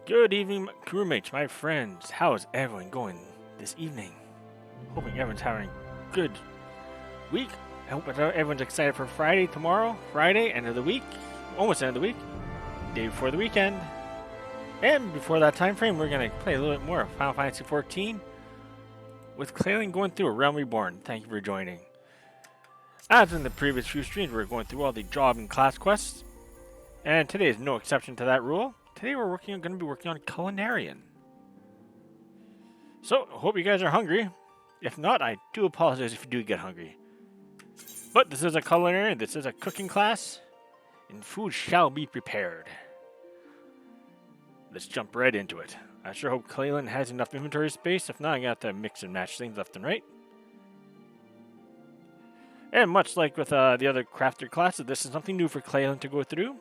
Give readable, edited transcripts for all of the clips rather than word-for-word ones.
Good evening, crewmates, my friends. How is everyone going this evening? Hoping everyone's having a good week. I hope everyone's excited for Friday tomorrow. Friday, end of the week. Almost end of the week. Day before the weekend. And before that time frame, we're going to play a little bit more of Final Fantasy XIV with Clalin going through a Realm Reborn. Thank you for joining. As in the previous few streams, we're going through all the job and class quests. And today is no exception to that rule. Today we're going to be working on Culinarian. So, I hope you guys are hungry. If not, I do apologize if you do get hungry. But this is a Culinarian, this is a cooking class, and food shall be prepared. Let's jump right into it. I sure hope Clalin has enough inventory space. If not, I got to mix and match things left and right. And much like with the other crafter classes, this is something new for Clalin to go through.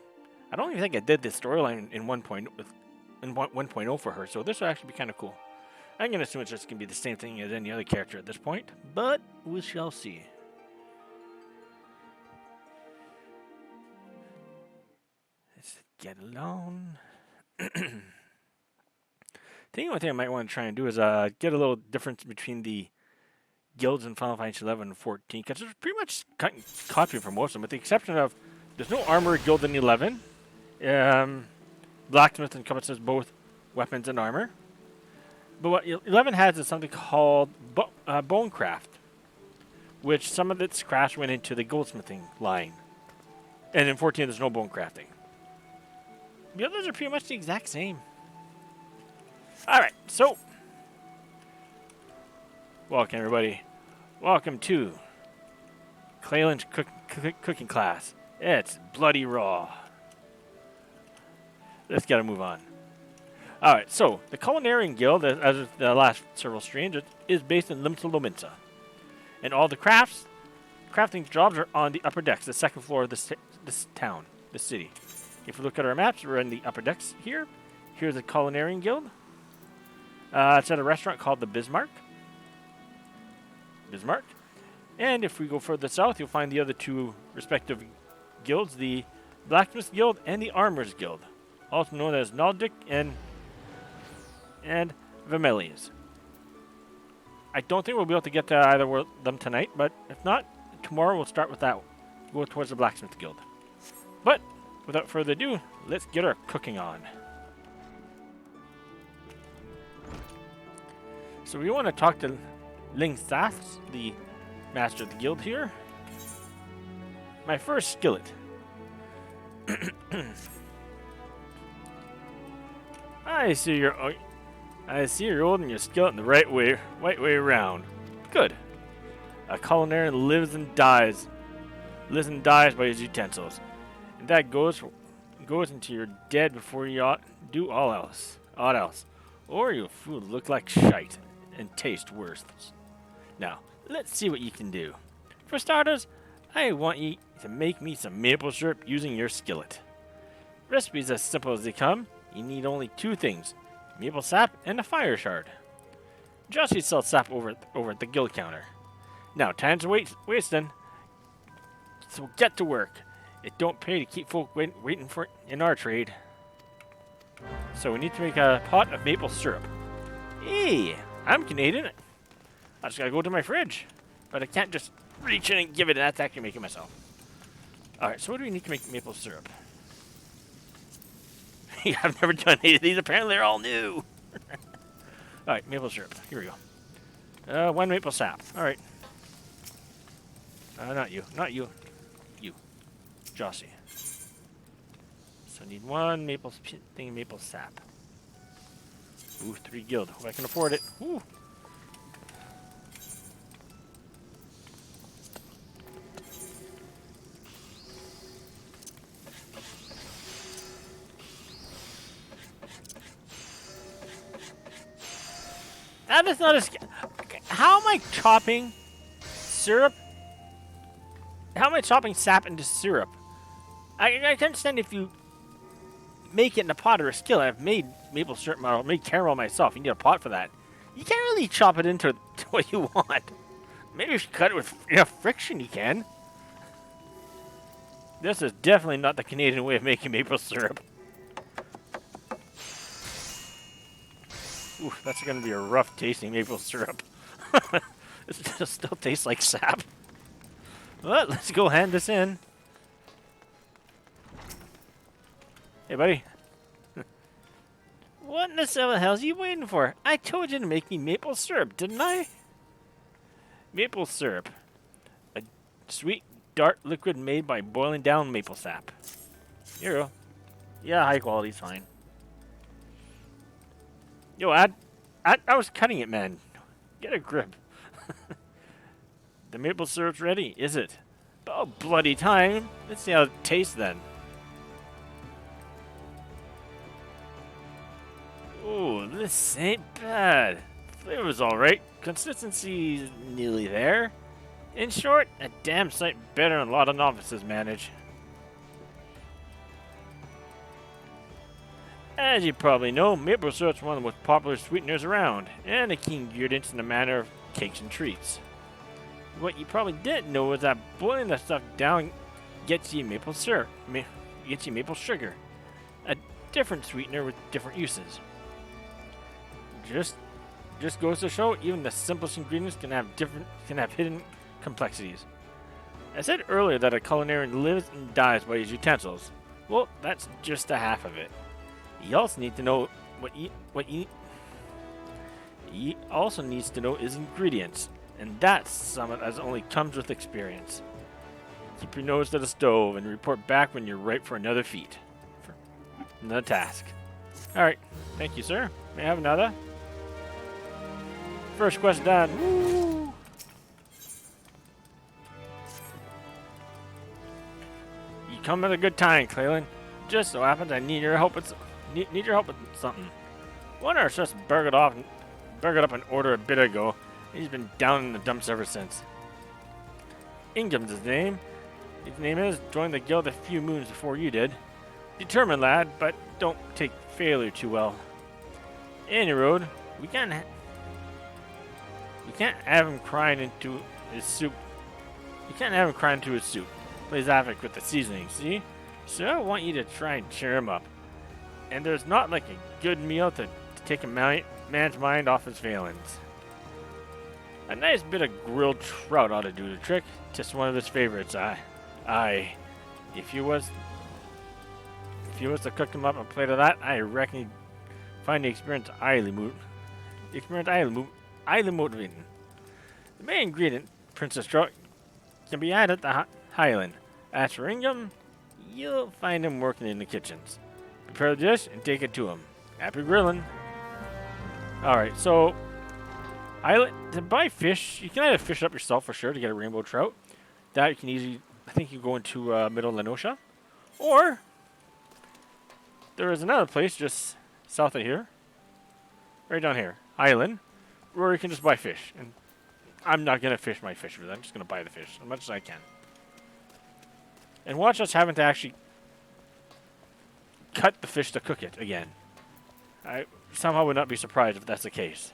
I don't even think I did this storyline in 1.0 for her, so this will actually be kind of cool. I'm going to assume it's just going to be the same thing as any other character at this point, but we shall see. Let's get along. The only thing I might want to try and do is get a little difference between the guilds in Final Fantasy XI and 14, because it's pretty much copy from most of them, with the exception of there's no armor guild in 11. Blacksmith encompasses both weapons and armor. But what 11 has is something called Bonecraft, which some of its crafts went into the goldsmithing line. And in 14, there's no bone crafting. The others are pretty much the exact same. Alright, so welcome everybody. Welcome to Clalin's cooking class. It's bloody raw. Let's gotta move on. Alright, so the Culinarian Guild, as of the last several streams, is based in Limsa Lominsa. And all the crafting jobs are on the upper decks, the second floor of this town, this city. If we look at our maps, we're in the upper decks here. Here's the Culinarian Guild. It's at a restaurant called the Bismarck. And if we go further south, you'll find the other two respective guilds, the Blacksmith Guild and the Armorers Guild, also known as Naldic and Vermelius. I don't think we'll be able to get to either of them tonight, but if not, tomorrow we'll start with that. Go towards the Blacksmith Guild. But without further ado, let's get our cooking on. So we want to talk to Ling Saths, the master of the guild here. My first skillet. I see you're holding your skillet in the right way around. Good. A culinarian lives and dies by his utensils, and that goes into your dead before you do aught else, or your food look like shite and taste worse. Now, let's see what you can do. For starters, I want you to make me some maple syrup using your skillet. Recipe's as simple as they come. You need only two things, maple sap and a fire shard. Jossie sells sap over at the guild counter. Now, time's wasting, so get to work. It don't pay to keep folk waiting for it in our trade. So we need to make a pot of maple syrup. Hey, I'm Canadian. I just gotta go to my fridge. But I can't just reach in and give it, and that's actually making myself. Alright, so what do we need to make maple syrup? I've never done any of these. Apparently they're all new. Alright, maple syrup. Here we go. One maple sap. Alright. Not you. You. Jossie. So I need one maple sap. Ooh, 3 guild. Oh, I can afford it. Ooh. That is not a skill. How am I chopping syrup? How am I chopping sap into syrup? I can understand if you make it in a pot or a skillet. I've made maple syrup, or made caramel myself. You need a pot for that. You can't really chop it into what you want. Maybe if you cut it with enough friction, you can. This is definitely not the Canadian way of making maple syrup. Ooh, that's gonna be a rough tasting maple syrup. It still tastes like sap. Well, let's go hand this in. Hey, buddy. What in the seven hells are you waiting for? I told you to make me maple syrup, didn't I? Maple syrup. A sweet, dark liquid made by boiling down maple sap. Here you go. Yeah, high quality's fine. Yo, I was cutting it, man. Get a grip. The maple syrup's ready, is it? Oh, bloody time. Let's see how it tastes then. Ooh, this ain't bad. Flavor's alright. Consistency's nearly there. In short, a damn sight better than a lot of novices manage. As you probably know, maple syrup's one of the most popular sweeteners around, and a key ingredient in the manner of cakes and treats. What you probably didn't know is that boiling the stuff down gets you maple syrup, gets you maple sugar, a different sweetener with different uses. Just goes to show, even the simplest ingredients can have hidden complexities. I said earlier that a culinarian lives and dies by his utensils. Well, that's just a half of it. You also need to know he also needs to know his ingredients, and that's something that only comes with experience. Keep your nose to the stove and report back when you're ripe for another feat. For another task. Alright, thank you, sir. May I have another? First quest done. Woo! You come at a good time, Clalin. Just so happens I need your help with something. One of our just burgered up an order a bit ago. He's been down in the dumps ever since. Ingham's his name. His name is. Joined the guild a few moons before you did. Determined lad, but don't take failure too well. Any road, we can't have him crying into his soup. Plays havoc with the seasoning, see? So I want you to try and cheer him up. And there's not like a good meal to take a man's mind off his failings. A nice bit of grilled trout ought to do the trick. Just one of his favorites. If you was to cook him up a plate of that, I reckon you'd find the experience highly motivating. The main ingredient, Princess Trout, can be added to Highland. As for Ingham, you'll find him working in the kitchens. Prepare the dish and take it to him. Happy grilling. Alright, so to buy fish, you can either fish it up yourself for sure to get a rainbow trout. That you can easily, I think you go into Middle Lenosha. Or there is another place just south of here. Right down here. Island. Where you can just buy fish. And I'm not going to fish my fish with it. I'm just going to buy the fish as much as I can. And watch us having to actually cut the fish to cook it again. I somehow would not be surprised if that's the case.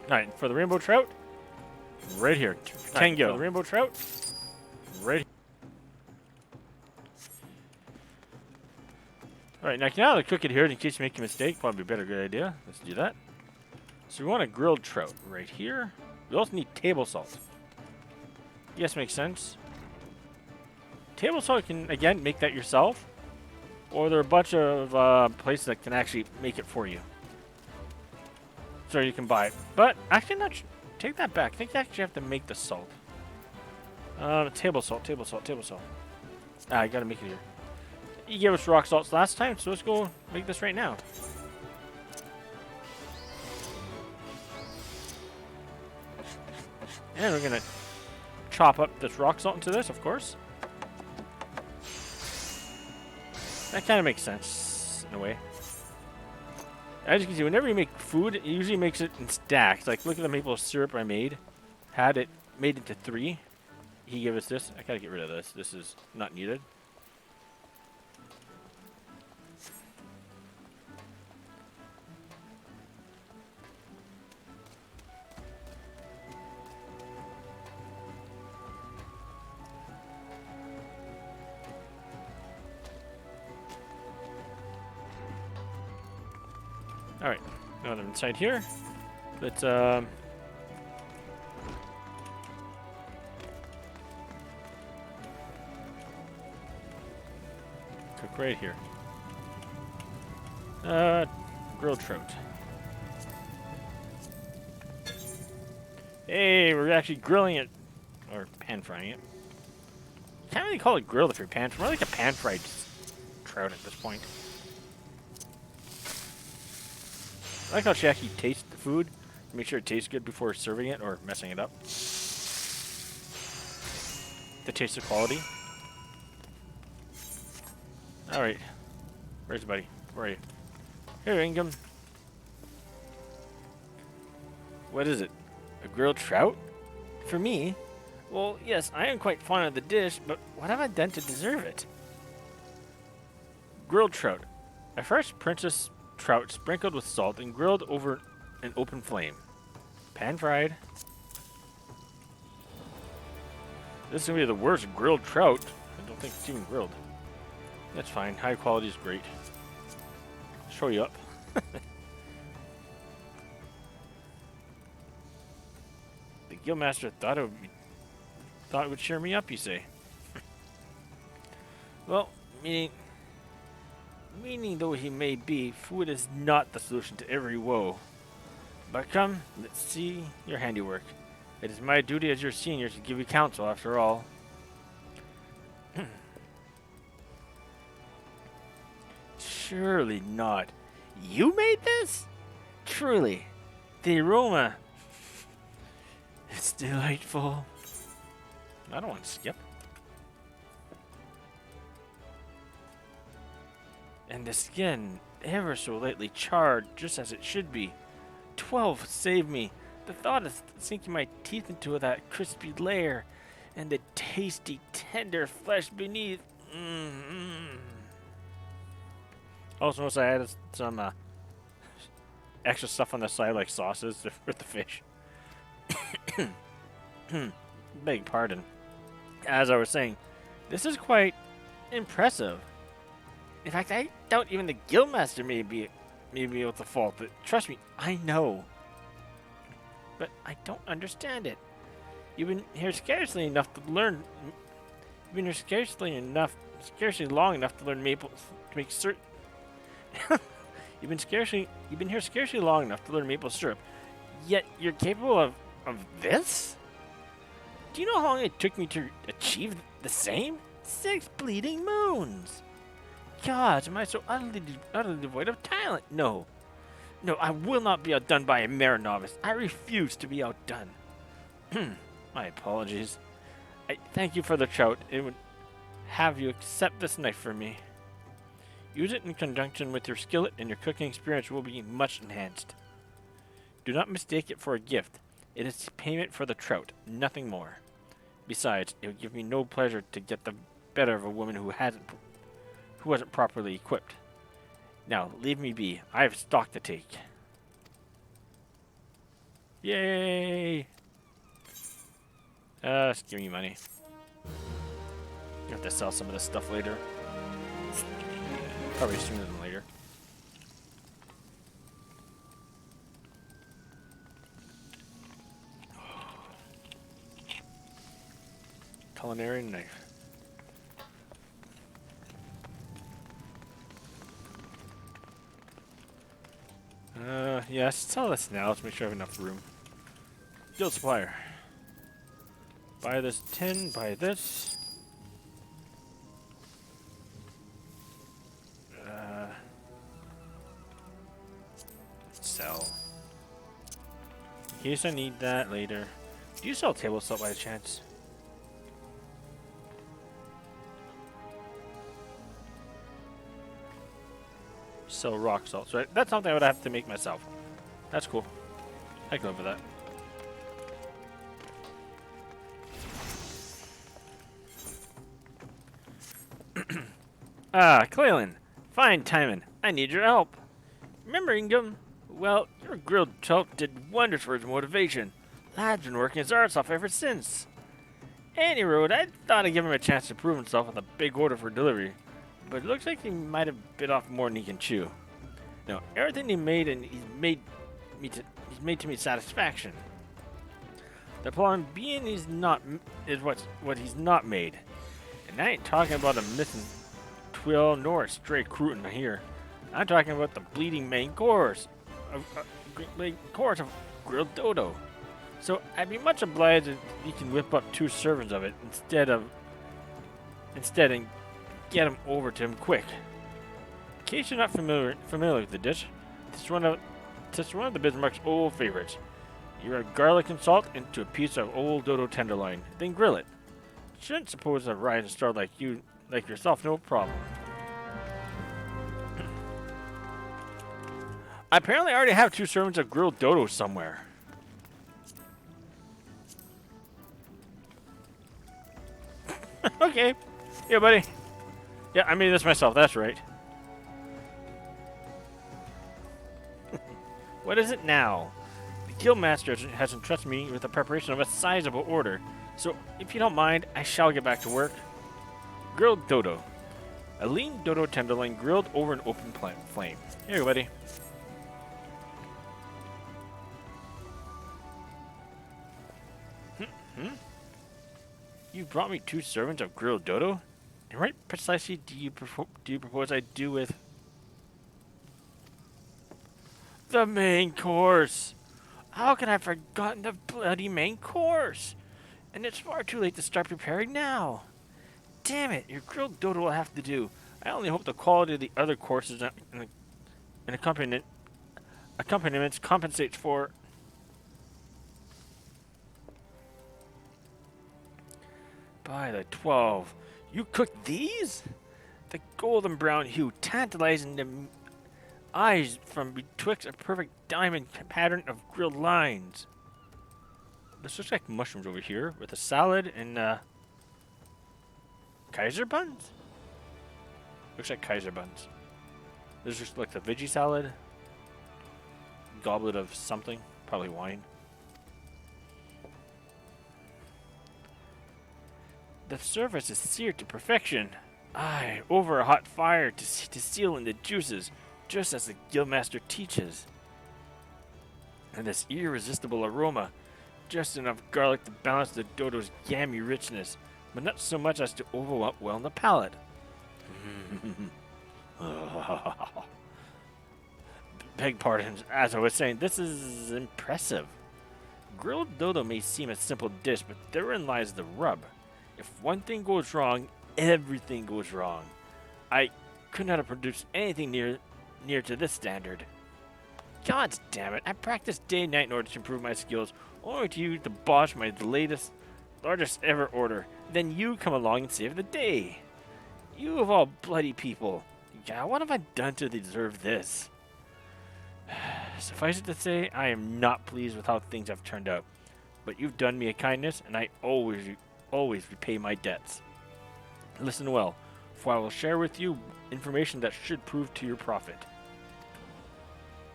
Alright, for the rainbow trout, right here. Tango. For the rainbow trout, right here. Alright, now can I cook it here in case you make a mistake? Probably a better good idea. Let's do that. So we want a grilled trout right here. We also need table salt. Yes, makes sense. Table salt, you can, again, make that yourself. Or there are a bunch of places that can actually make it for you. So you can buy it. But actually, not. Take that back. I think you actually have to make the salt. Table salt. I gotta make it here. You gave us rock salts last time, so let's go make this right now. And we're gonna chop up this rock salt into this, of course. That kind of makes sense in a way. As you can see, whenever you make food, it usually makes it in stacks. Like, look at the maple syrup I made. Had it made into 3. He gave us this. I gotta get rid of this. This is not needed. Alright, now that I'm inside here, let's cook right here. Grilled trout. Hey, we're actually grilling it, or pan frying it. Can't really call it grilled if you're pan. More like a pan fried trout at this point. I like how she actually tastes the food. Make sure it tastes good before serving it or messing it up. The taste of quality. Alright. Where's the buddy? Where are you? Here, Ingham. What is it? A grilled trout? For me? Well, yes, I am quite fond of the dish, but what have I done to deserve it? Grilled trout. A fresh princess trout sprinkled with salt and grilled over an open flame. Pan fried. This is going to be the worst grilled trout. I don't think it's even grilled. That's fine. High quality is great. Show you up. The guildmaster thought it would cheer me up, you say? Well, meaning though he may be, food is not the solution to every woe. But come, let's see your handiwork. It is my duty as your senior to give you counsel, after all. Surely not. You made this? Truly, the aroma. It's delightful. I don't want to skip. And the skin, ever so lightly charred, just as it should be. 12 save me. The thought of sinking my teeth into that crispy layer, and the tasty, tender flesh beneath. Also, notice I added some extra stuff on the side, like sauces with the fish. Beg pardon. As I was saying, this is quite impressive. In fact, I doubt even the guildmaster may be able to fault it. Trust me, I know. But I don't understand it. You've been here scarcely enough to learn. You've been here scarcely long enough to learn maple to make certain. You've been here scarcely long enough to learn maple syrup. Yet you're capable of this? Do you know how long it took me to achieve the same? 6 bleeding moons. God, am I so utterly devoid of talent? No, I will not be outdone by a mere novice. I refuse to be outdone. My apologies. I thank you for the trout. It would have you accept this knife for me. Use it in conjunction with your skillet, and your cooking experience will be much enhanced. Do not mistake it for a gift. It is payment for the trout, nothing more. Besides, it would give me no pleasure to get the better of a woman who wasn't properly equipped. Now, leave me be. I have stock to take. Yay! Just give me money. You have to sell some of this stuff later. Probably sooner than later. Culinary knife. Yeah, sell this now. Let's make sure I have enough room. Guild supplier. Buy this tin, buy this. Sell. In case I need that later. Do you sell table salt by chance? Sell rock salts, right? That's something I would have to make myself. That's cool. I can live with that. Ah, Clalin. Fine timing. I need your help. Remember Ingham? Well, your grilled choke did wonders for his motivation. Lad's been working his arse off ever since. Any road, I thought I'd give him a chance to prove himself with a big order for delivery, but it looks like he might have bit off more than he can chew. No, everything he made, and he's made to me satisfaction. The problem being he's not is what he's not made, and I ain't talking about a missing twill nor a stray crouton here. I'm talking about the bleeding main course of grilled dodo. So I'd be much obliged if you can whip up 2 servings of it instead and get them over to him quick. In case you're not familiar with the dish, this is one of the Bismarck's old favorites. You add garlic and salt into a piece of old dodo tenderloin, then grill it. Shouldn't suppose a rising star like yourself no problem. I apparently already have 2 servings of grilled dodo somewhere. Okay. Yeah, buddy. Yeah, I made this myself. That's right. What is it now? The guildmaster has entrusted me with the preparation of a sizable order. So, if you don't mind, I shall get back to work. Grilled dodo. A lean dodo tenderloin grilled over an open flame. Here you go, buddy. You brought me 2 servings of grilled dodo? And what precisely do you propose I do with the main course? How can I have forgotten the bloody main course? And it's far too late to start preparing now. Damn it, your grilled dodo will have to do. I only hope the quality of the other courses and accompaniments compensates for. By the 12, you cooked these? The golden brown hue tantalizing the eyes from betwixt a perfect diamond pattern of grilled lines. This looks like mushrooms over here with a salad and Kaiser buns? Looks like Kaiser buns. This looks like the veggie salad. Goblet of something, probably wine. The surface is seared to perfection. Aye, over a hot fire to seal in the juices, just as the guildmaster teaches. And this irresistible aroma, just enough garlic to balance the dodo's gammy richness, but not so much as to overwhelm the palate. Beg pardon, as I was saying, this is impressive. Grilled dodo may seem a simple dish, but therein lies the rub. If one thing goes wrong, everything goes wrong. I could not have produced anything near to this standard. God damn it, I practiced day and night in order to improve my skills, only to you to botch my largest ever order. Then you come along and save the day. You of all bloody people. God, what have I done to deserve this? Suffice it to say, I am not pleased with how things have turned out. But you've done me a kindness, and I always repay my debts. Listen well, for I will share with you information that should prove to your profit.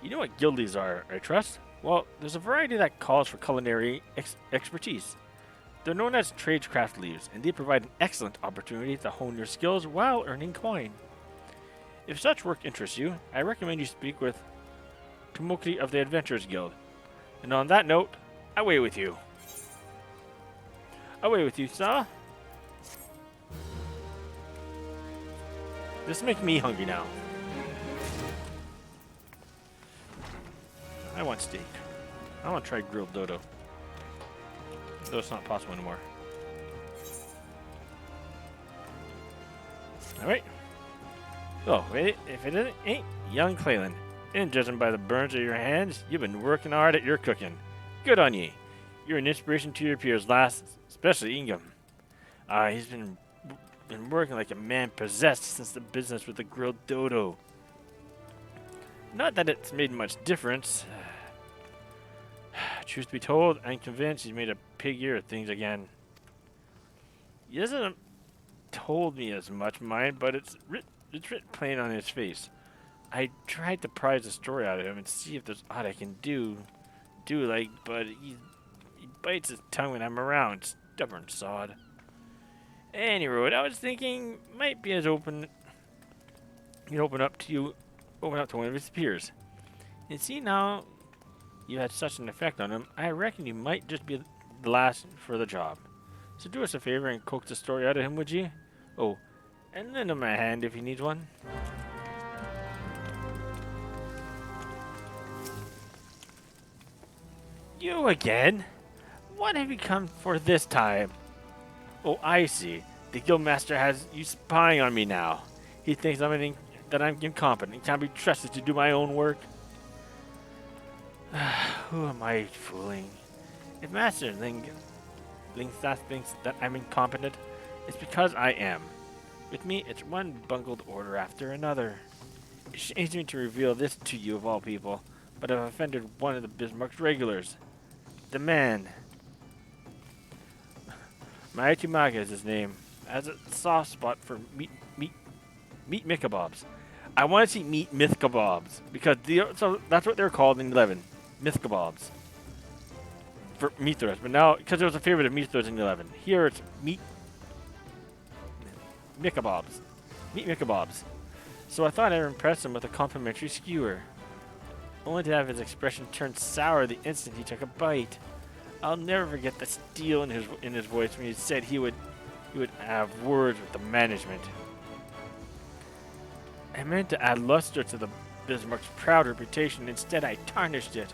You know what guildies are, I trust? Well, there's a variety that calls for culinary expertise. They're known as tradecraft leaves, and they provide an excellent opportunity to hone your skills while earning coin. If such work interests you, I recommend you speak with Tomoki of the Adventurers Guild. And on that note, away with you. Away with you, sir. This makes me hungry now. I want steak. I want to try grilled dodo. Though it's not possible anymore. Alright. Oh, wait, if it ain't young Clalin. And judging by the burns of your hands, you've been working hard at your cooking. Good on ye. You're an inspiration to your peers, lass, especially Ingham. He's been working like a man possessed since the business with the grilled dodo. Not that it's made much difference. Truth be told, I'm convinced he's made a pig ear of things again. He hasn't told me as much, mind, but it's written plain on his face. I tried to prise the story out of him and see if there's aught I can do, but he bites his tongue when I'm around. Stubborn sod. Anyway, I was thinking might be as open. He'd open up to one of his peers. And see now, you had such an effect on him. I reckon you might just be the last for the job. So do us a favor and coax the story out of him, would you? Oh, and lend him a hand if he needs one. You again? What have you come for this time? Oh, I see. The guildmaster has you spying on me now. He thinks that I'm incompetent and can't be trusted to do my own work. Who am I fooling? If Master Lingsas thinks that I'm incompetent, it's because I am. With me, it's one bungled order after another. It shames me to reveal this to you of all people, but I've offended one of the Bismarck's regulars. The man. Maitumaga is his name. Has a soft spot for meat mythkebabs. I want to see meat mythkebabs because so that's what they're called in 11. Mythkebabs. For Mithras, but now because it was a favorite of Mithras in 11. Here it's meat mythkebabs. Meat mythkebabs. So I thought I'd impress him with a complimentary skewer. Only to have his expression turn sour the instant he took a bite. I'll never forget the steel in his voice when he said he would have words with the management. I meant to add luster to the Bismarck's proud reputation. Instead, I tarnished it.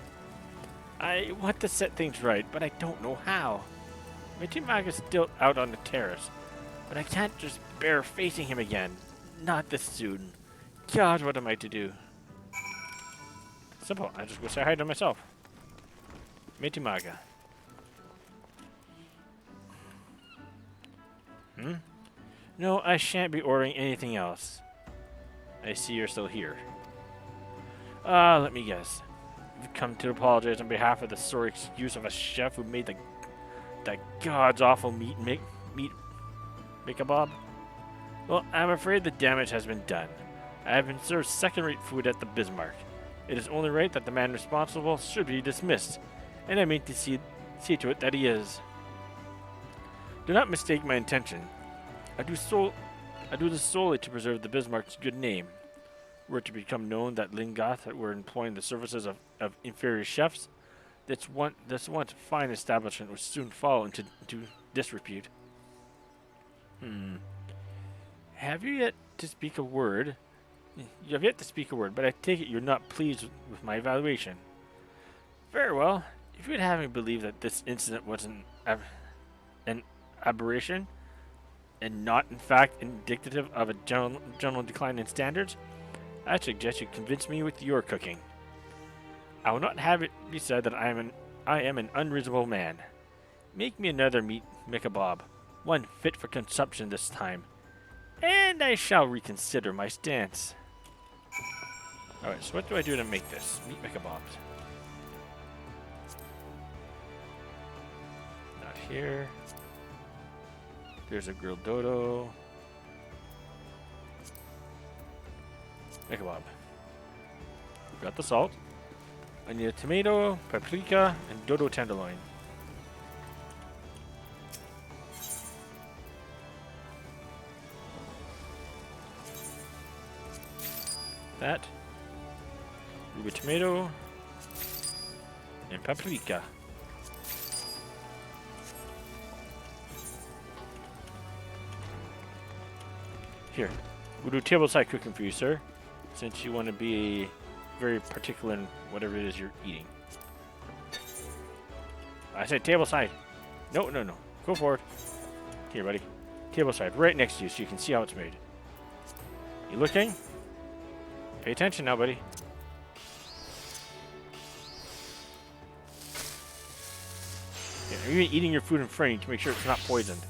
I want to set things right, but I don't know how. Mitimaga is still out on the terrace, but I can't just bear facing him again. Not this soon. God, what am I to do? Simple. I just go say hi to myself. Mitimaga. No, I shan't be ordering anything else. I see you're still here. Let me guess. You've come to apologize on behalf of the sorry excuse of a chef who made the god's awful meat kebab? Well, I'm afraid the damage has been done. I have been served second-rate food at the Bismarck. It is only right that the man responsible should be dismissed, and I mean to see to it that he is. Do not mistake my intention. I do this solely to preserve the Bismarck's good name. Were it to become known that Lingoth were employing the services of inferior chefs, this once fine establishment would soon fall into disrepute. Have you yet to speak a word? You have yet to speak a word, but I take it you're not pleased with my evaluation. Very well. If you would have me believe that this incident was an aberration, and not, in fact, indicative of a general decline in standards, I suggest you convince me with your cooking. I will not have it be said that I am an unreasonable man. Make me another meat mythkebab, one fit for consumption this time, and I shall reconsider my stance. Alright, so what do I do to make this? Meat mythkebabs. Not here. There's a grilled dodo. Mythkebab. We've got the salt. I need a tomato, paprika, and dodo tenderloin. That. Ruby tomato. And paprika. Here. We'll do tableside cooking for you, sir. Since you want to be very particular in whatever it is you're eating. I said tableside. No. Go forward. Here, buddy. Tableside right next to you so you can see how it's made. You looking? Pay attention now, buddy. Yeah, are you eating your food in front of you to make sure it's not poisoned?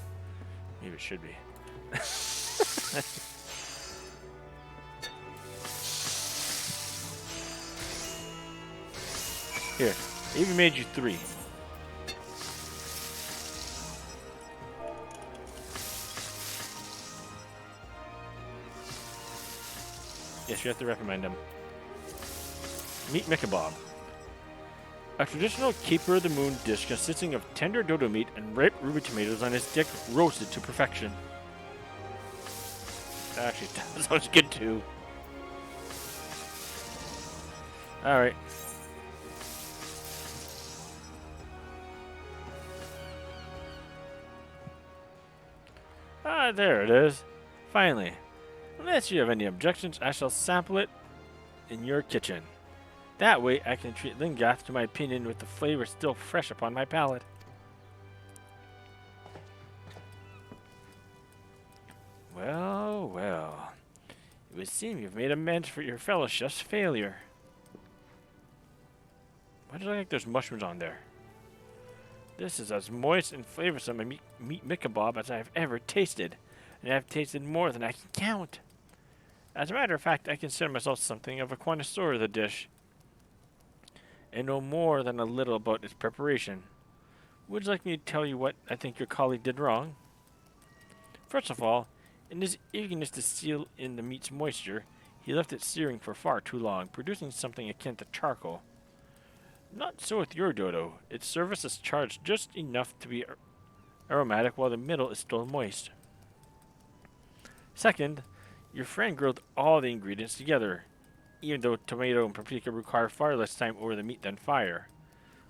Maybe it should be. Here, I even made you 3. Yes, you have to reprimand him. Meat Mikabob. A traditional Keeper of the Moon dish consisting of tender dodo meat and ripe ruby tomatoes on a stick roasted to perfection. That actually sounds good too. Alright. Ah, there it is. Finally. Unless you have any objections, I shall sample it in your kitchen. That way, I can treat Lingath to my opinion with the flavor still fresh upon my palate. Well, well. It would seem you've made amends for your fellow chef's failure. Why do I think there's mushrooms on there? This is as moist and flavorsome a meat mikabob as I have ever tasted, and I have tasted more than I can count. As a matter of fact, I consider myself something of a connoisseur of the dish, and know more than a little about its preparation. Would you like me to tell you what I think your colleague did wrong? First of all, in his eagerness to seal in the meat's moisture, he left it searing for far too long, producing something akin to charcoal. Not so with your dodo. Its surface is charged just enough to be aromatic while the middle is still moist. Second, your friend grilled all the ingredients together, even though tomato and paprika require far less time over the meat than fire.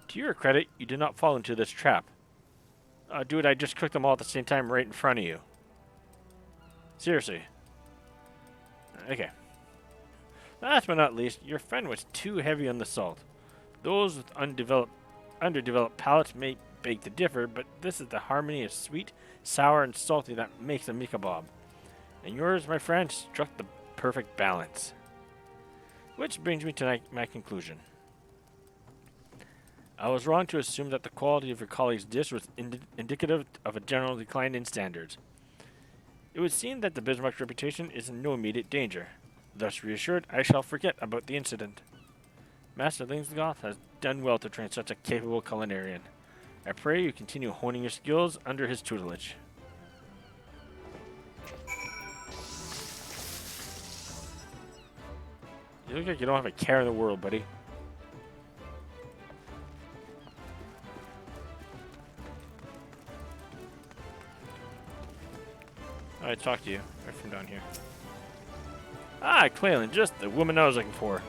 To your credit, you did not fall into this trap. Dude, I just cooked them all at the same time right in front of you. Seriously. Okay. Last but not least, your friend was too heavy on the salt. Those with underdeveloped palates may beg to differ, but this is the harmony of sweet, sour, and salty that makes a mikabob. And yours, my friend, struck the perfect balance. Which brings me to my conclusion. I was wrong to assume that the quality of your colleague's dish was indicative of a general decline in standards. It would seem that the Bismarck's reputation is in no immediate danger. Thus reassured, I shall forget about the incident. Master Lingsgoth has done well to train such a capable culinarian. I pray you continue honing your skills under his tutelage. You look like you don't have a care in the world, buddy. I talked to you right from down here. Ah, Clalin, just the woman I was looking for.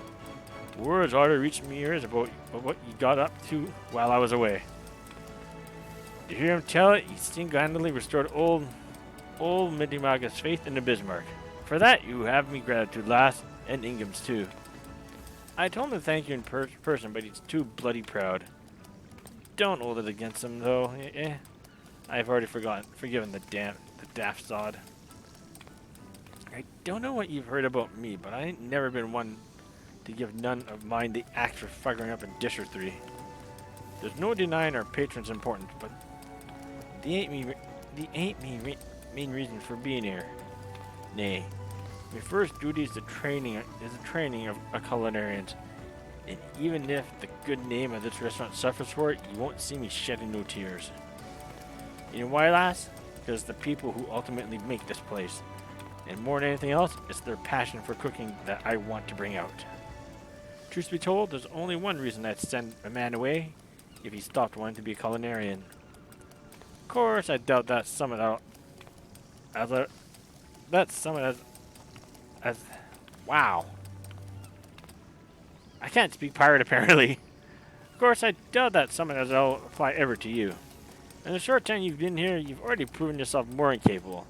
Words already reached me ears about what you got up to while I was away. To hear him tell it, he single-handedly restored old Midimaga's faith in the Bismarck. For that, you have me gratitude, lass, and Ingham's too. I told him to thank you in person, but he's too bloody proud. Don't hold it against him, though. I've already forgiven the daft sod. I don't know what you've heard about me, but I ain't never been one to give none of mine the axe for fugging up a dish or 3. There's no denying our patron's importance, but they ain't me main reason for being here. Nay, my first duty is the training of a culinarian, and even if the good name of this restaurant suffers for it, you won't see me shedding no tears. You know why, lass? Because the people who ultimately make this place, and more than anything else, it's their passion for cooking that I want to bring out. Truth be told, there's only one reason I'd send a man away, if he stopped wanting to be a culinarian. Of course, I doubt that some of wow. I can't speak pirate apparently. Of course, I doubt that some of that will apply ever to you. In the short time you've been here, you've already proven yourself more than capable.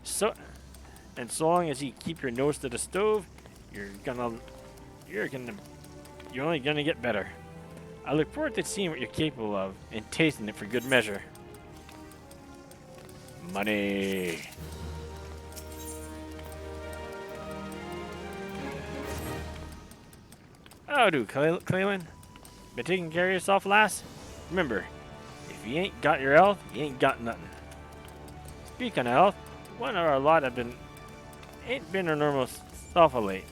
So long as you keep your nose to the stove, you're only gonna get better. I look forward to seeing what you're capable of and tasting it for good measure. Money. Oh, dude, Clalin, been taking care of yourself, lass? Remember, if you ain't got your health, you ain't got nothing. Speaking of health, one of our lot ain't been her normal self of late.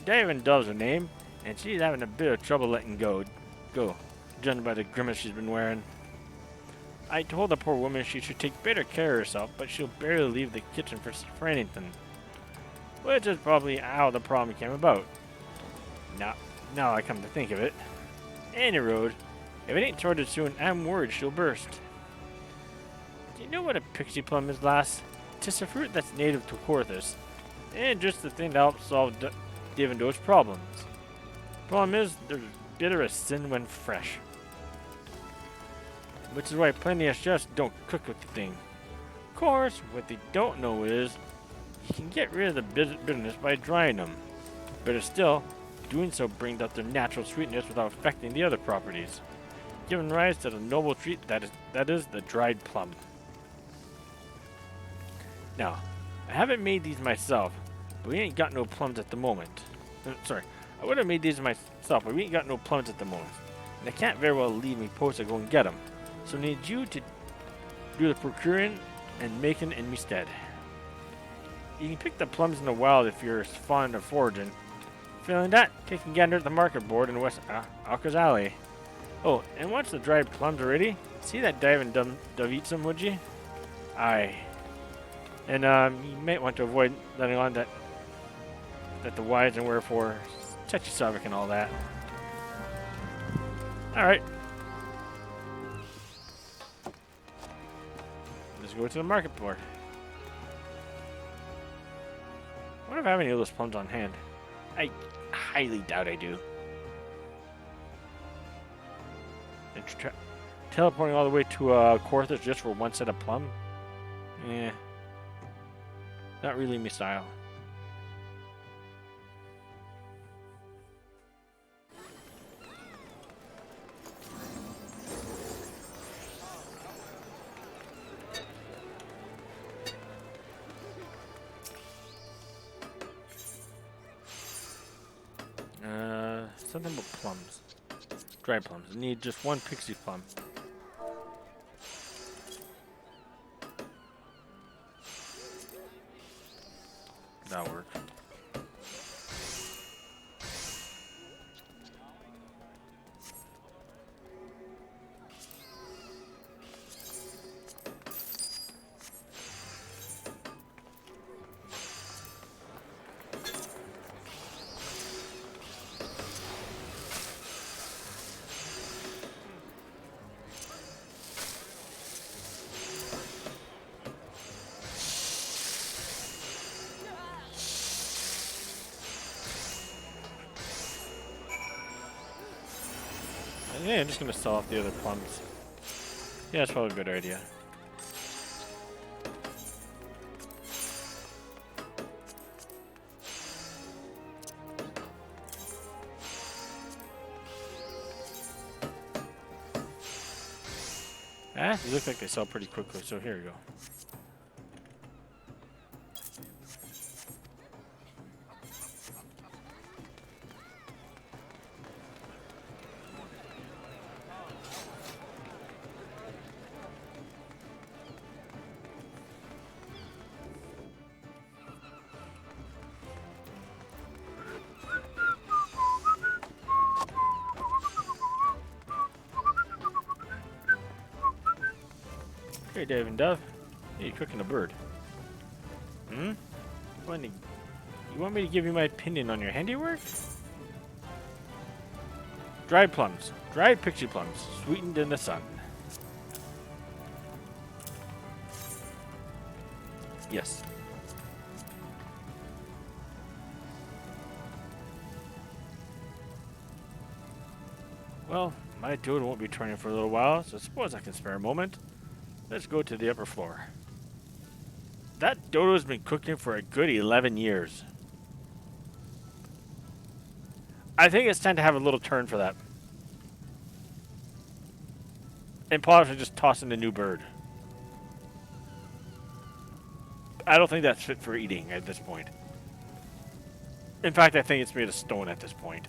Davin Dove's her name, and she's having a bit of trouble letting go. go, judging by the grimace she's been wearing. I told the poor woman she should take better care of herself, but she'll barely leave the kitchen for anything. Which is probably how the problem came about. Now I come to think of it. Any road, if it ain't sorted soon, I'm worried she'll burst. Do you know what a pixie plum is, lass? 'Tis a fruit that's native to Corthus, and just the thing to help solve Davendo's problems. Problem is, they're bitter as sin when fresh. Which is why plenty of chefs don't cook with the thing. Of course, what they don't know is, you can get rid of the bitterness by drying them. Better still, doing so brings out their natural sweetness without affecting the other properties, giving rise to the noble treat that is the dried plum. Now, I haven't made these myself, but we ain't got no plums at the moment. Sorry, I would have made these myself, but we ain't got no plums at the moment. And I can't very well leave me post to go and get them, so I need you to do the procuring and making in me stead. You can pick the plums in the wild if you're fond of foraging. Failing that, take a gander at the market board in West Alca's Alley. Oh, and once the dried plums are ready, see that diving dove eat some, would you? Aye. And you might want to avoid letting on that the whys and wherefore, touchy subject and all that. Alright. Let's go to the market board. I wonder if I have any of those plums on hand. I highly doubt I do. And teleporting all the way to Corthus just for one set of plum? Eh. Not really my style. Something about plums. Dried plums. I need just one pixie plum. That'll work. Yeah, I'm just gonna sell off the other plums. Yeah, that's probably a good idea. They look like they sell pretty quickly, so here we go. Hey, Dave and Dove. Hey, you're cooking a bird. Hmm? You want me to give you my opinion on your handiwork? Dried plums. Dried pixie plums. Sweetened in the sun. Yes. Well, my dodo won't be turning for a little while, so I suppose I can spare a moment. Let's go to the upper floor. That dodo's been cooking for a good 11 years. I think it's time to have a little turn for that. And possibly just toss in a new bird. I don't think that's fit for eating at this point. In fact, I think it's made of stone at this point.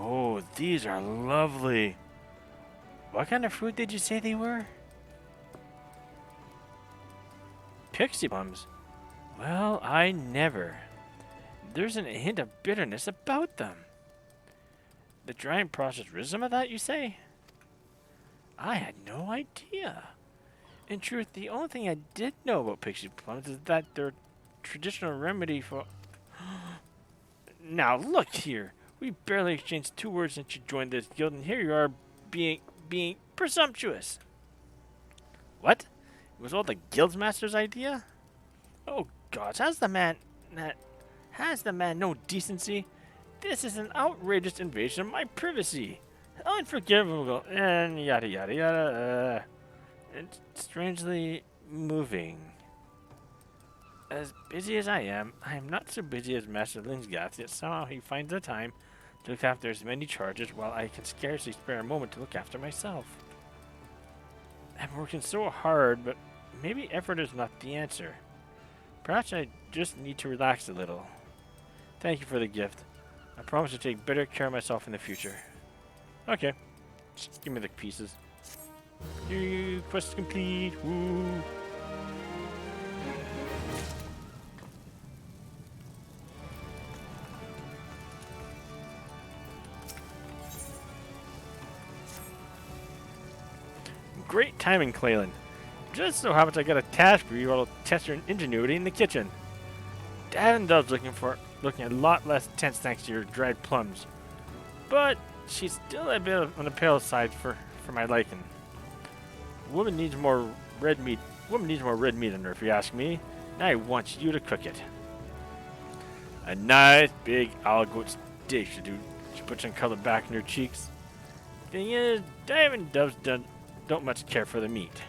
Oh, these are lovely. What kind of fruit did you say they were? Pixie plums. Well, I never. There isn't a hint of bitterness about them. The drying process is some of that, you say? I had no idea. In truth, the only thing I did know about pixie plums is that they're a traditional remedy for... Now, look here. We barely exchanged 2 words since you joined this guild, and here you are being presumptuous. What? It was all the guildmaster's idea? Oh, God, has the man no decency? This is an outrageous invasion of my privacy. Unforgivable, and yada yada yada. It's strangely moving. As busy as I am not so busy as Master Linsgath, yet somehow he finds the time to look after as many charges while I can scarcely spare a moment to look after myself. I'm working so hard, but maybe effort is not the answer. Perhaps I just need to relax a little. Thank you for the gift. I promise to take better care of myself in the future. Okay. Just give me the pieces. Quest complete. Woo. Great timing, Clalin. Just so happens I got a task for you that'll test your ingenuity in the kitchen. Davendove's looking a lot less tense thanks to your dried plums. But she's still a bit on the pale side for my liking. Woman needs more red meat. Woman needs more red meat in her, if you ask me. And I want you to cook it. A nice big goat steak should do. She puts some color back in her cheeks. Thing is, Davendoves don't much care for the meat.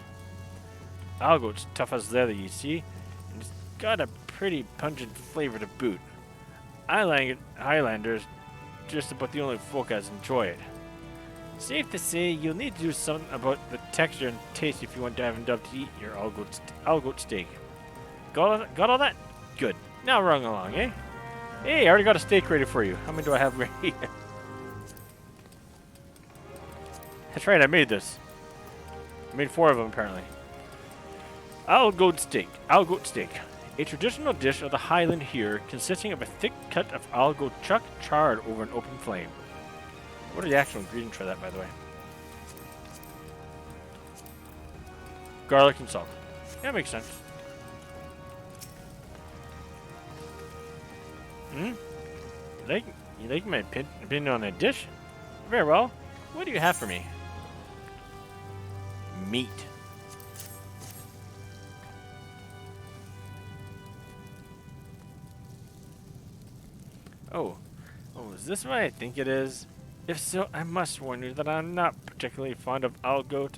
Goat's tough as leather, you see, and it's got a pretty pungent flavor to boot. Highlanders just about the only folk that enjoy it. Safe to say, you'll need to do something about the texture and taste if you want Davendove to eat your goat steak. Got all that? Good. Now run along, eh? Hey, I already got a steak ready for you. How many do I have ready? That's right, I made this. I made 4 of them, apparently. Goat steak. A traditional dish of the Highland here, consisting of a thick cut of goat chuck charred over an open flame. What are the actual ingredients for that, by the way? Garlic and salt. Yeah, makes sense. You like my opinion on a dish? Very well. What do you have for me? Meat. Oh, is this what I think it is? If so, I must warn you that I'm not particularly fond of goat.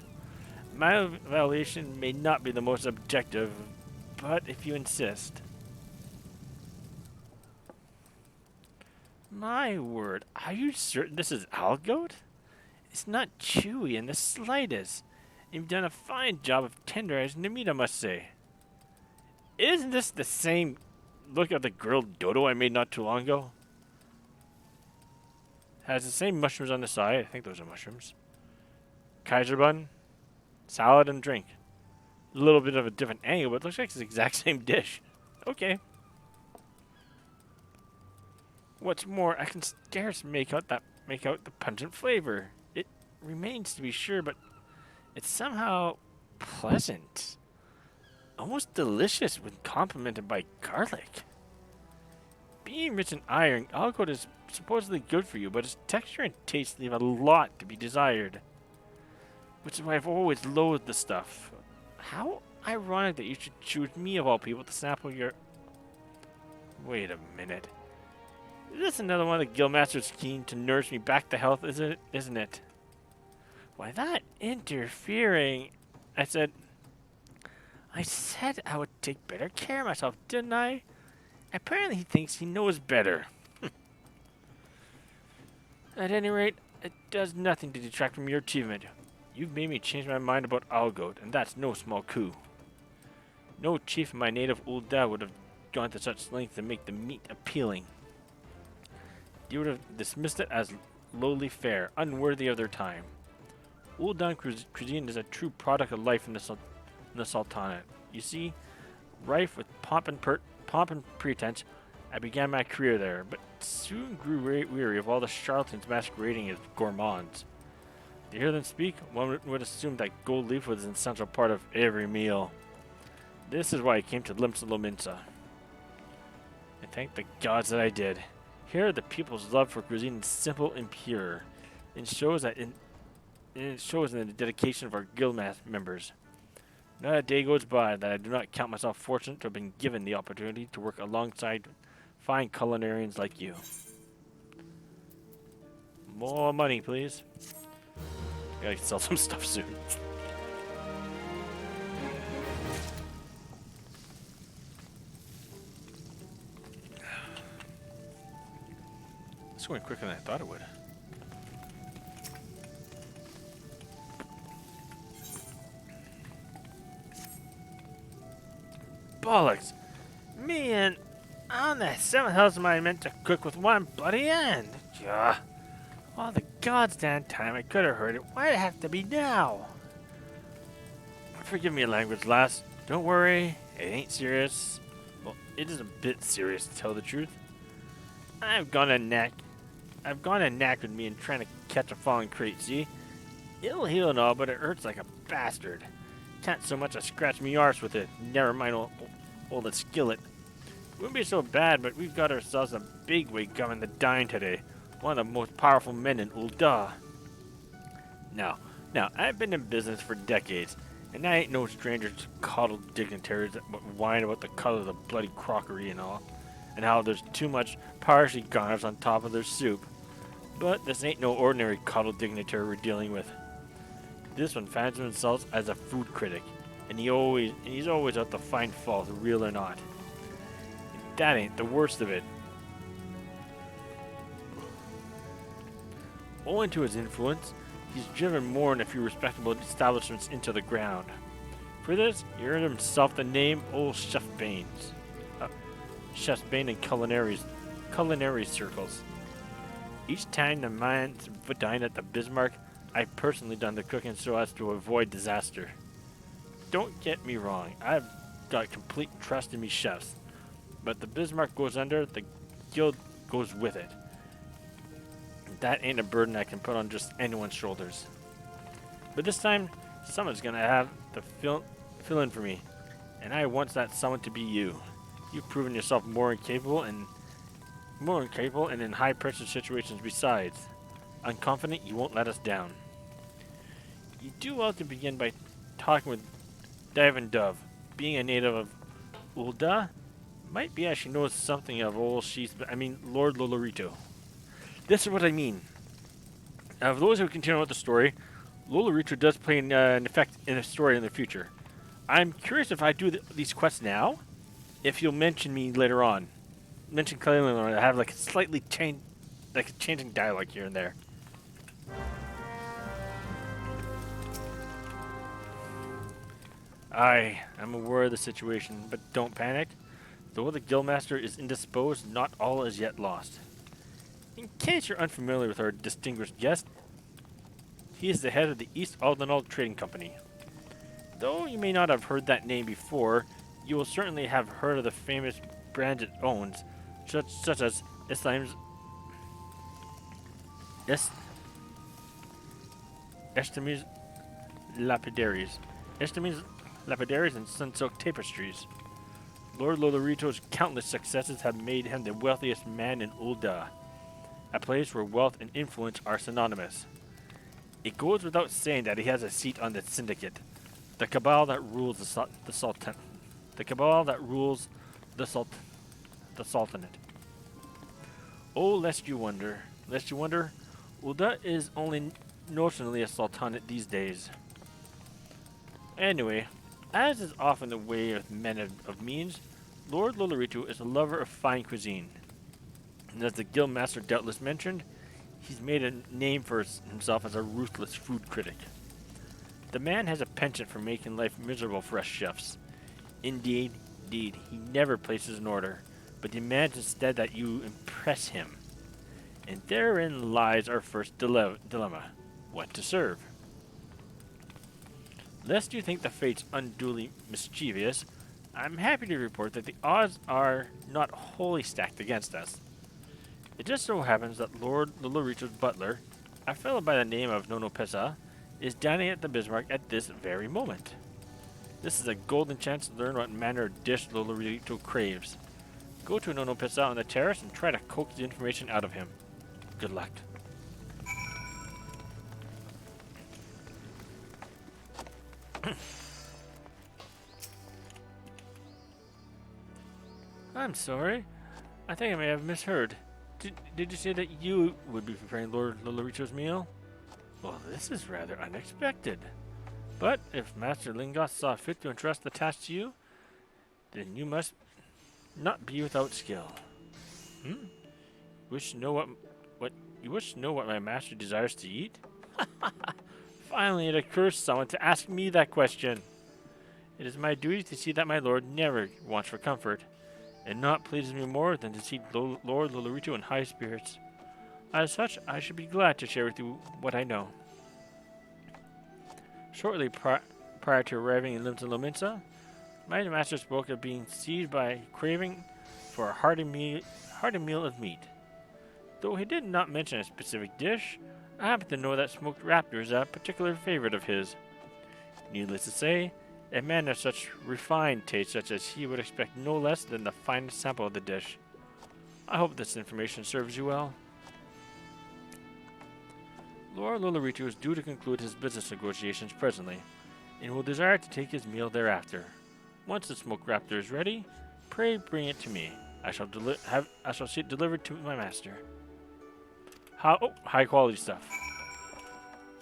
My evaluation may not be the most objective, but if you insist. My word, are you certain this is goat? It's not chewy in the slightest. You've done a fine job of tenderizing the meat, I must say. Isn't this the same look at the grilled dodo I made not too long ago? Has the same mushrooms on the side. I think those are mushrooms. Kaiser bun, salad, and drink. A little bit of a different angle, but it looks like it's the exact same dish. Okay. What's more, I can scarce make out the pungent flavor. It remains to be sure, but it's somehow pleasant. Almost delicious when complemented by garlic. Being rich in iron, goat is supposedly good for you, but its texture and taste leave a lot to be desired. Which is why I've always loathed the stuff. How ironic that you should choose me of all people to sample your... Wait a minute. Is this another one of the Guildmaster's scheme to nurse me back to health, isn't it? Why, that interfering... I said I would take better care of myself, didn't I? Apparently he thinks he knows better. At any rate, it does nothing to detract from your achievement. You've made me change my mind about goat, and that's no small coup. No chief in my native Ul'dah would have gone to such lengths to make the meat appealing. They would have dismissed it as lowly fare, unworthy of their time. Ul'dah cuisine is a true product of life in the Sultanate. You see, rife with pomp pomp and pretense, I began my career there, but soon grew weary of all the charlatans masquerading as gourmands. To hear them speak, one would assume that gold leaf was an essential part of every meal. This is why I came to Limsa Lominsa. And thank the gods that I did. Here, the people's love for cuisine is simple and pure. It shows in the dedication of our guild members. Not a day goes by that I do not count myself fortunate to have been given the opportunity to work alongside fine culinarians like you. More money, please. Gotta sell some stuff soon. It's going quicker than I thought it would. Bollocks! Man, on the 7th house am I meant to cook with one bloody end? Gah. All the gods damn time I could have heard it. Why'd it have to be now? Forgive me, language, lass. Don't worry, it ain't serious. Well, it is a bit serious to tell the truth. I've gone a knack with me in trying to catch a falling crate, see? It'll heal and all, but it hurts like a bastard. Can't so much as scratch me arse with it. Never mind old the skillet. Wouldn't be so bad, but we've got ourselves a bigwig coming to dine today. One of the most powerful men in Ul'dah. Now, I've been in business for decades, and I ain't no stranger to coddled dignitaries that whine about the color of the bloody crockery and all, and how there's too much parsley garnish on top of their soup. But this ain't no ordinary coddled dignitary we're dealing with. This one finds himself as a food critic, and he's always out to find fault, real or not. And that ain't the worst of it. Owing to his influence, he's driven more than a few respectable establishments into the ground. For this, he earned himself the name Old Chef Baines. Chef's Bane in culinary circles. Each time the man dined at the Bismarck, I've personally done the cooking so as to avoid disaster. Don't get me wrong, I've got complete trust in me chefs, but the Bismarck goes under, the guild goes with it. That ain't a burden I can put on just anyone's shoulders. But this time, someone's gonna have to fill in for me, and I want that someone to be you. You've proven yourself more incapable and in high-pressure situations besides. I'm confident you won't let us down. You do well to begin by talking with Divin Dove. Being a native of Ul'dah, might be she knows something of Lord Lolorito. This is what I mean. For those who continue with the story, Lolorito does play an effect in the story in the future. I'm curious if I do these quests now, if you'll mention me later on. Mention Clalin or have like a slightly changing dialogue here and there. I'm aware of the situation, but don't panic. Though the Guildmaster is indisposed, not all is yet lost. In case you're unfamiliar with our distinguished guest, he is the head of the East Aldenald Trading Company. Though you may not have heard that name before, you will certainly have heard of the famous brands it owns, such as Estime's Lapidaries. Lapidaries and Sunsilk Tapestries. Lord Lolorito's countless successes have made him the wealthiest man in Ul'dah, a place where wealth and influence are synonymous. It goes without saying that he has a seat on the syndicate, the cabal that rules the Sultan. The cabal that rules the Sultanate. Oh, lest you wonder, Ul'dah is only notionally a sultanate these days. Anyway, as is often the way with men of means, Lord Lolorito is a lover of fine cuisine. And as the Guildmaster doubtless mentioned, he's made a name for himself as a ruthless food critic. The man has a penchant for making life miserable for us chefs. Indeed, he never places an order, but demands instead that you impress him. And therein lies our first dilemma: what to serve. Lest you think the fates unduly mischievous, I'm happy to report that the odds are not wholly stacked against us. It just so happens that Lord Lularicho's butler, a fellow by the name of Nono Pessa, is dining at the Bismarck at this very moment. This is a golden chance to learn what manner of dish Lularicho craves. Go to Nono Pessa on the terrace and try to coax the information out of him. Good luck. I'm sorry. I think I may have misheard. Did you say that you would be preparing Lord Lularicho's meal? Well, this is rather unexpected. But if Master Lingos saw fit to entrust the task to you, then you must not be without skill. Wish to know you wish to know what my master desires to eat? Finally, it occurs to someone to ask me that question. It is my duty to see that my lord never wants for comfort, and naught pleases me more than to see Lord Lularicho in high spirits. As such, I should be glad to share with you what I know. Shortly prior to arriving in Lominsa, my master spoke of being seized by a craving for a hearty meal of meat. Though he did not mention a specific dish, I happen to know that smoked raptor is a particular favorite of his. Needless to say, a man of such refined taste such as he would expect no less than the finest sample of the dish. I hope this information serves you well. Lord Lularicho is due to conclude his business negotiations presently, and will desire to take his meal thereafter. Once the smoked raptor is ready, pray bring it to me. I shall see it delivered to my master. High quality stuff.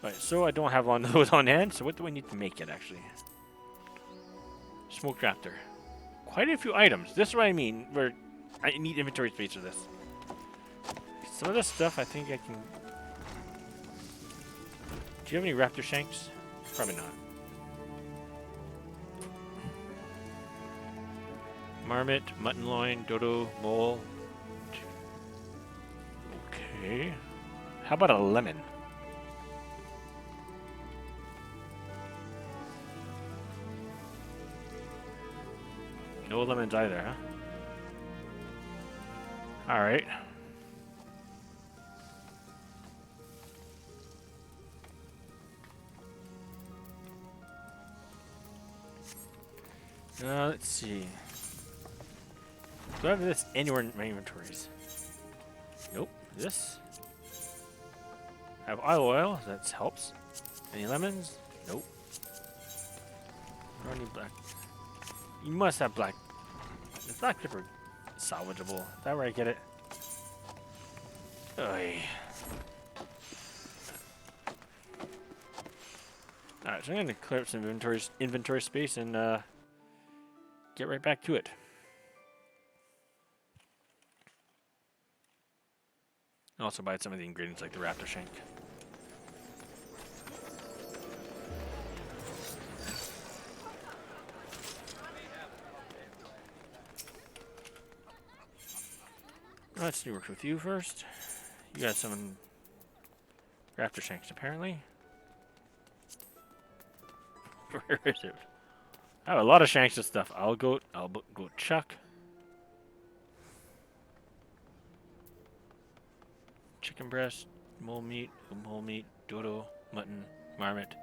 Alright, so I don't have one of those on hand, so what do I need to make it actually? Smoked raptor. Quite a few items. This is what I mean, where I need inventory space for this. Some of this stuff I think I can... Do you have any raptor shanks? Probably not. Marmot, mutton loin, dodo, mole. Okay. How about a lemon? No lemons either, huh? Alright. Let's see. Do I have this anywhere in my inventories? Nope. This? I have olive oil. That helps. Any lemons? Nope. I don't need black. You must have black. Is black pepper salvageable? Is that where I get it? Oy. Alright, so I'm going to clear up some inventory space and get right back to it. I'll also buy some of the ingredients like the raptor shank. Let's work with you first. You got some raptor shanks apparently. Where is it? I have a lot of shanks and stuff. I'll go chuck. Chicken breast, mole meat, dodo, mutton, marmot.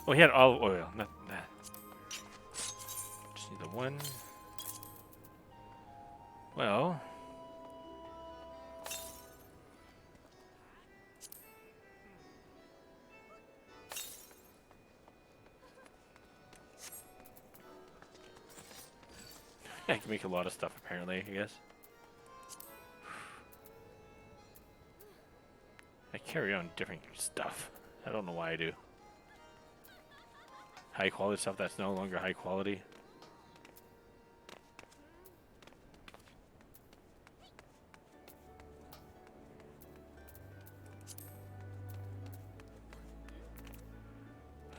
Oh, he had olive oil, not that. Just need the one. Well. I can make a lot of stuff apparently, I guess. I carry on different stuff. I don't know why I do. High quality stuff that's no longer high quality.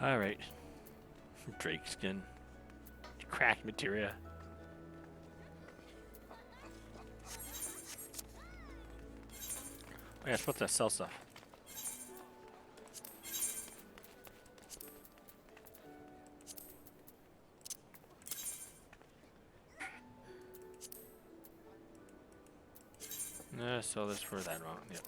Alright. Drake skin. Crack materia. Yeah, it's supposed to sell stuff. Sell this for that amount. Yep.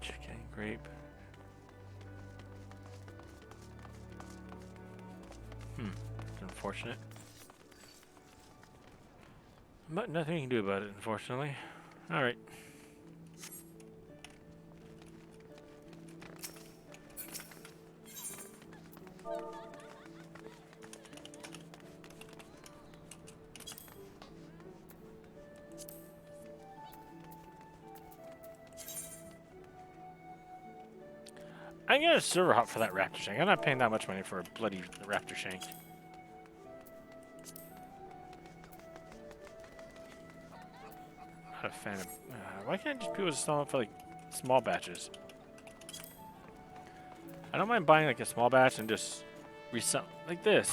Chicken, grape. It's unfortunate. But nothing you can do about it, unfortunately. Alright. I'm gonna server hop for that raptor shank. I'm not paying that much money for a bloody raptor shank. Not a fan of. Why can't just people just sell it for like small batches? I don't mind buying like a small batch and just resell like this.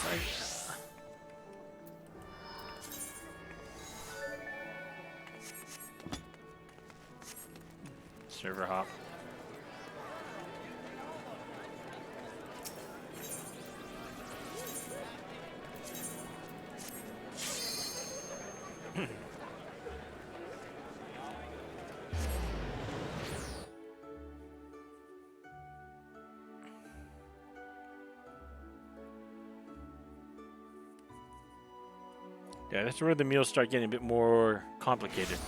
Server hop. Yeah, that's where the meals start getting a bit more complicated.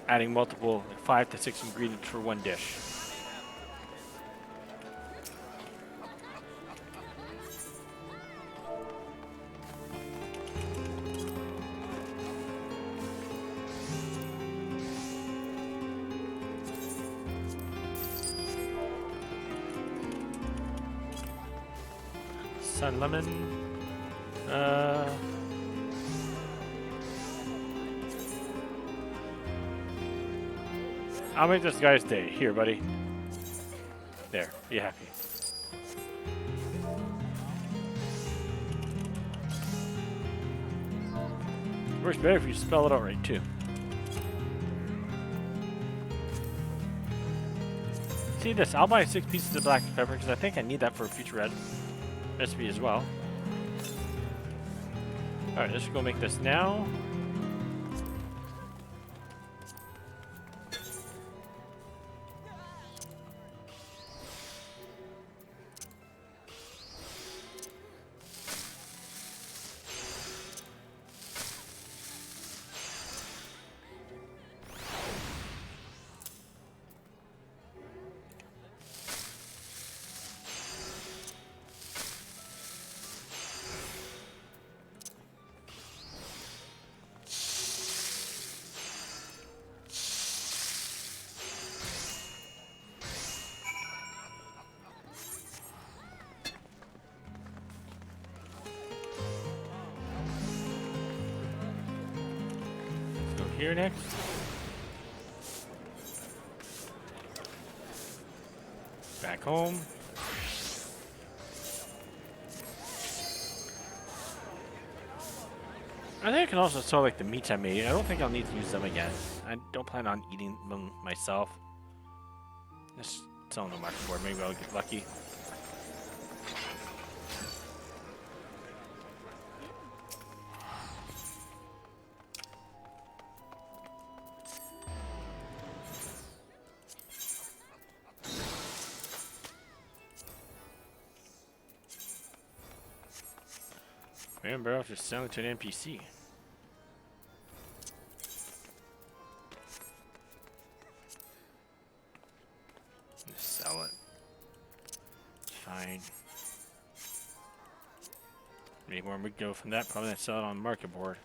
Adding multiple, like 5 to 6 ingredients for one dish. Sun lemon. I'll make this guy's day. Here, buddy. There. Be happy. Works better if you spell it out right, too. See this? I'll buy 6 pieces of black pepper because I think I need that for a future recipe as well. Alright, let's go make this now. Here next. Back home. I think I can also sell like the meats I made. I don't think I'll need to use them again. I don't plan on eating them myself. Just sell them on the market board. Maybe I'll get lucky. I'm better off just selling to an NPC. Just sell it. It's fine. Any more we go from that? Probably not sell it on the market board.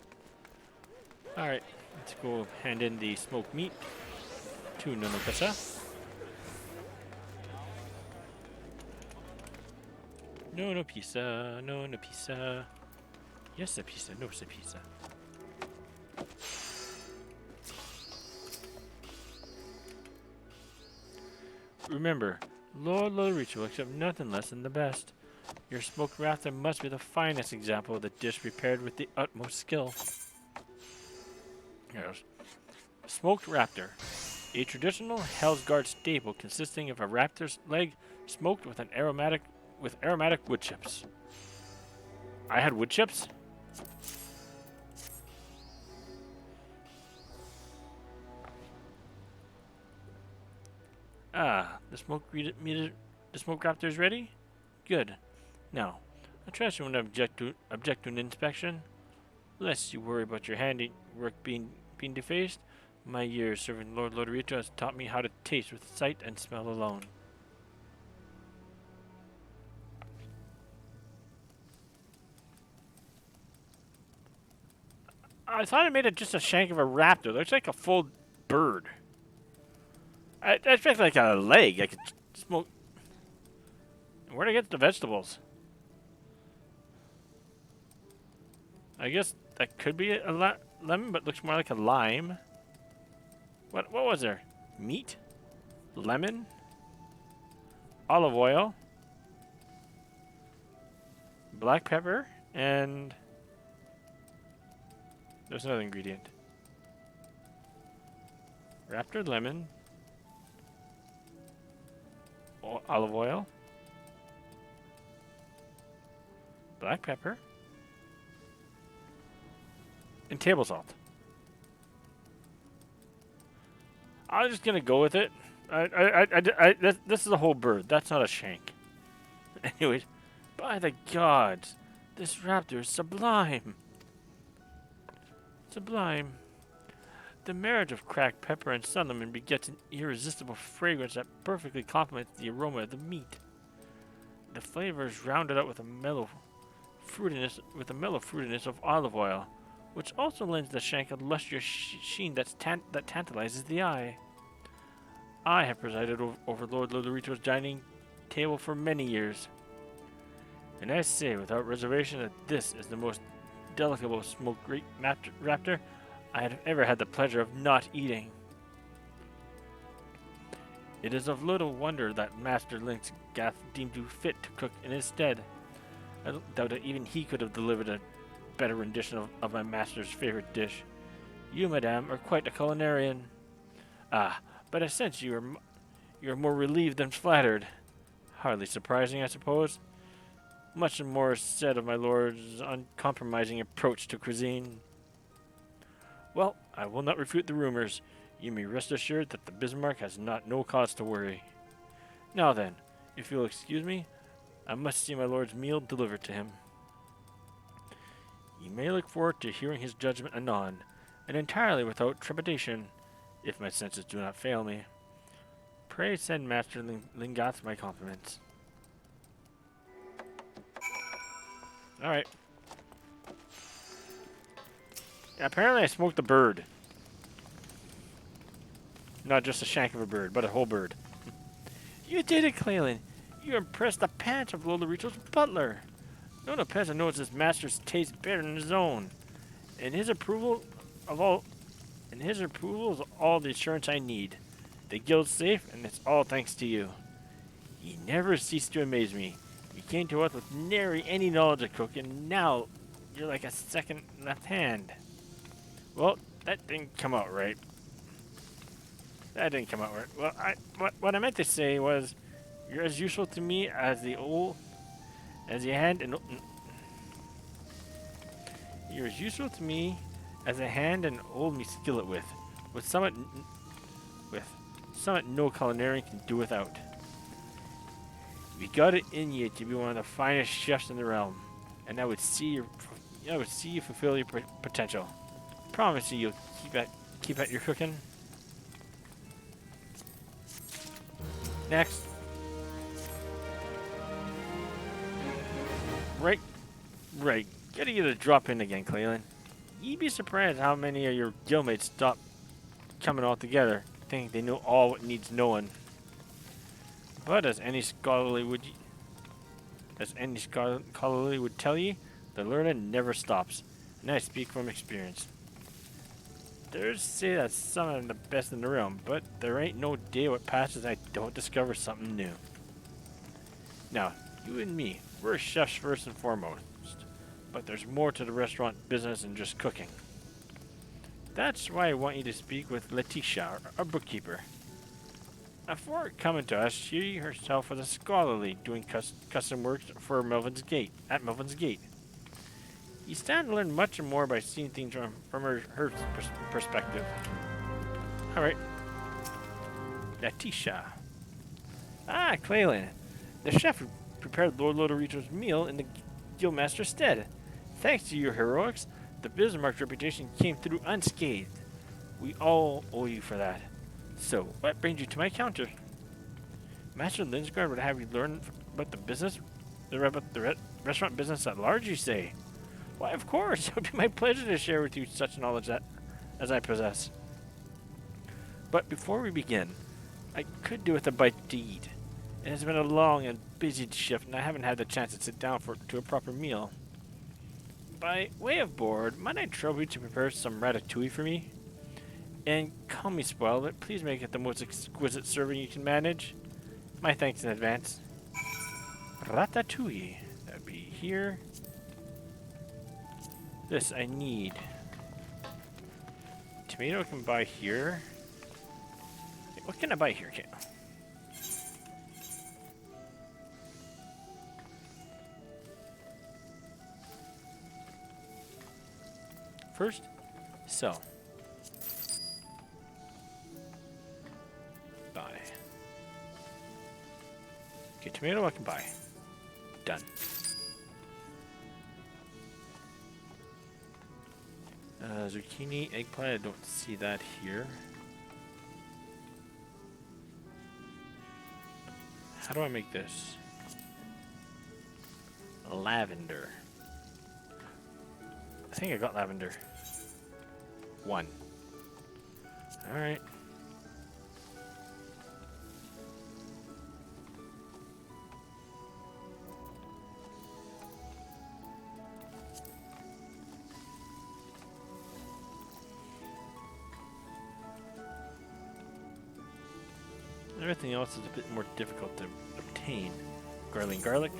Alright, let's go hand in the smoked meat to Nonokasa. No, no pizza. No, no pizza. Yes, a pizza. No, it's a pizza. Remember, Lord Lodericho will accept nothing less than the best. Your smoked raptor must be the finest example of the dish prepared with the utmost skill. Yes. Smoked raptor. A traditional Hell's Guard staple consisting of a raptor's leg smoked with aromatic wood chips. I had wood chips? Ah, the smoked raptor is ready? Good. Now, I trust you won't object to an inspection. Lest you worry about your handiwork being defaced, my years serving Lord Lodericho has taught me how to taste with sight and smell alone. I thought I made it just a shank of a raptor. It looks like a full bird. I expect like a leg. I could smoke. Where'd I get the vegetables? I guess that could be a lemon, but looks more like a lime. What was there? Meat? Lemon? Olive oil? Black pepper? And there's another ingredient. Raptor lemon. Olive oil. Black pepper. And table salt. I'm just gonna go with it. This is a whole bird. That's not a shank. Anyways, by the gods, this raptor is sublime. Sublime. The marriage of cracked pepper and cinnamon begets an irresistible fragrance that perfectly complements the aroma of the meat. The flavor is rounded out with a mellow fruitiness of olive oil, which also lends the shank a lustrous sheen that tantalizes the eye. I have presided over Lord Lodericho's dining table for many years, and I say without reservation that this is the most delectable smoked great raptor I have ever had the pleasure of not eating. It is of little wonder that Master Lingsgath deemed you fit to cook in his stead. I don't doubt that even he could have delivered a better rendition of my master's favorite dish. You, madame, are quite a culinarian. Ah, but I sense you are more relieved than flattered. Hardly surprising, I suppose. Much more is said of my lord's uncompromising approach to cuisine. Well, I will not refute the rumors. You may rest assured that the Bismarck has no cause to worry. Now then, if you'll excuse me, I must see my lord's meal delivered to him. You may look forward to hearing his judgment anon, and entirely without trepidation, if my senses do not fail me. Pray send Master Lingath my compliments. Alright. Apparently I smoked a bird. Not just a shank of a bird, but a whole bird. You did it, Clalin. You impressed the pants of Lodericho's butler. No peasant knows his master's taste better than his own. And his approval is all the assurance I need. The guild's safe, and it's all thanks to you. You never cease to amaze me. You came to us with nary any knowledge of cooking, and now you're like a second left hand. Well, that didn't come out right. That didn't come out right. Well, what I meant to say was, you're as useful to me as you're as useful to me as a hand and old me skillet with somewhat no culinarian can do without. You got it in you to be one of the finest chefs in the realm, and I would see you fulfill your potential. Promise you'll keep at your cooking. Next. Right. Gotta get a drop in again, Clalin. You'd be surprised how many of your guildmates stop coming all together, thinking they know all what needs knowing. But as any scholarly As any scholarly would tell you, the learning never stops, and I speak from experience. There's say that some of the best in the realm, but there ain't no day what passes I don't discover something new. Now, you and me, we're chefs first and foremost, but there's more to the restaurant business than just cooking. That's why I want you to speak with Letitia, our bookkeeper. Before coming to us, she herself was a scholarly, doing custom work for Melvin's Gate, at Melvin's Gate. You stand to learn much more by seeing things from her perspective. Alright. Letitia. Ah, Clalin. The chef who prepared Lord Lodoricho's meal in the Guildmaster's stead. Thanks to your heroics, the Bismarck's reputation came through unscathed. We all owe you for that. So, what brings you to my counter? Master Linsgard would have you learn about the business, about the restaurant business at large, you say? Why, of course, it would be my pleasure to share with you such knowledge as I possess. But before we begin, I could do with a bite to eat. It has been a long and busy shift, and I haven't had the chance to sit down to a proper meal. By way of board, might I trouble you to prepare some ratatouille for me? And call me spoiled, but please make it the most exquisite serving you can manage. My thanks in advance. Ratatouille. That'd be here. This I need. Tomato I can buy here. What can I buy here, Kate? First, sell. Buy. Okay, tomato I can buy. Done. Zucchini, eggplant, I don't see that here. How do I make this? Lavender. I think I got lavender. 1. Alright. Everything else is a bit more difficult to obtain. Garlic.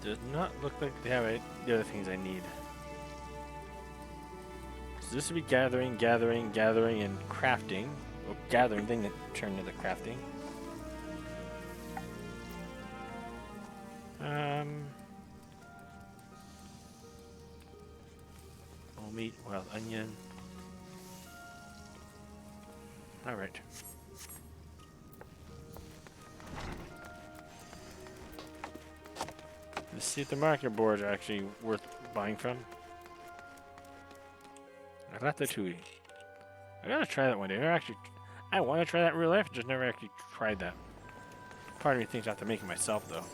Does not look like they have the other things I need. So this would be gathering, and crafting. Well, gathering, then it turned into crafting. Whole meat, wild onion. Alright. Let's see if the market boards are actually worth buying from. Ratatouille. I gotta try that one day. I want to try that in real life, just never actually tried that. Part of me thinks I have to make it myself, though.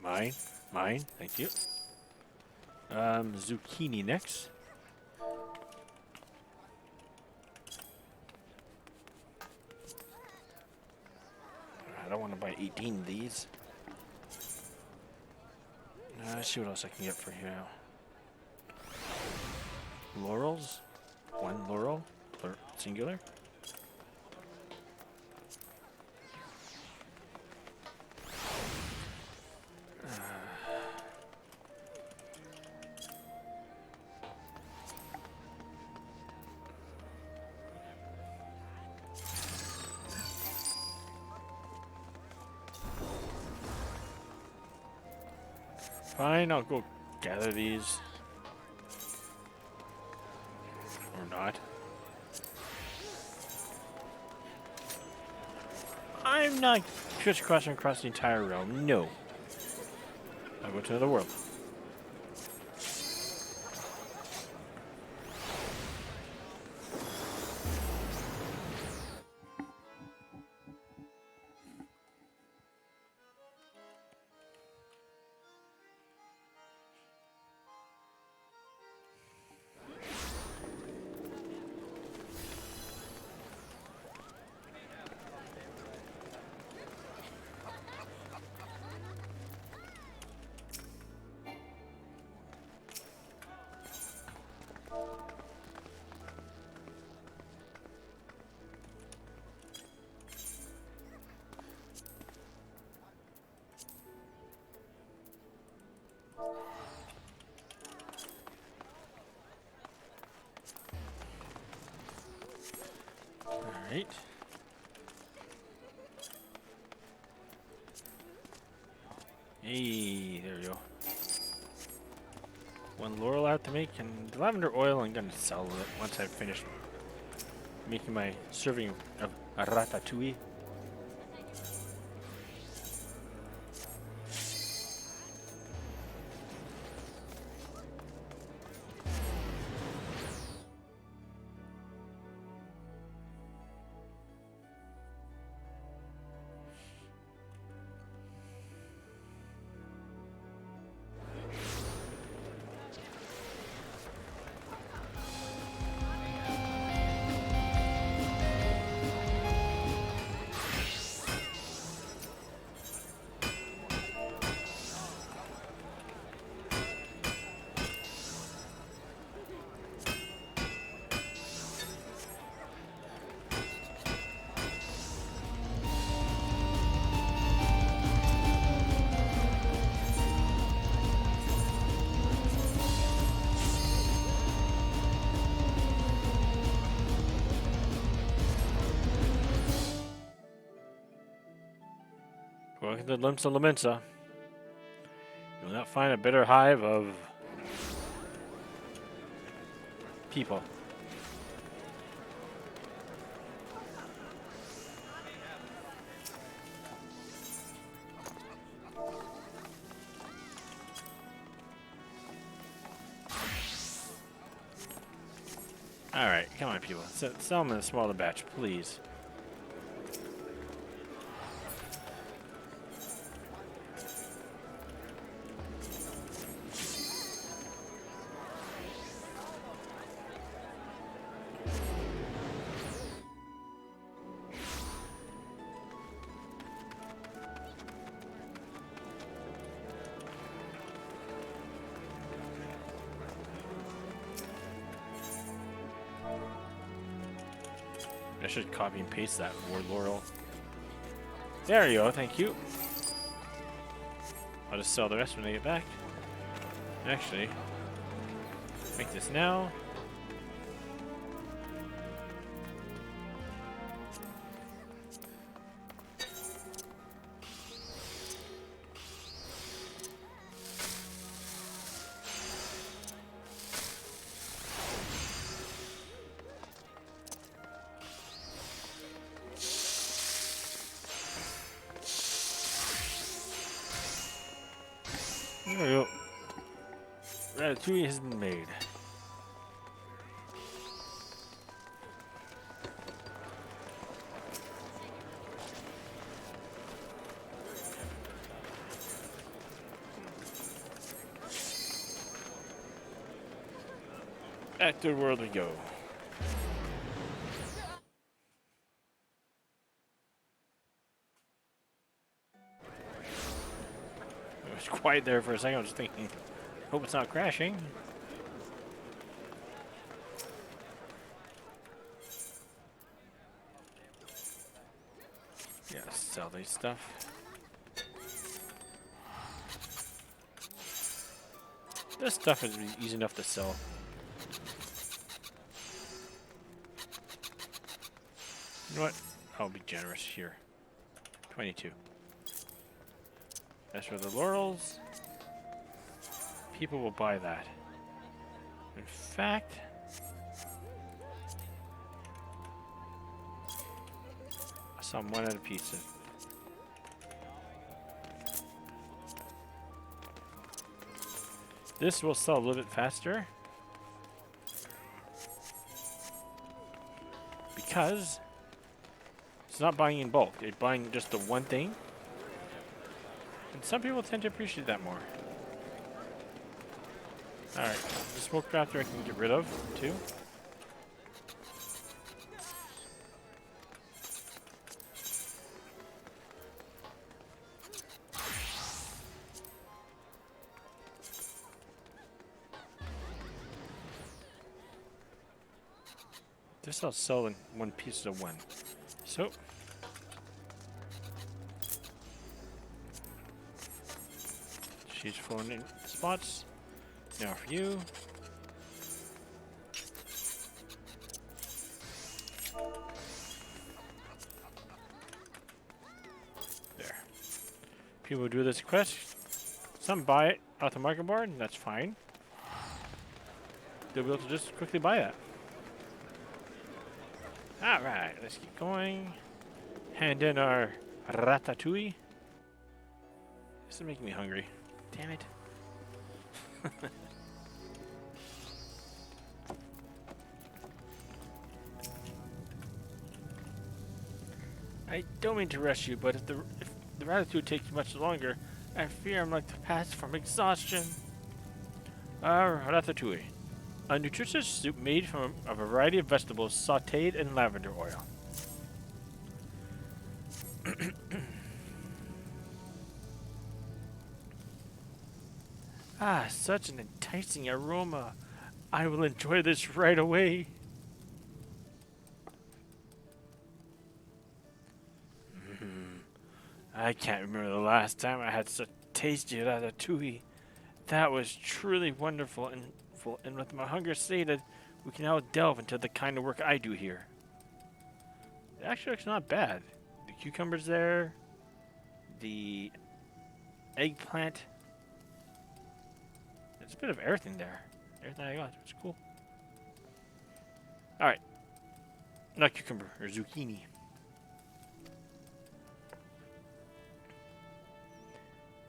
Buy, mine, thank you. Zucchini next. I don't want to buy 18 of these. Let's see what else I can get for here now. Laurels. 1 laurel, singular. Fine, I'll go gather these. Or not. I'm not crisscrossing across the entire realm, no. I'll go to another world. Alright. Hey, there we go. One laurel I have to make, and the lavender oil I'm gonna sell it once I've finished making my serving of ratatouille. Welcome to Limsa Laminsa. You will not find a better hive of people. Alright, come on people. Sell them in a smaller batch, please. I should copy and paste that word laurel. There you go, thank you. I'll just sell the rest when I get back. Actually, make this now. There we go. Ratatouille has been made. Back to the world we go. It was quiet there for a second. I was just thinking, hope it's not crashing. Yeah, sell these stuff. This stuff is easy enough to sell. You know what? I'll be generous here. 22. As for the laurels, people will buy that. In fact, I saw one at a pizza. This will sell a little bit faster because it's not buying in bulk. They're buying just the one thing. And some people tend to appreciate that more. Alright, the smoke crafter I can get rid of, too. This I'll sell in one piece of one. So, she's filling in spots. Now for you. People do this quest. Some buy it off the market board, and that's fine. They'll be able to just quickly buy that. Alright, let's keep going. Hand in our ratatouille. This is making me hungry. Damn it. I don't mean to rush you, but if the ratatouille takes much longer, I fear I'm like to pass from exhaustion. Ratatouille. A nutritious soup made from a variety of vegetables sautéed in lavender oil. Ah, such an enticing aroma. I will enjoy this right away. I can't remember the last time I had such tasty ratatouille. That was truly wonderful, and with my hunger sated, we can now delve into the kind of work I do here. It actually looks not bad. The cucumbers there, the eggplant. There's a bit of everything there. Everything I got, it's cool. Alright. Not cucumber, or zucchini.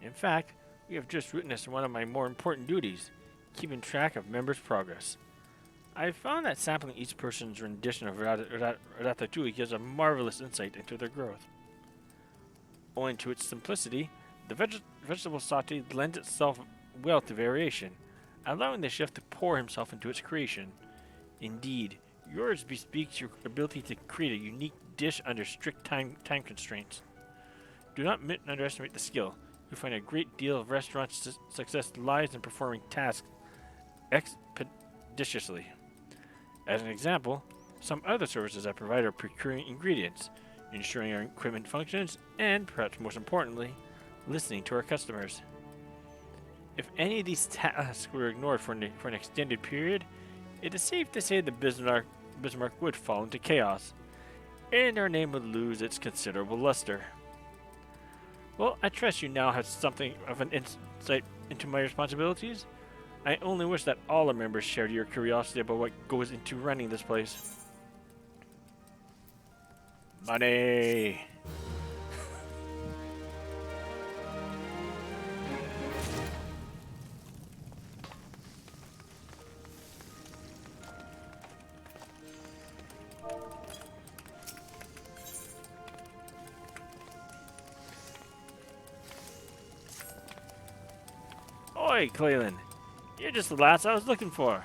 In fact, we have just witnessed one of my more important duties, keeping track of members' progress. I found that sampling each person's rendition of ratatouille gives a marvelous insight into their growth. Owing to its simplicity, the vegetable sauté lends itself well to variation, allowing the chef to pour himself into its creation. Indeed, yours bespeaks your ability to create a unique dish under strict time constraints. Do not underestimate the skill. You'll find a great deal of restaurant success lies in performing tasks expeditiously. As an example, some other services I provide are procuring ingredients, ensuring our equipment functions, and, perhaps most importantly, listening to our customers. If any of these tasks were ignored for an extended period, it is safe to say that Bismarck would fall into chaos, and our name would lose its considerable luster. Well, I trust you now have something of an insight into my responsibilities. I only wish that all our members shared your curiosity about what goes into running this place. Money! Oi, Clalin. You're just the lass I was looking for.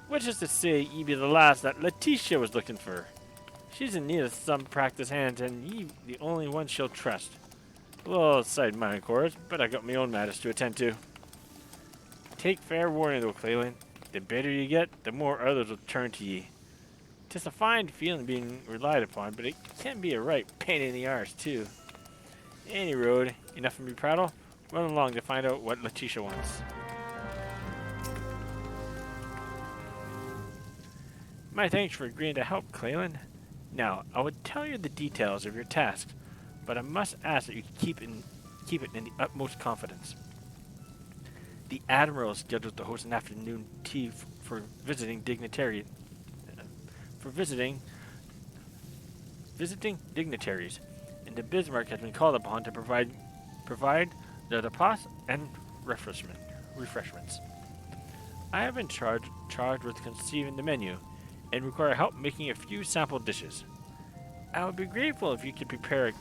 Which is to say, ye be the lass that Letitia was looking for. She's in need of some practice hands, and ye the only one she'll trust. Well, aside mine, of course, but I got my own matters to attend to. Take fair warning, though, Clalin. The better you get, the more others will turn to ye. 'Tis a fine feeling being relied upon, but it can be a right pain in the arse, too. Any road, enough for me prattle. Run along to find out what Letitia wants. My thanks for agreeing to help, Clalin. Now, I would tell you the details of your tasks, but I must ask that you keep it in the utmost confidence. The Admiral is scheduled to host an afternoon tea for visiting dignitaries. Dignitaries, and the Bismarck has been called upon to provide the repas and refreshments. I have been charged with conceiving the menu and require help making a few sample dishes. I would be grateful if you could prepare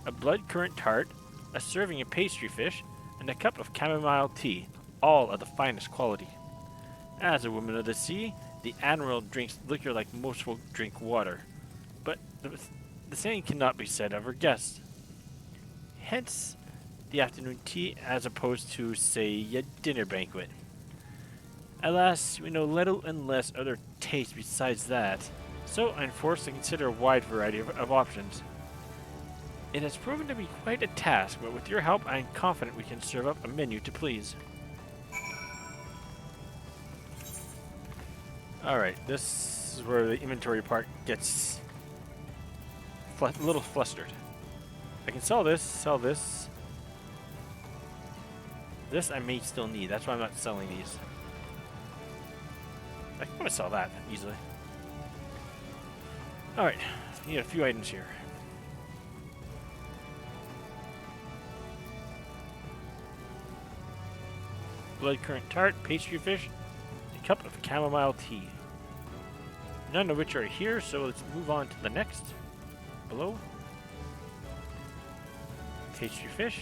a blood currant tart, a serving of pastry fish, and a cup of chamomile tea, all of the finest quality. As a woman of the sea, the Admiral drinks liquor like most folk drink water, but the same cannot be said of her guests. Hence, the afternoon tea as opposed to, say, a dinner banquet. Alas, we know little and less other tastes besides that, so I'm forced to consider a wide variety of options. It has proven to be quite a task, but with your help, I am confident we can serve up a menu to please. Alright, this is where the inventory part gets a little flustered. I can sell this, sell this. This I may still need. That's why I'm not selling these. I can probably sell that easily. Alright, need a few items here. Blood currant tart, pastry fish, a cup of chamomile tea. None of which are here, so let's move on to the next. Below. Pastry fish.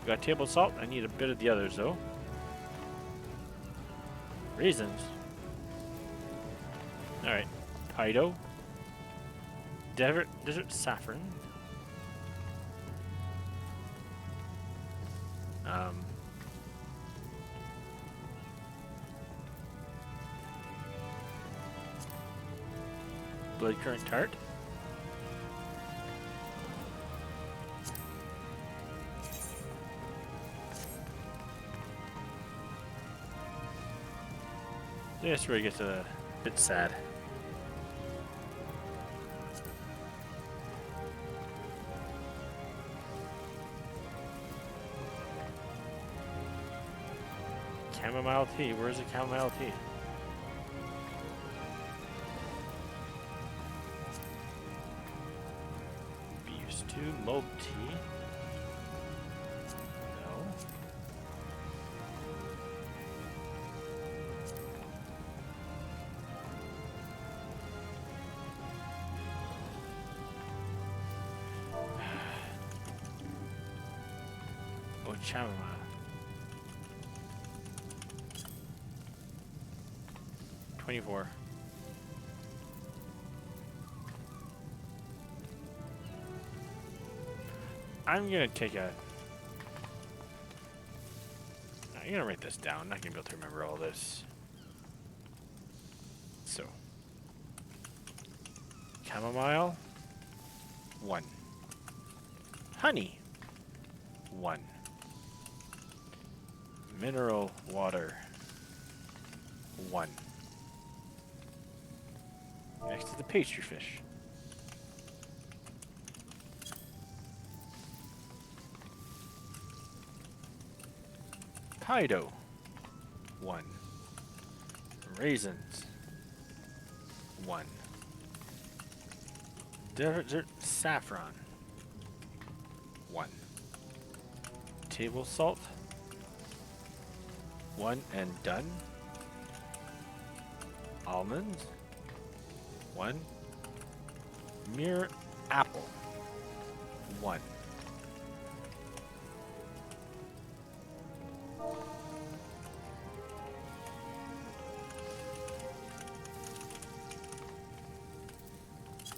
We got table salt. I need a bit of the others though. Raisins. Alright. Pido. Desert saffron. Blood currant tart. This where it gets a bit sad. Chamomile tea. Where's the chamomile tea? Used to mulled tea. No. Oh, chamomile. $24. I'm gonna take a. I'm gonna write this down. I'm not gonna be able to remember all this. So, chamomile, 1. Honey, 1. Mineral water, 1. Next to the pastry fish. Pido, 1. Raisins, 1. Desert saffron, 1. Table salt, 1 and done. Almonds, 1. Mere apple, 1.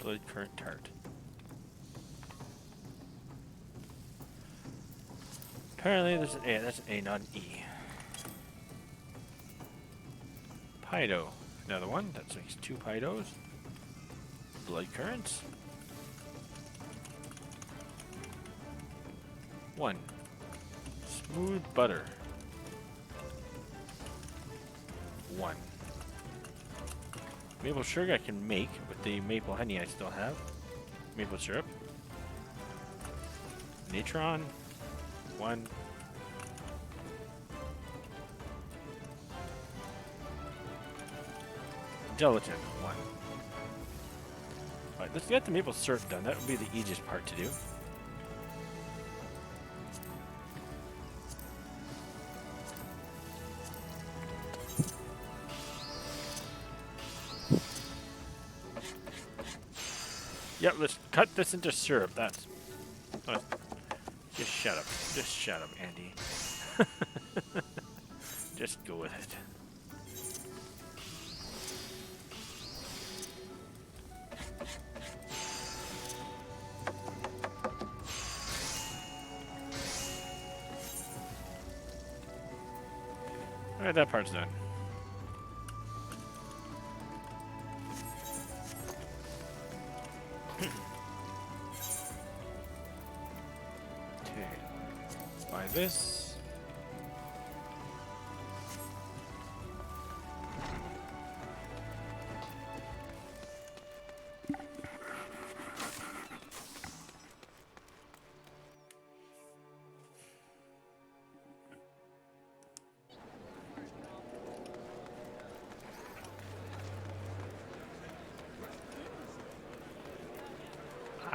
Blood currant tart. Apparently there's an A. That's an A, not an E. Pido. Another one. That makes 2 Pidos. Blood currants. 1. Smooth butter. 1. Maple sugar I can make with the maple honey I still have. Maple syrup. Natron. 1. Gelatin. 1. Alright, let's get the maple syrup done. That would be the easiest part to do. Yep, let's cut this into syrup. That's... just shut up. Just shut up, Andy. Just go with it. Alright, that part's done. Buy this.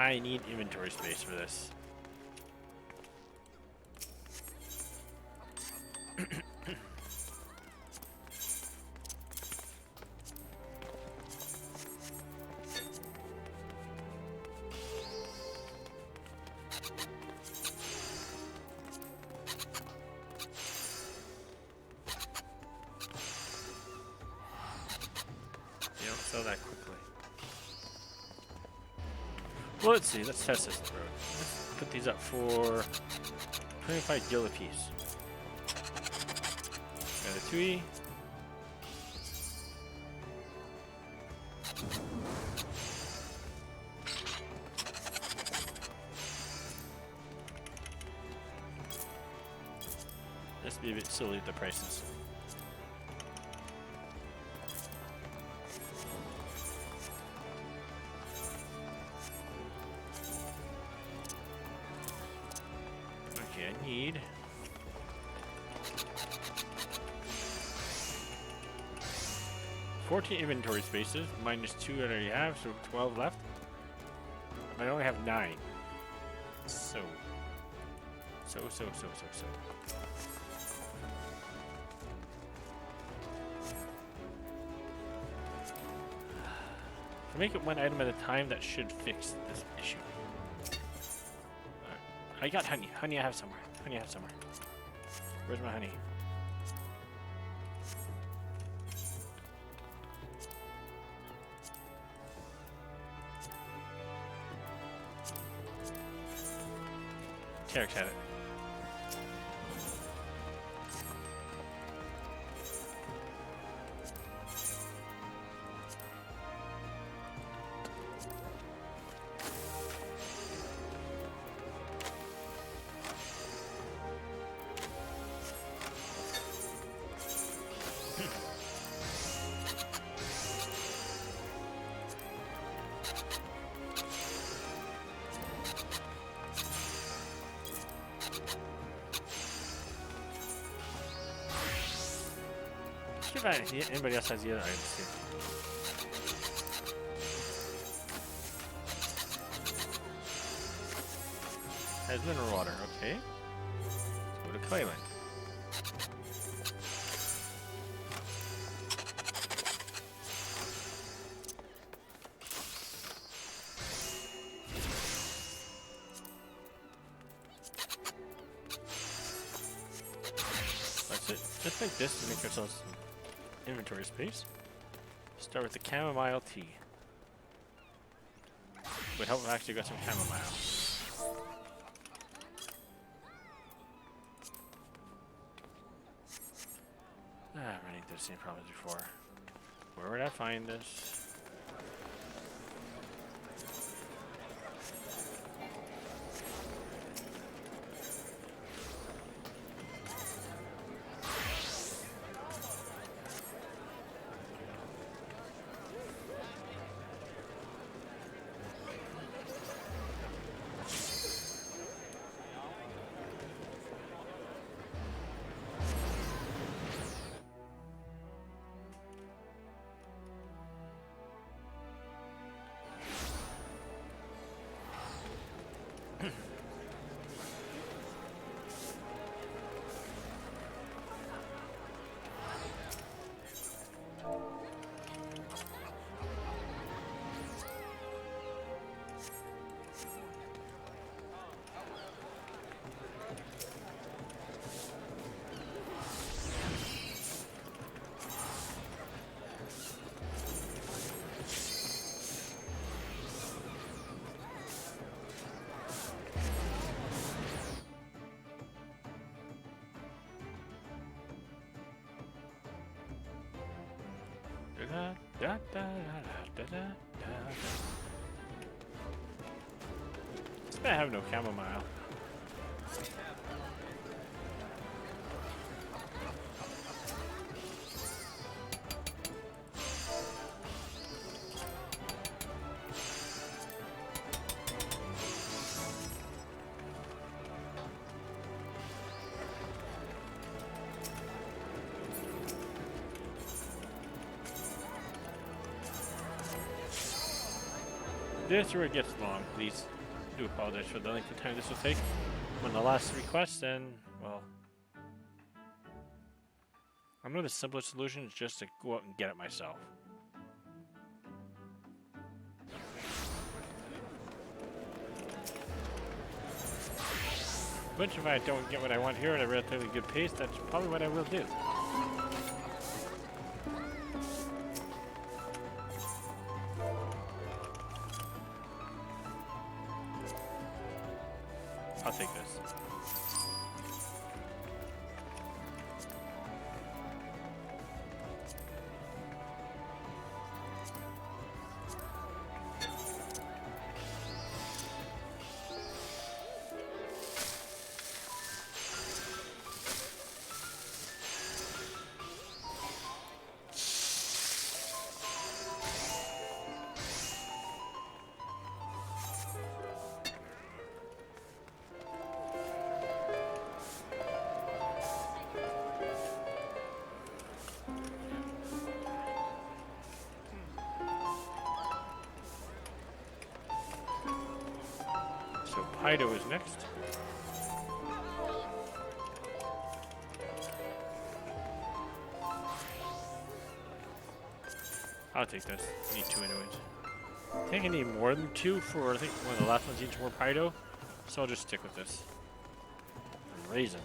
I need inventory space for this. You don't sell that quickly. Well, let's see. Let's test this through. Let's put these up for 25 gil apiece. Got a tui. This be a bit silly at the prices. Okay, I need 14 inventory spaces, minus 2 that I already have, so 12 left. I only have 9. So. To make it one item at a time, that should fix this issue. Alright. I got honey. Honey I have somewhere. Honey I have somewhere. Where's my honey? Terex had it. If anybody else has the other items too. Has mineral water, okay. Let's go to Clalin. That's it. Just like this to make ourselves some inventory space. Start with the chamomile tea. Would help if I actually got some chamomile. I've run into the same problems before. Where would I find this? I have no chamomile. this or it gets long, please. I do apologize for the length of time this will take. On the last request, and well, I know the simplest solution is just to go out and get it myself. Which, if I don't get what I want here at a relatively good pace, that's probably what I will do. I'll take this. So Pido is next. I'll take this. I need 2 anyways. I think I need more than 2 for, I think one of the last ones needs more Pido. So I'll just stick with this. And raisins.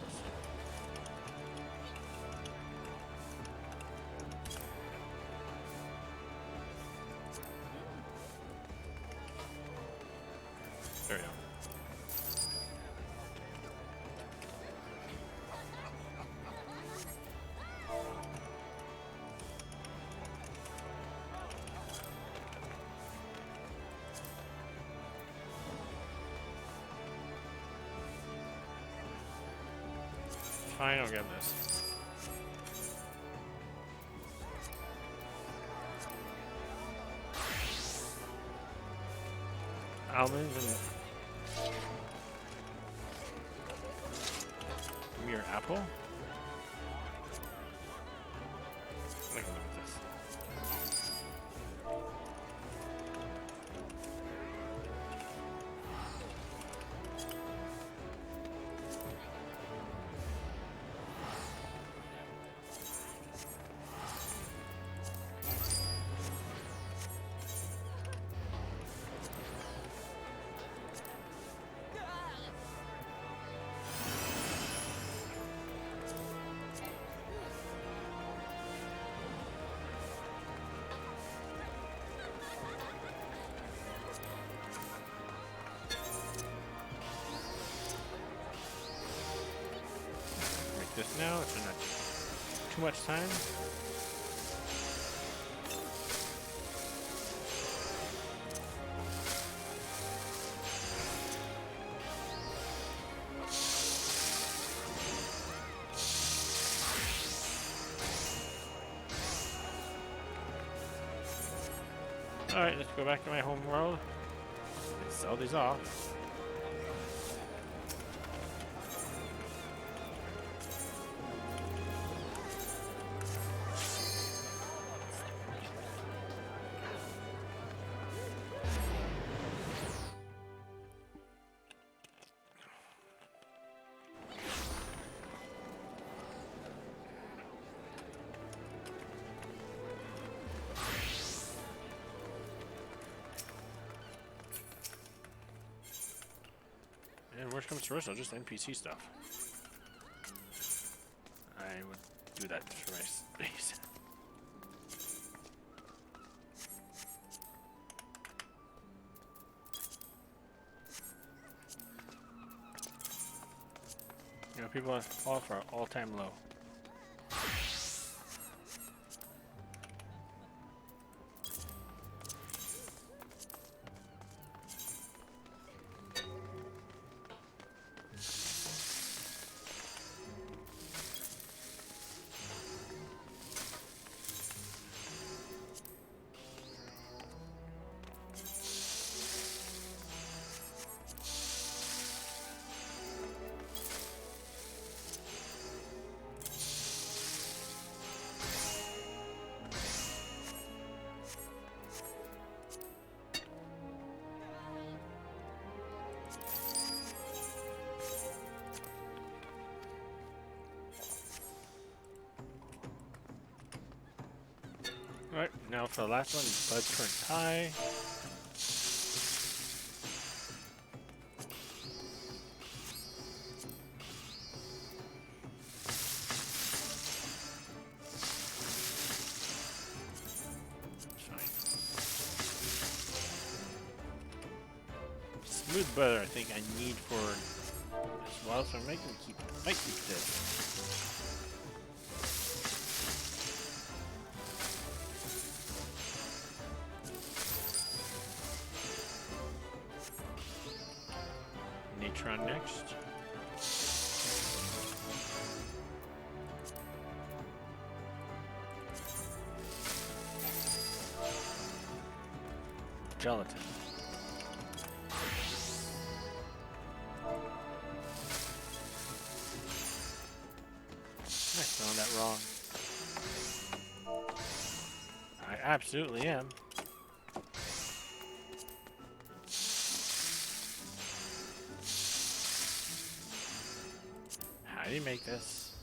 There we go. Fine, I'll get this. Almonds and mere apple. Look at this. This now, so not too much time. Alright, let's go back to my home world and sell these off. And worst comes to worst, I'll just NPC stuff. I would do that for my space. You know, people fall for all-time low. Now for the last one, blood current high. Smooth butter, I think I need for as well, so I might keep this. Natron next. Gelatin. I found that wrong. I absolutely am. How do you make this?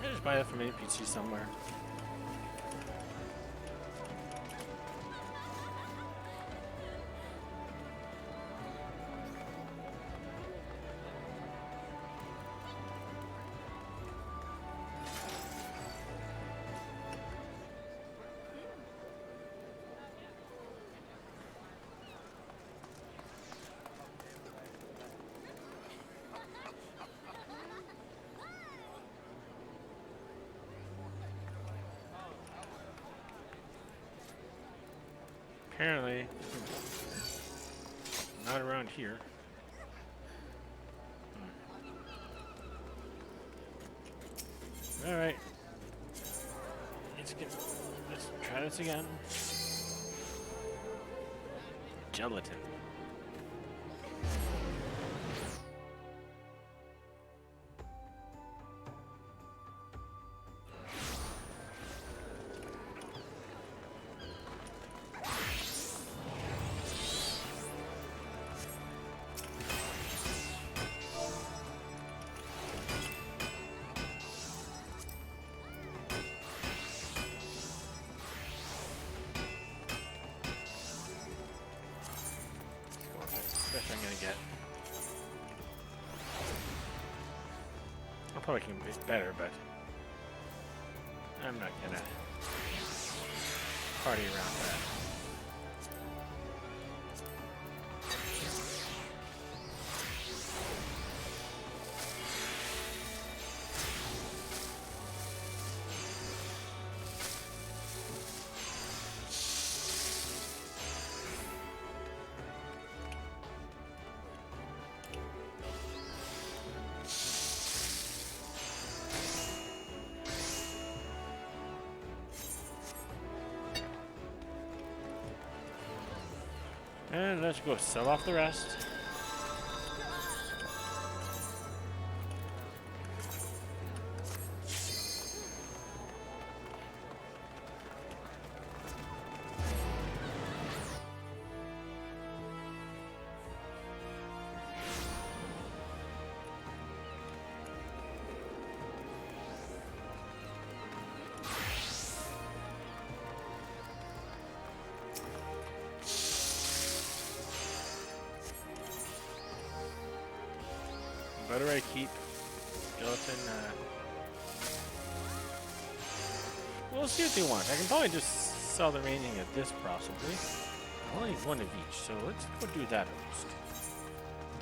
I just buy that from an NPC somewhere. Apparently, not around here. All right, let's try this again. Gelatin. Best I'm gonna get. I'll probably can be better, but I'm not gonna party around that. And let's go sell off the rest. Better I keep skeleton. We'll see what they want. I can probably just sell the remaining of this, possibly. I only need one of each, so let's go do that first.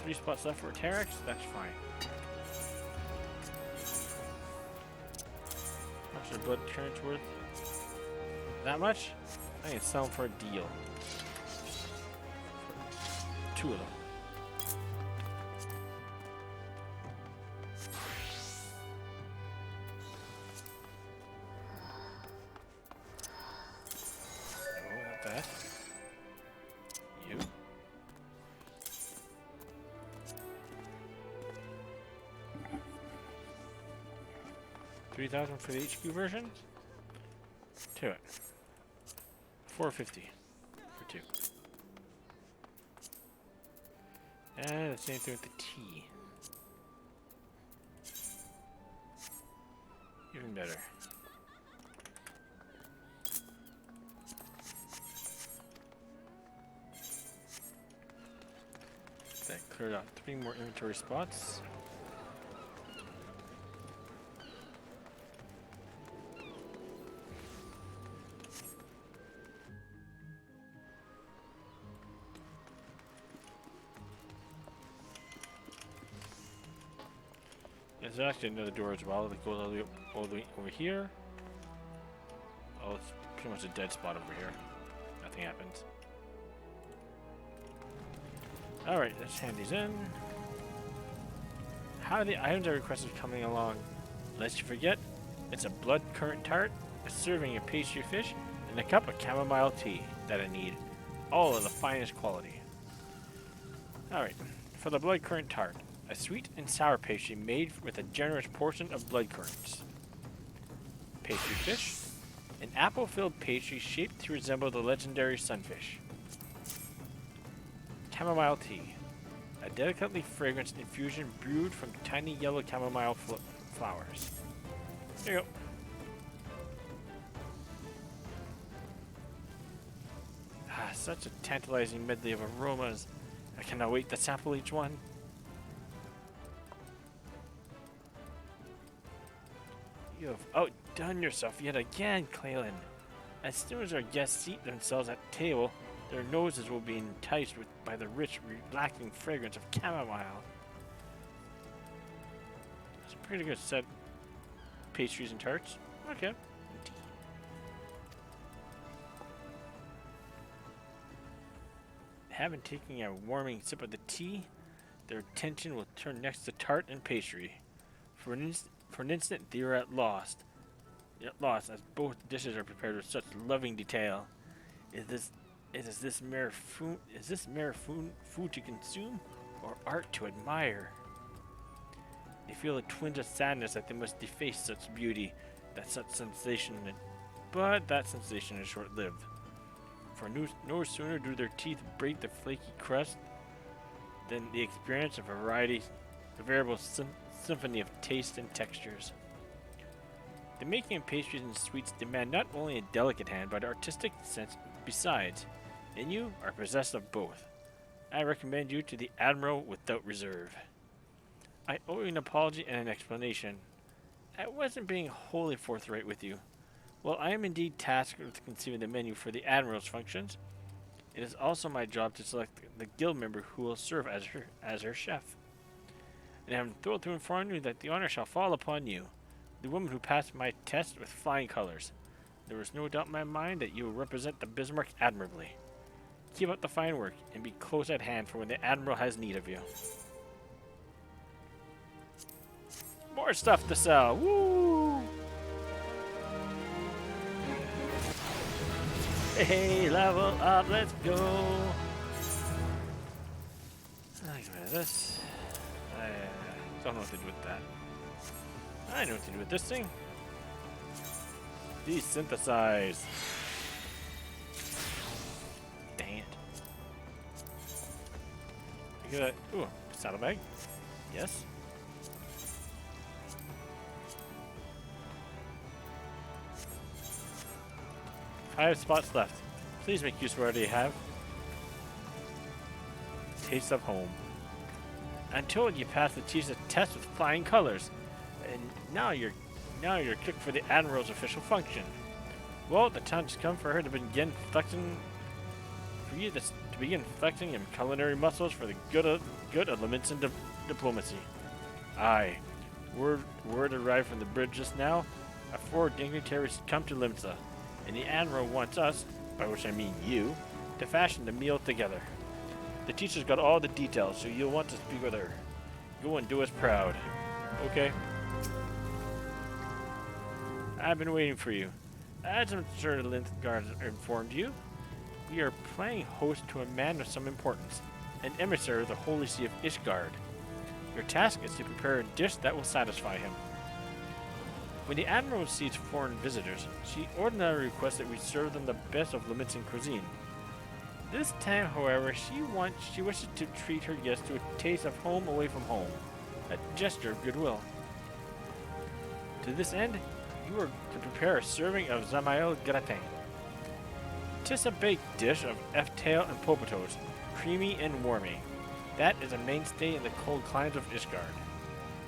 3 spots left for Terex. That's fine. How much are blood currents worth? That much? I can sell them for a deal. 2 of them. That. You. $3,000 for the HQ version. To it. $450 for 2. And the same thing with the tea. Even better. That cleared out 3 more inventory spots. There's actually another door as well that goes all the way over here. Oh, it's pretty much a dead spot over here. Nothing happens. Alright, let's hand these in. How are the items I requested coming along? Lest you forget, it's a blood currant tart, a serving of pastry fish, and a cup of chamomile tea that I need. All of the finest quality. Alright, for the blood currant tart. A sweet and sour pastry made with a generous portion of blood currants. Pastry fish. An apple-filled pastry shaped to resemble the legendary sunfish. Chamomile tea. A delicately fragrant infusion brewed from tiny yellow chamomile flowers. There you go. Ah, such a tantalizing medley of aromas. I cannot wait to sample each one. You have outdone yourself yet again, Clalin. As soon as our guests seat themselves at the table, their noses will be enticed by the rich, relaxing fragrance of chamomile. It's a pretty good set of pastries and tarts. Okay. Having taken a warming sip of the tea, their attention will turn next to tart and pastry. For an instant, they are at loss as both dishes are prepared with such loving detail. Is this mere food to consume, or art to admire? They feel a twinge of sadness that they must deface such beauty, but that sensation is short-lived. For no sooner do their teeth break the flaky crust than they experience a variable symphony of taste and textures. The making of pastries and sweets demand not only a delicate hand, but artistic sense besides, and you are possessed of both. I recommend you to the Admiral without reserve. I owe you an apology and an explanation. I wasn't being wholly forthright with you. While I am indeed tasked with conceiving the menu for the Admiral's functions, it is also my job to select the guild member who will serve as her chef. And I am thrilled to inform you that the honor shall fall upon you, the woman who passed my test with flying colors. There is no doubt in my mind that you will represent the Bismarck admirably. Keep up the fine work, and be close at hand for when the Admiral has need of you. More stuff to sell! Woo! Hey, level up, let's go! I get rid of this. I don't know what to do with that. I know what to do with this thing. Desynthesize. Dang it. Look at that. Ooh, saddlebag. Yes. Five spots left. Please make use of what you have. Taste of home. I'm told you passed the teacher test with flying colors, and now you're cooked for the Admiral's official function. Well, the time has come for her to begin flexing, and culinary muscles for the good of limits and diplomacy. Aye, word arrived from the bridge just now. A 4 dignitaries come to Limsa, and the Admiral wants us, by which I mean you, to fashion the meal together. The teacher's got all the details, so you'll want to speak with her. Go and do us proud. Okay. I've been waiting for you. As I'm sure Linthgard informed you, we are playing host to a man of some importance, an emissary of the Holy See of Ishgard. Your task is to prepare a dish that will satisfy him. When the Admiral receives foreign visitors, she ordinarily requests that we serve them the best of Lemitsan cuisine. This time, however, she wishes to treat her guests to a taste of home away from home, a gesture of goodwill. To this end, you are to prepare a serving of Zamael gratin. 'Tis a baked dish of F-tail and popotos, creamy and wormy. That is a mainstay in the cold climes of Ishgard.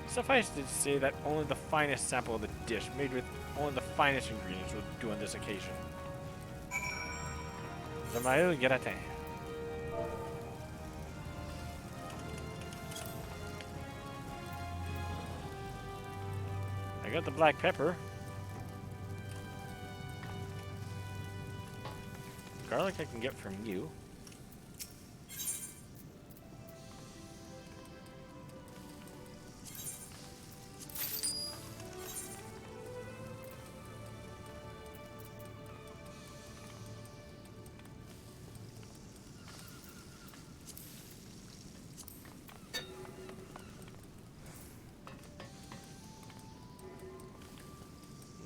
Suffice it to say that only the finest sample of the dish, made with only the finest ingredients, will do on this occasion. Zamael gratin. I got the black pepper. Garlic I can get from you.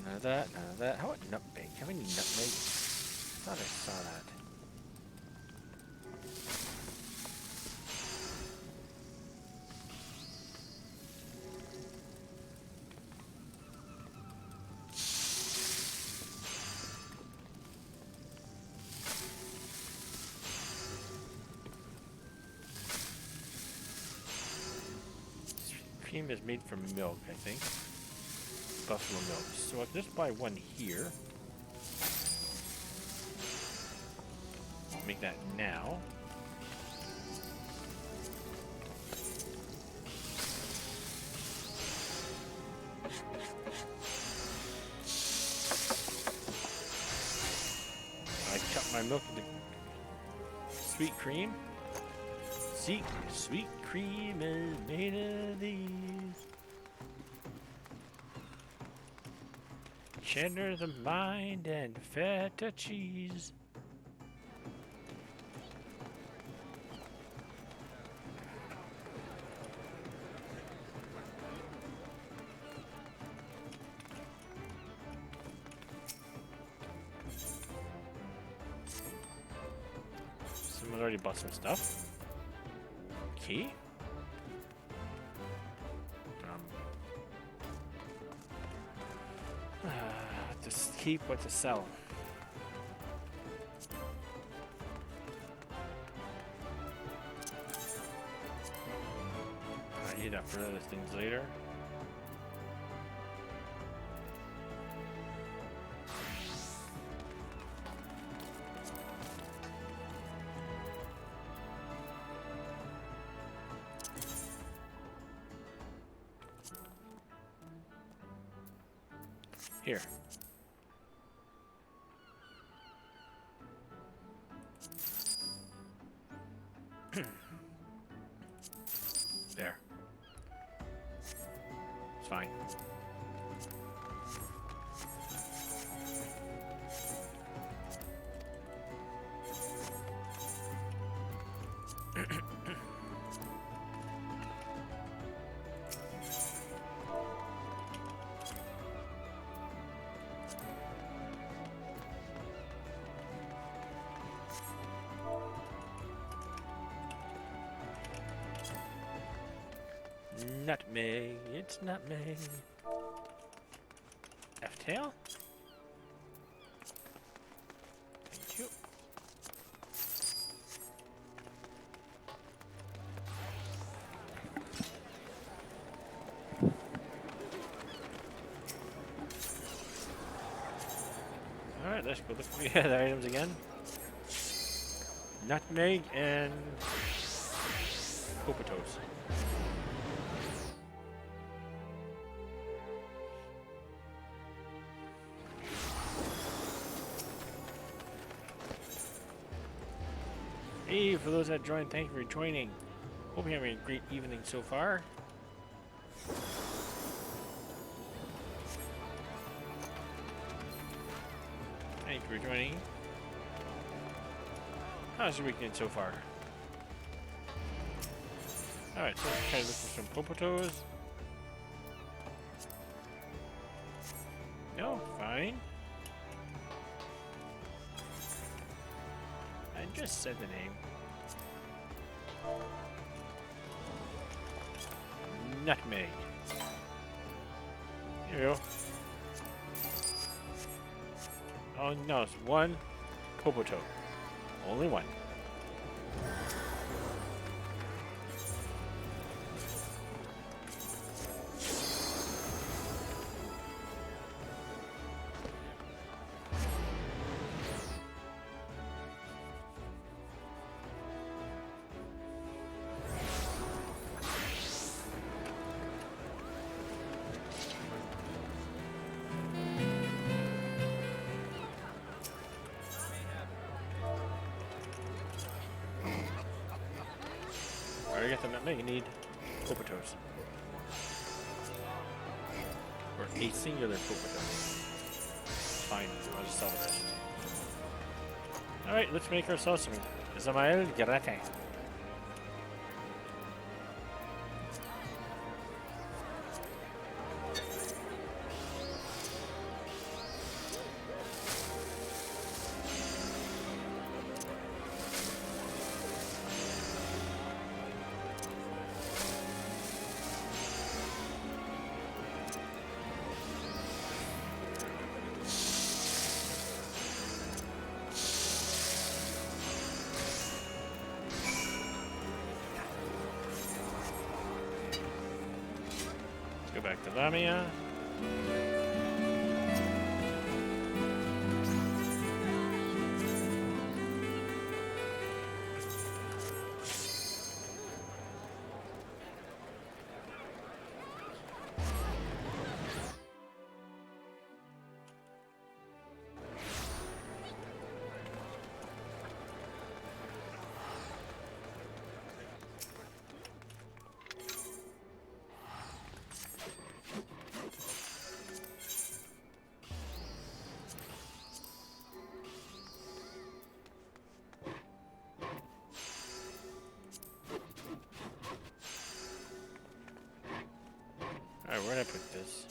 None of that, none of that. How about nutmeg? Have any nutmeg? I thought I saw that. Cream is made from milk, I think. Buffalo milk. So I'll just buy one here. I'll make that now. I cut my milk into sweet cream. Sweet cream is made of these. Cheddar the mind and feta cheese. Someone already bought some stuff. Okay. Just keep what to sell. I need that for other things later. Here. There. It's fine. Nutmeg, it's nutmeg. F-tail? Thank you. Alright, let's go look for the other items again. Nutmeg and popotos. Hey, for those that joined, thank you for joining. Hope you're having a great evening so far. Thank you for joining. How's your weekend so far? Alright, so let's try to look for some popotos. No, fine. just said the name. Nutmeg. Here we go. Oh no, it's one Popoto. Only one. To get the nutmeg, you need Popotos. Or a singular Popoto. Fine, I'll just sell the rest. Alright, let's make ourselves some Zamael Gratin. Go back to Lamia. Alright, where'd I put this?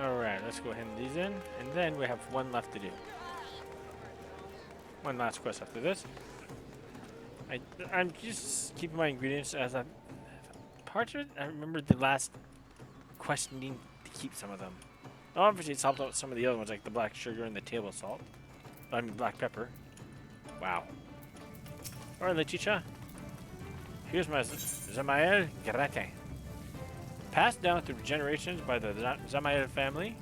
Alright, let's go ahead and these in, and then we have one left to do. One last quest after this. I'm just keeping my ingredients as a part of it. I remember the last quest needing to keep some of them. Obviously, it's helped out some of the other ones, like the black sugar and the table salt. I mean, black pepper. Wow. Alright, Letitia. Here's my Zamael Gratin. Passed down through generations by the Zamael family,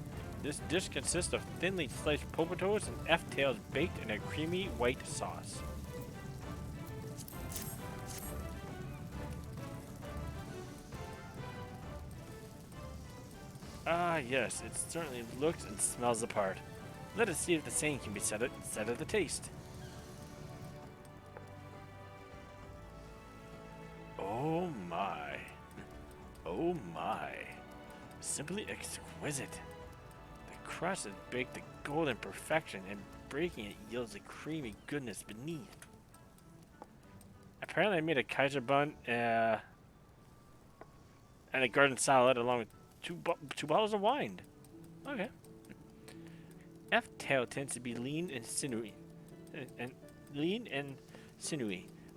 this dish consists of thinly sliced popotos and F-tails baked in a creamy white sauce. Ah, yes, it certainly looks and smells the part. Let us see if the same can be said of the taste. Oh my. Oh my. Simply exquisite. The crust is baked to golden perfection, and breaking it yields a creamy goodness beneath. Apparently I made a Kaiser bun and a garden salad along with two bottles of wine. Okay. F-tail tends to be lean and sinewy,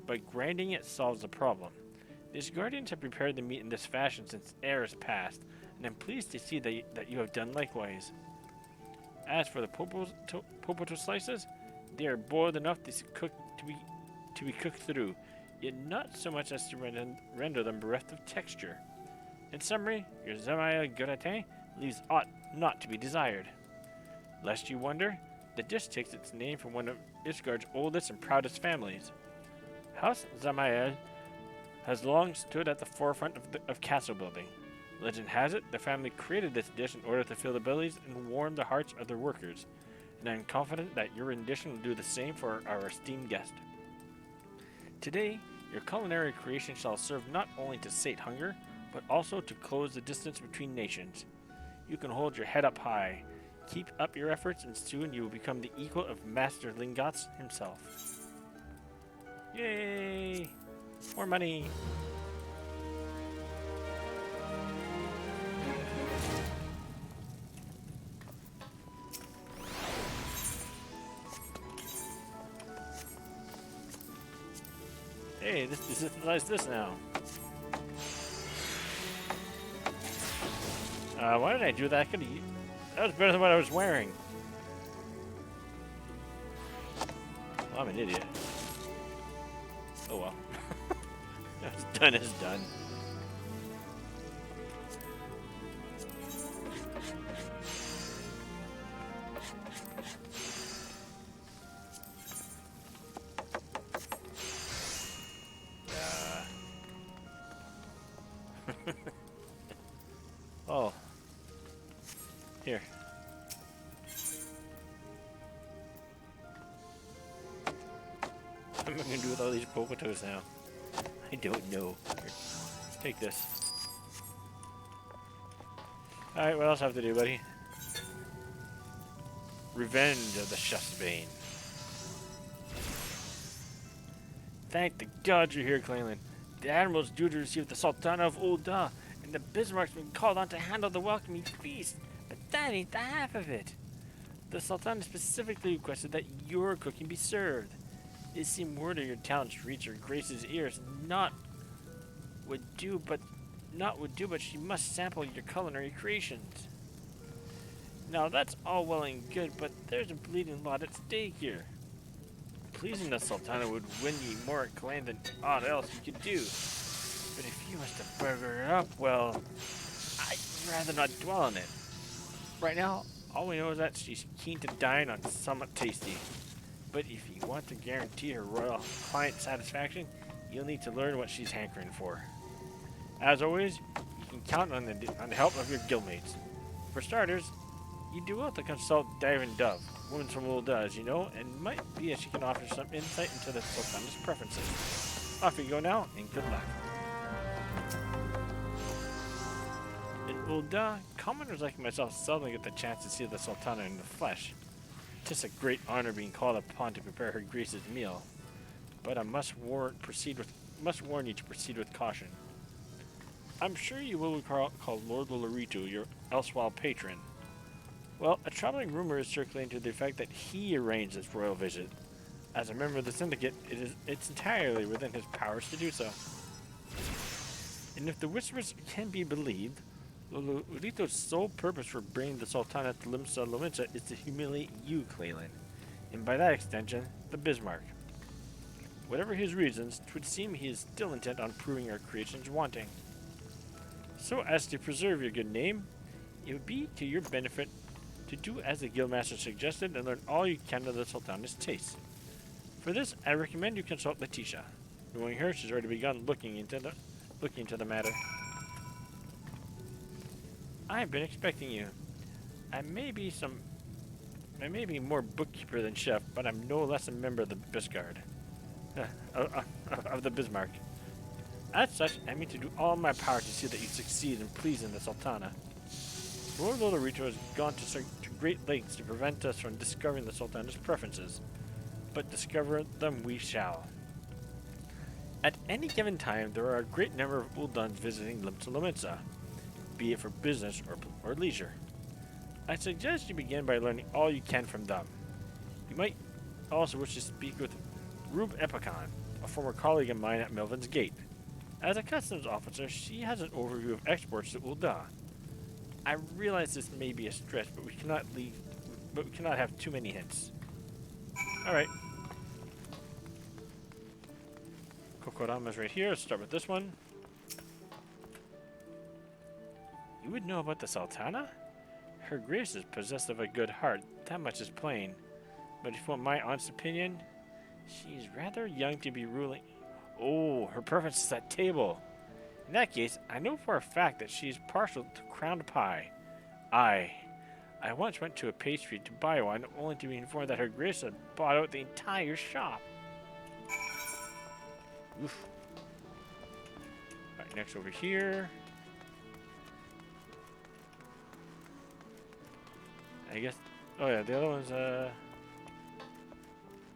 but grinding it solves the problem. These guardians have prepared the meat in this fashion since eras past, and I'm pleased to see that you have done likewise. As for the popoto slices, they are boiled enough to be cooked through, yet not so much as to render them bereft of texture. In summary, your Zamael Gratin leaves aught not to be desired. Lest you wonder, the dish takes its name from one of Ishgard's oldest and proudest families. House Zamael has long stood at the forefront of castle building. Legend has it, the family created this dish in order to fill the bellies and warm the hearts of their workers, and I am confident that your rendition will do the same for our esteemed guest. Today, your culinary creation shall serve not only to sate hunger, but also to close the distance between nations. You can hold your head up high. Keep up your efforts, and soon you will become the equal of Master Lingots himself. Yay! More money! Hey, this is this now. Why did I do that? That was better than what I was wearing. Well, I'm an idiot. Oh well. What's done is done. Oh. Here. What am I going to do with all these Poketos now? I don't know. Here. Take this. Alright, what else do I have to do, buddy? Revenge of the Chefsbane. Thank the gods you're here, Clalin. The Admiral's due to receive the Sultana of Ul'dah, and the Bismarck's been called on to handle the welcoming feast. But that ain't the half of it. The Sultana specifically requested that your cooking be served. It seemed word of your talents reach her Grace's ears. Not would do, but she must sample your culinary creations. Now that's all well and good, but there's a bleeding lot at stake here. Pleasing the Sultana would win ye more acclaim than aught else you could do. But if you was to burger her up, well, I'd rather not dwell on it. Right now, all we know is that she's keen to dine on somewhat tasty. But if you want to guarantee her royal client satisfaction, you'll need to learn what she's hankering for. As always, you can count on the help of your guildmates. For starters, you do well to consult Diving Dove, woman from Ul'dah, as you know, and might be that she can offer some insight into the Sultana's preferences. Off you go now, and good luck. In Ul'dah, commoners like myself seldom get the chance to see the Sultana in the flesh. 'Tis a great honor being called upon to prepare her Grace's meal, but I must warn you to proceed with caution. I'm sure you will recall Lord Lorito, your erstwhile patron. Well, a troubling rumor is circulating to the effect that he arranged this royal visit. As a member of the Syndicate, it's entirely within his powers to do so. And if the whispers can be believed, Lorito's sole purpose for bringing the Sultana to Limsa Lominsa is to humiliate you, Clalin, and by that extension, the Bismarck. Whatever his reasons, 'twould seem he is still intent on proving our creations wanting. So as to preserve your good name, it would be to your benefit to do as the Guildmaster suggested and learn all you can of the Sultana's taste. For this, I recommend you consult Letitia. Knowing her, she's already begun looking into the matter. I've been expecting you. I may be more bookkeeper than chef, but I'm no less a member of the Biscard. Of the Bismarck. As such, I mean to do all in my power to see that you succeed in pleasing the Sultana. Lord Lorito has gone to great lengths to prevent us from discovering the Sultana's preferences, but discover them we shall. At any given time, there are a great number of Uldans visiting Limsa Lominsa, be it for business or leisure. I suggest you begin by learning all you can from them. You might also wish to speak with Rube Epicon, a former colleague of mine at Melvin's Gate. As a customs officer, she has an overview of exports to Ul'dah. I realize this may be a stretch, but we cannot have too many hints. Alright. Kokorama's right here. Let's start with this one. You would know about the Sultana? Her Grace is possessed of a good heart, that much is plain. But if you want my honest opinion, she's rather young to be ruling Oh, her preference is that table. In that case, I know for a fact that she is partial to crowned pie. I once went to a pastry to buy one, only to be informed that her grace had bought out the entire shop. Oof. Alright, next over here. I guess... Oh yeah, the other one's,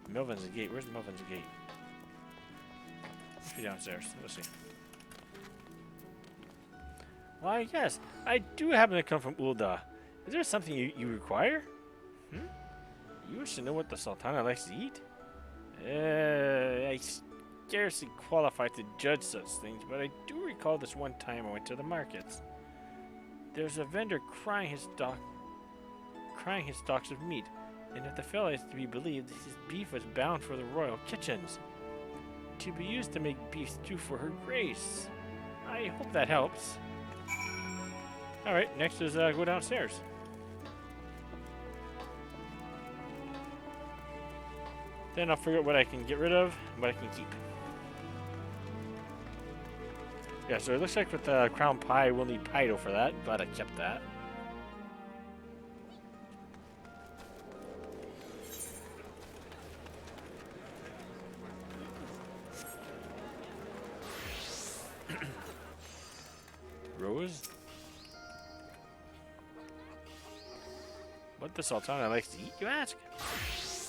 Melvin's Gate. Where's Melvin's Gate? She's downstairs. Let's see. Why, yes, I do happen to come from Ulda. Is there something you require? You wish to know what the Sultana likes to eat? I scarcely qualify to judge such things, but I do recall this one time I went to the markets. There's a vendor crying his stalks of meat, and if the fellow is to be believed, his beef was bound for the royal kitchens, to be used to make beef stew for her grace. I hope that helps. Alright, next is go downstairs. Then I'll figure out what I can get rid of and what I can keep. Yeah, so it looks like with the crown pie, we'll need pie dough for that. Glad I kept that. Rose? What the Sultana likes to eat, you ask?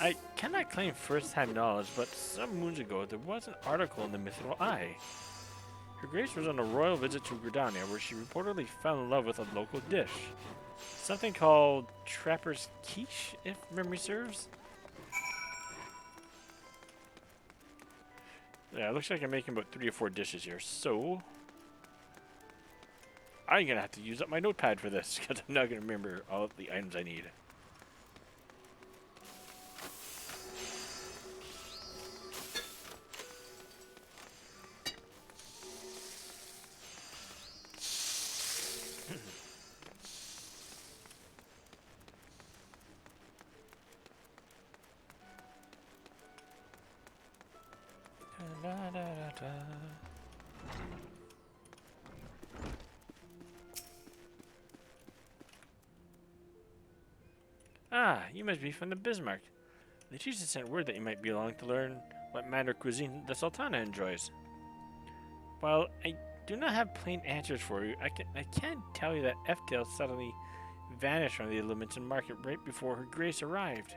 I cannot claim first-hand knowledge, but some moons ago there was an article in the Mythical Eye. Her Grace was on a royal visit to Gridania, where she reportedly fell in love with a local dish. Something called Trapper's Quiche, if memory serves. Yeah, it looks like I'm making about 3 or 4 dishes here, so... I'm gonna have to use up my notepad for this, because I'm not gonna remember all of the items I need. Ah, you must be from the Bismarck. The teacher sent word that you might be along to learn what manner of cuisine the Sultana enjoys. While I do not have plain answers for you, I can tell you that F-Tail suddenly vanished from the Illuminton market right before her grace arrived.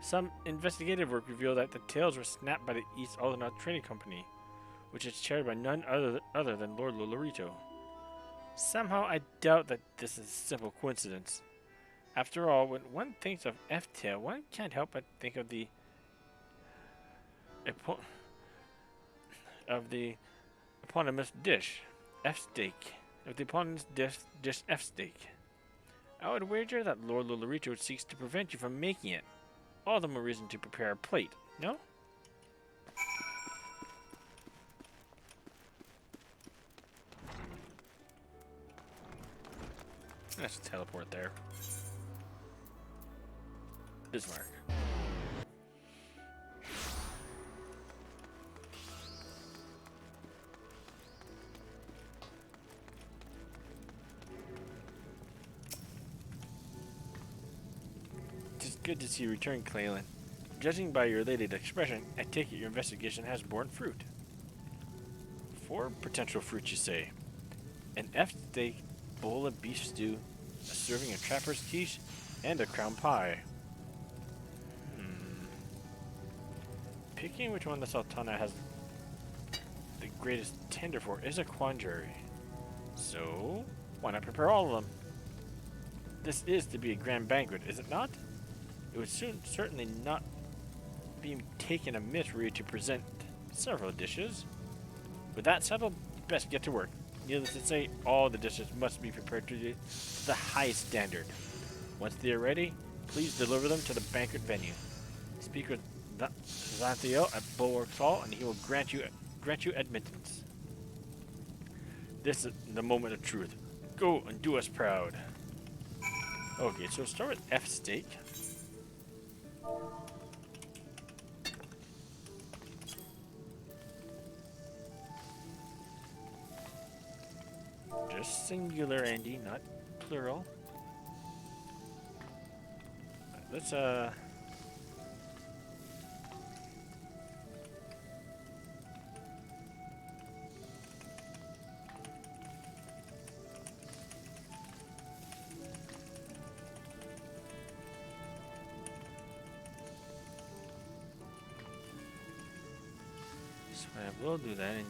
Some investigative work revealed that the tails were snapped by the East Aldernaut Trading Company, which is chaired by none other than Lord Lolorito. Somehow I doubt that this is a simple coincidence. After all, when one thinks of F-Tail, one can't help but think of the eponymous dish, F-Steak. Of the eponymous dish F-Steak. I would wager that Lord Lolorito seeks to prevent you from making it. All the more reason to prepare a plate, no? Let's teleport there. Bismarck. It's good to see you return, Clalin. Judging by your elated expression, I take it your investigation has borne fruit. 4 potential fruits, you say? An F-Steak, bowl of beef stew, a serving of Trapper's Quiche, and a crown pie. Picking which one the Sultana has the greatest tender for is a quandary. So, why not prepare all of them? This is to be a grand banquet, is it not? It would certainly not be taken amiss were you to present several dishes. With that settled, best get to work. Needless to say, all the dishes must be prepared to the highest standard. Once they are ready, please deliver them to the banquet venue. Speak with Xanthiel at Bulwark's Hall, and he will grant you admittance. This is the moment of truth. Go and do us proud. Okay, so start with F-Steak. Just singular, Andy, not plural. Let's so I will do that. And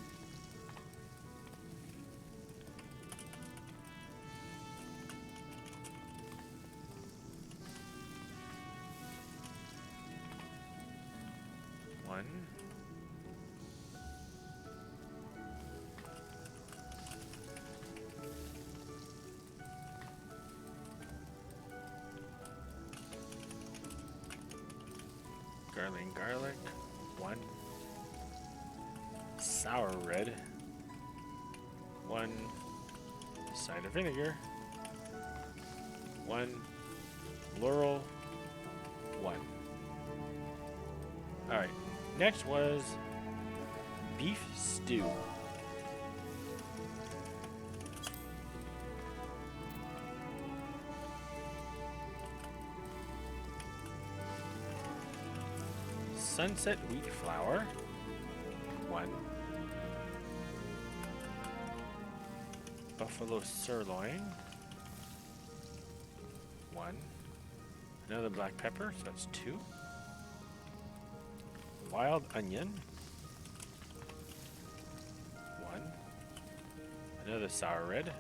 one. Garlic. One. Sour red. One. Cider vinegar. One. Laurel. One. Alright. Next was beef stew. Sunset wheat flour. One. Buffalo sirloin. One. Another black pepper, so that's two. Wild onion. One. Another sour red.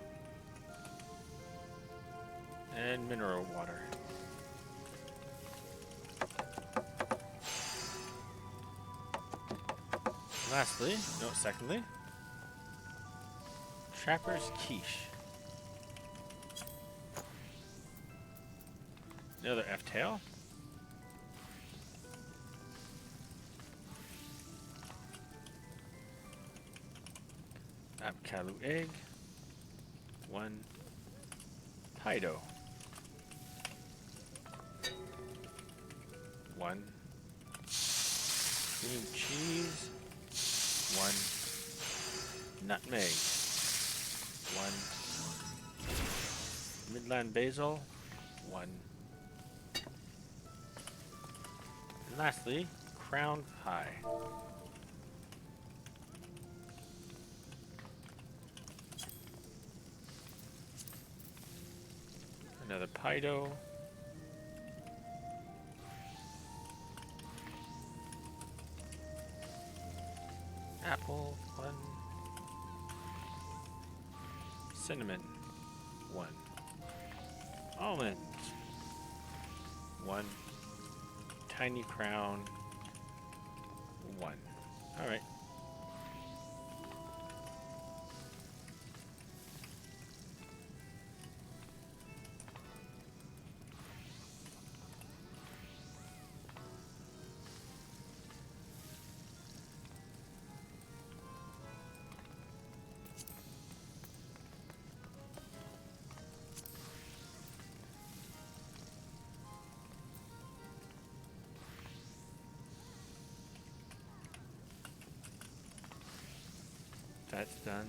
And mineral water. Lastly, no, secondly, Trapper's quiche. Another F-tail. Avocado egg. One. Pie dough. One. Cream cheese. One. Nutmeg. One. Midland basil. One. And lastly, crown pie. Another pie dough. Apple, one. Cinnamon, one. Almond, one. Tiny crown, one. All right. That's done.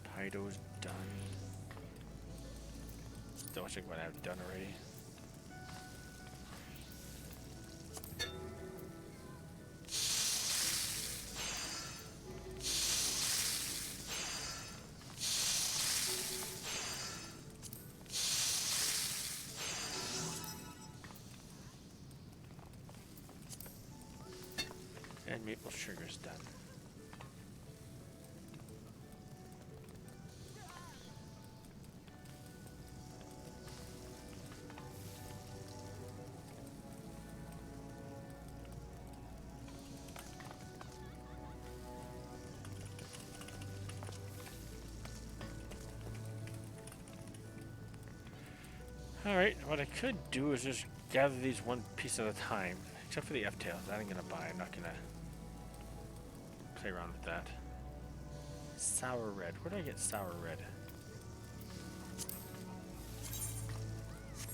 Pie dough's done. Don't check what I've done already. And maple sugar's done. Alright, what I could do is just gather these one piece at a time. Except for the F-tails. That I'm gonna buy. I'm not gonna play around with that. Sour red. Where do I get sour red?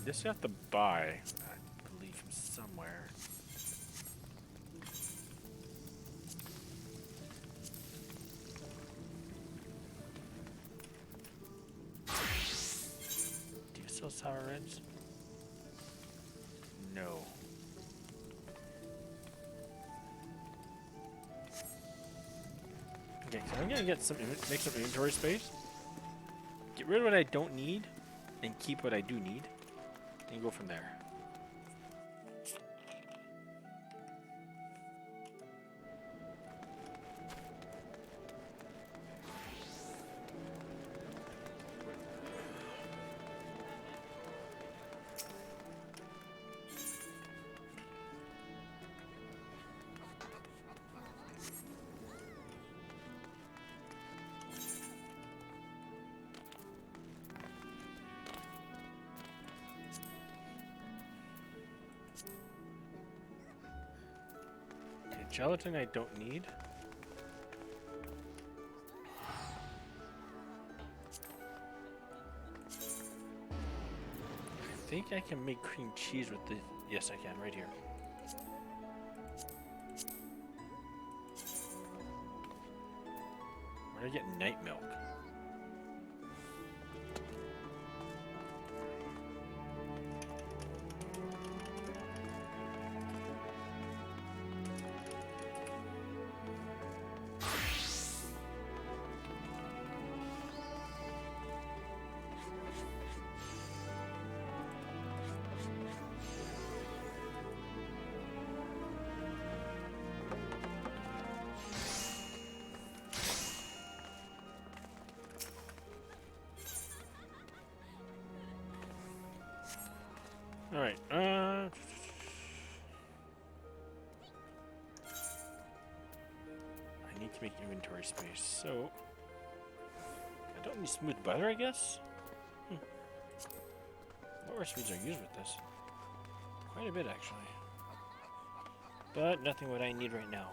This you have to buy, I believe, from somewhere. sell sour reds? No. Okay, so I'm gonna get make some inventory space. Get rid of what I don't need, and keep what I do need, and go from there. Okay, gelatin I don't need. I think I can make cream cheese with the... Yes, I can, right here. Where do I get night milk? Alright, I need to make inventory space, so... I don't need smooth butter, I guess? What recipes are used with this? Quite a bit, actually. But nothing what I need right now.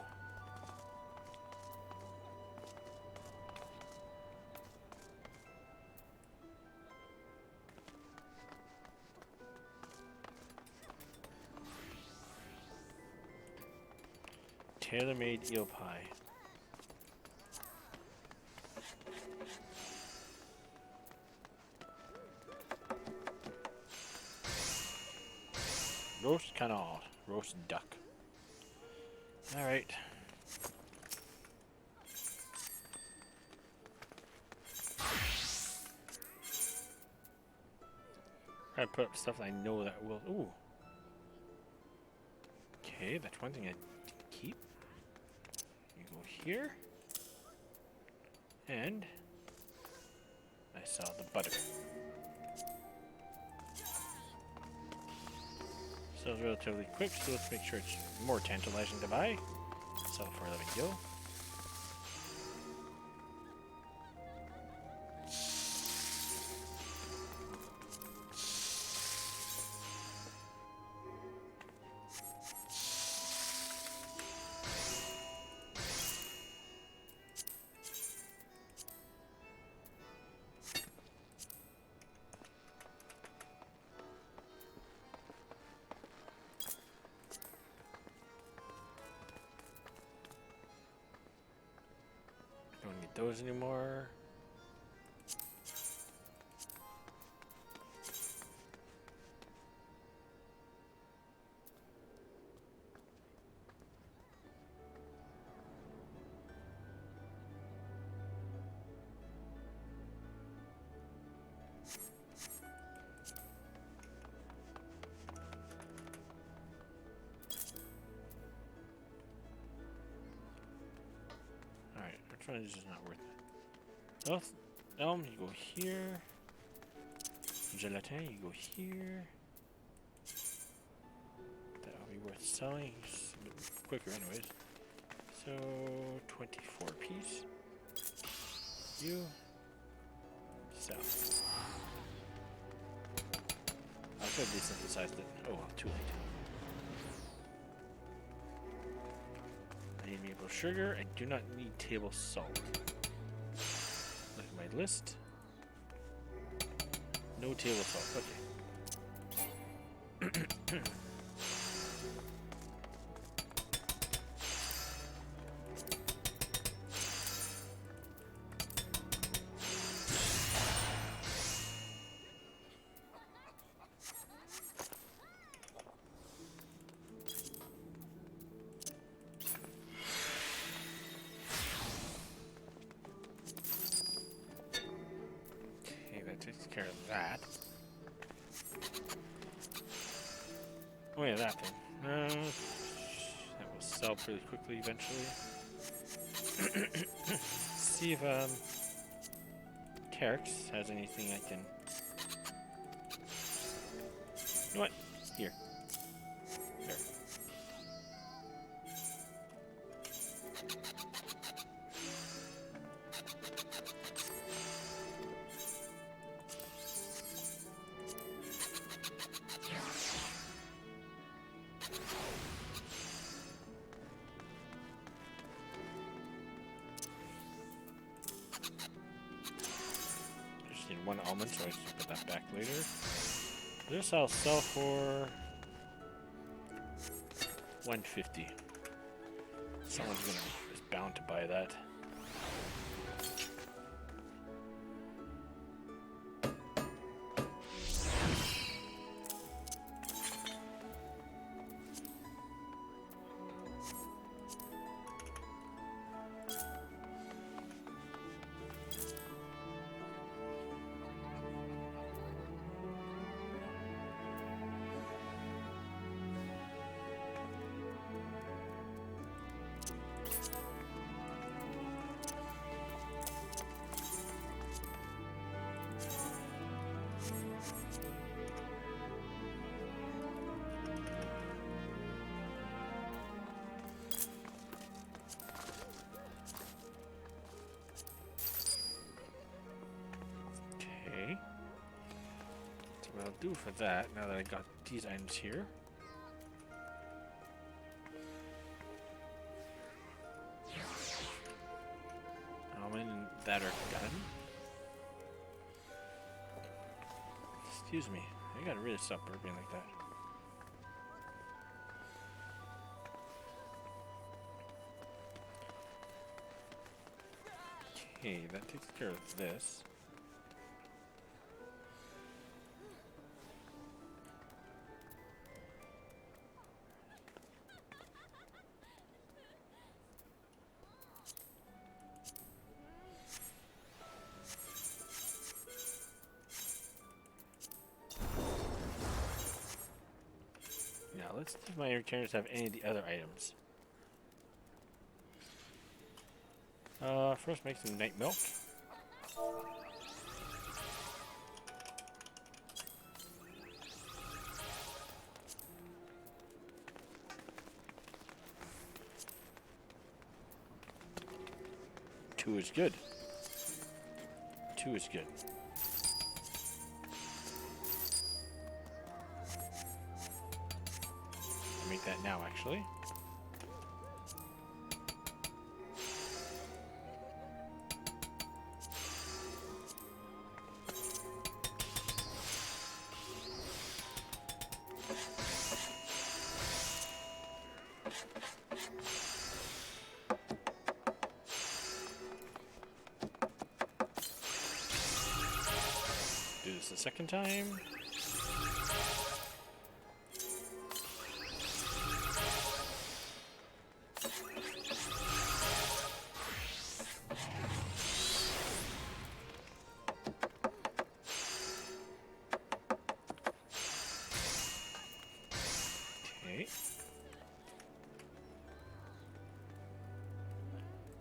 Tailor-made eel pie. Roast canard. Roast duck. Alright. I put up stuff I know that will... Ooh. Okay, that's one thing I didn't keep. You go here. And... I saw the butter. Sells relatively quick, so let's make sure it's more tantalizing to buy. Sell for 11 gil. Don't need those anymore. Alright, which one is just not worth it? Elm, you go here. Gelatin, you go here. That'll be worth selling. It's a bit quicker anyways. So, 24 piece. You. Sell. I could have desynthesized it. Oh well, too late. I need maple sugar. I do not need table salt. Look at my list. No table salt. Okay. of that thing. That will sell pretty quickly eventually. See if Terex has anything I can. You know what? Here. There. Just need one almond, so I can put that back later. This I'll sell for 150. Someone's is bound to buy that. What I'll do for that, now that I got these items here. Almond and that are done. Excuse me, I gotta really stop burping like that. Okay, that takes care of this. Now let's see if my retainers have any of the other items. First make some night milk. Two is good. Two is good. I'll make that now, actually. Do this a second time. Okay.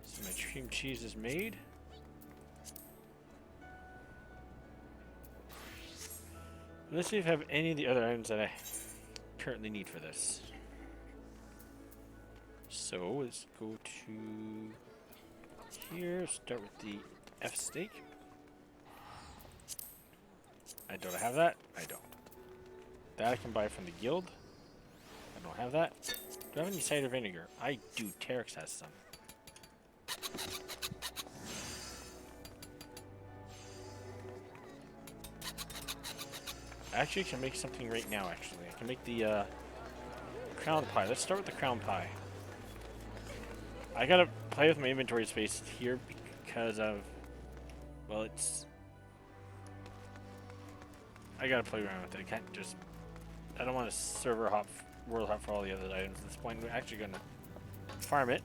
So my cream cheese is made. Let's see if I have any of the other items that I currently need for this. So let's go to here, start with the F steak. I don't have that. I don't. That I can buy from the guild. I don't have that. Do I have any cider vinegar? I do. Terex has some. Actually, I can make something right now, actually. I can make the crown pie. Let's start with the crown pie. I gotta play with my inventory space here because of... Well, it's... I gotta play around with it. I can't just... I don't want to server hop, world hop for all the other items at this point. We're actually gonna farm it,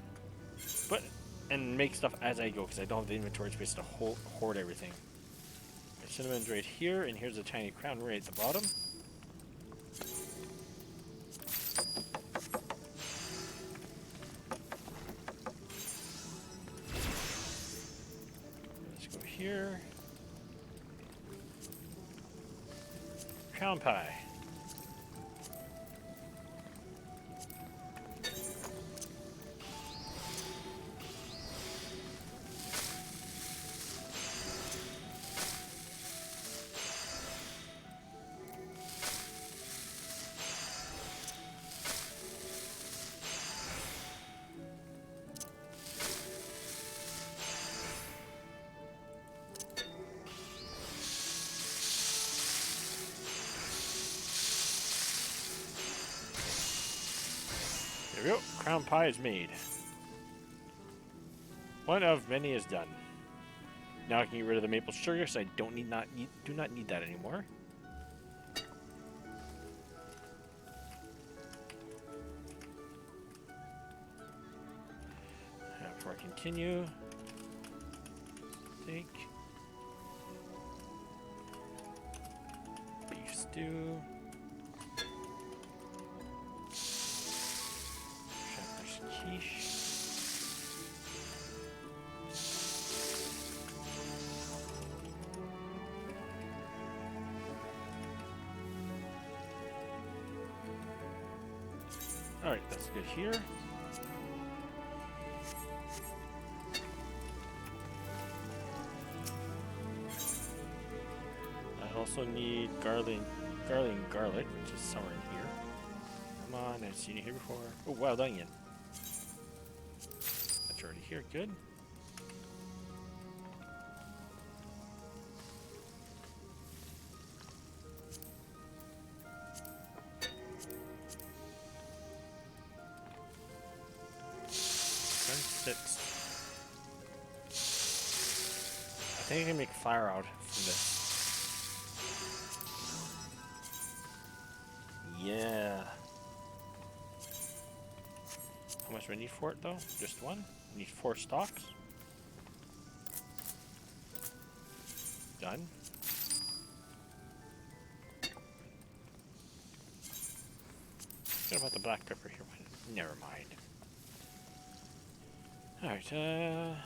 and make stuff as I go because I don't have the inventory space to hoard everything. Cinnamon's right here, and here's a tiny crown right at the bottom. here. Crown pie. There we go. Crown pie is made. One of many is done. Now I can get rid of the maple sugar, so I do not need that anymore. Before I continue, steak, beef stew. Quiche. Alright, that's good here. I also need garlic, which is somewhere in here. Come on, I've seen it here before. Oh, wild onion. Already here, good. Six. I think I can make fire out from this. Yeah. How much do I need for it though? Just one? I need 4 stalks. Done. What about the black pepper here? Never mind. Alright, alright.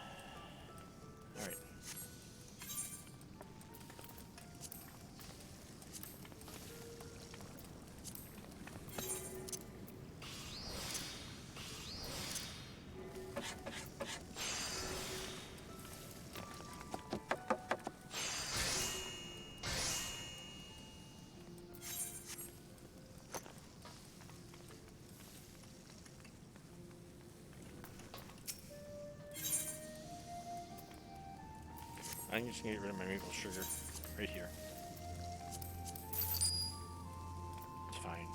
I'm just gonna get rid of my maple sugar right here. It's fine.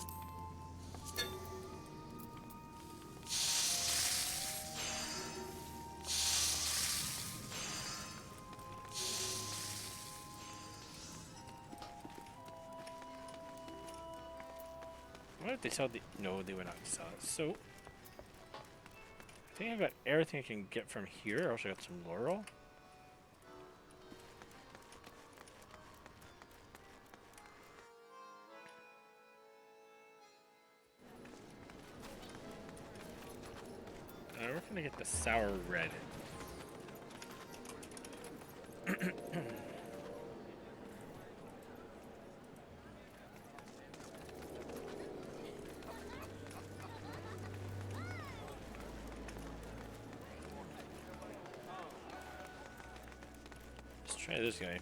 What if they sell the... No, they would not sell it. So, I think I've got everything I can get from here. I also got some laurel. We're gonna get the sour red. Let's try this guy.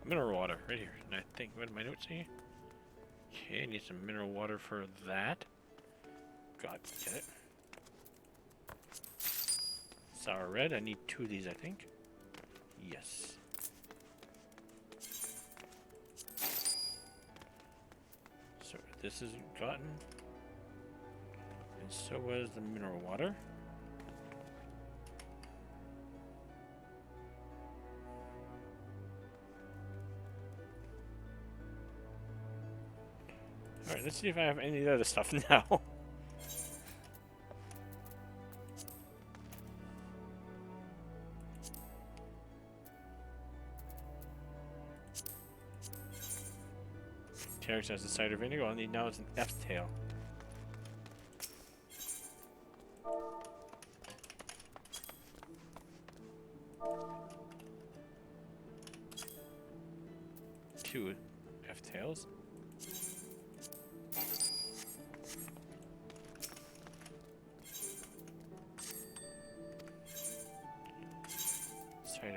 Mineral water, right here. And I think, what did my notes say? Okay, I need some mineral water for that. God, get it. Sour red, I need 2 of these, I think. Yes. So this is gotten. And so was the mineral water. Alright, let's see if I have any of the other stuff now. Terex has the cider vinegar. All I need now is an F tail.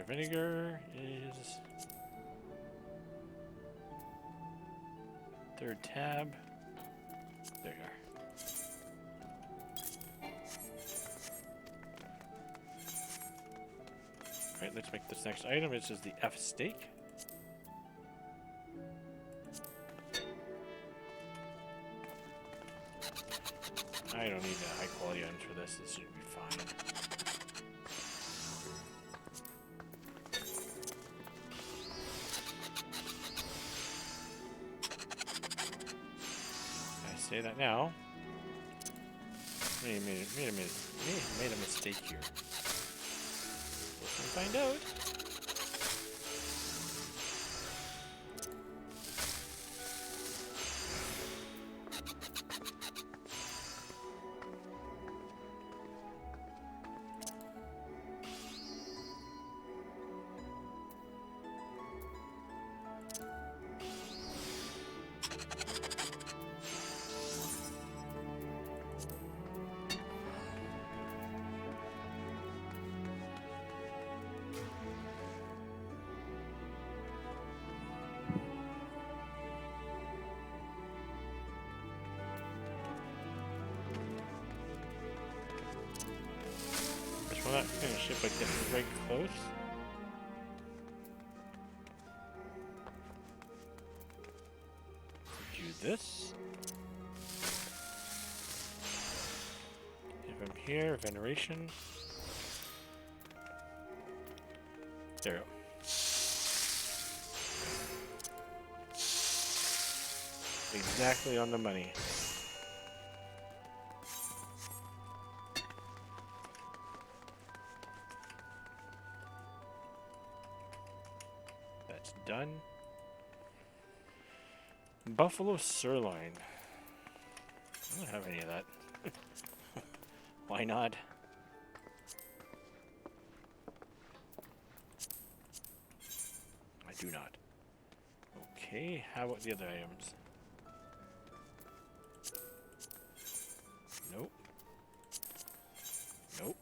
Cider vinegar is third tab. There you are. Alright, let's make this next item, which is the F steak. I don't need high quality items for this. This should be fine. I say that now. Made a mistake here. We'll find out. Well, that kind of ship like getting right close. Do this. If I'm here, veneration. There we go. Exactly on the money. Done. Buffalo sirloin. I don't have any of that. Why not? I do not. Okay, how about the other items? Nope. Nope.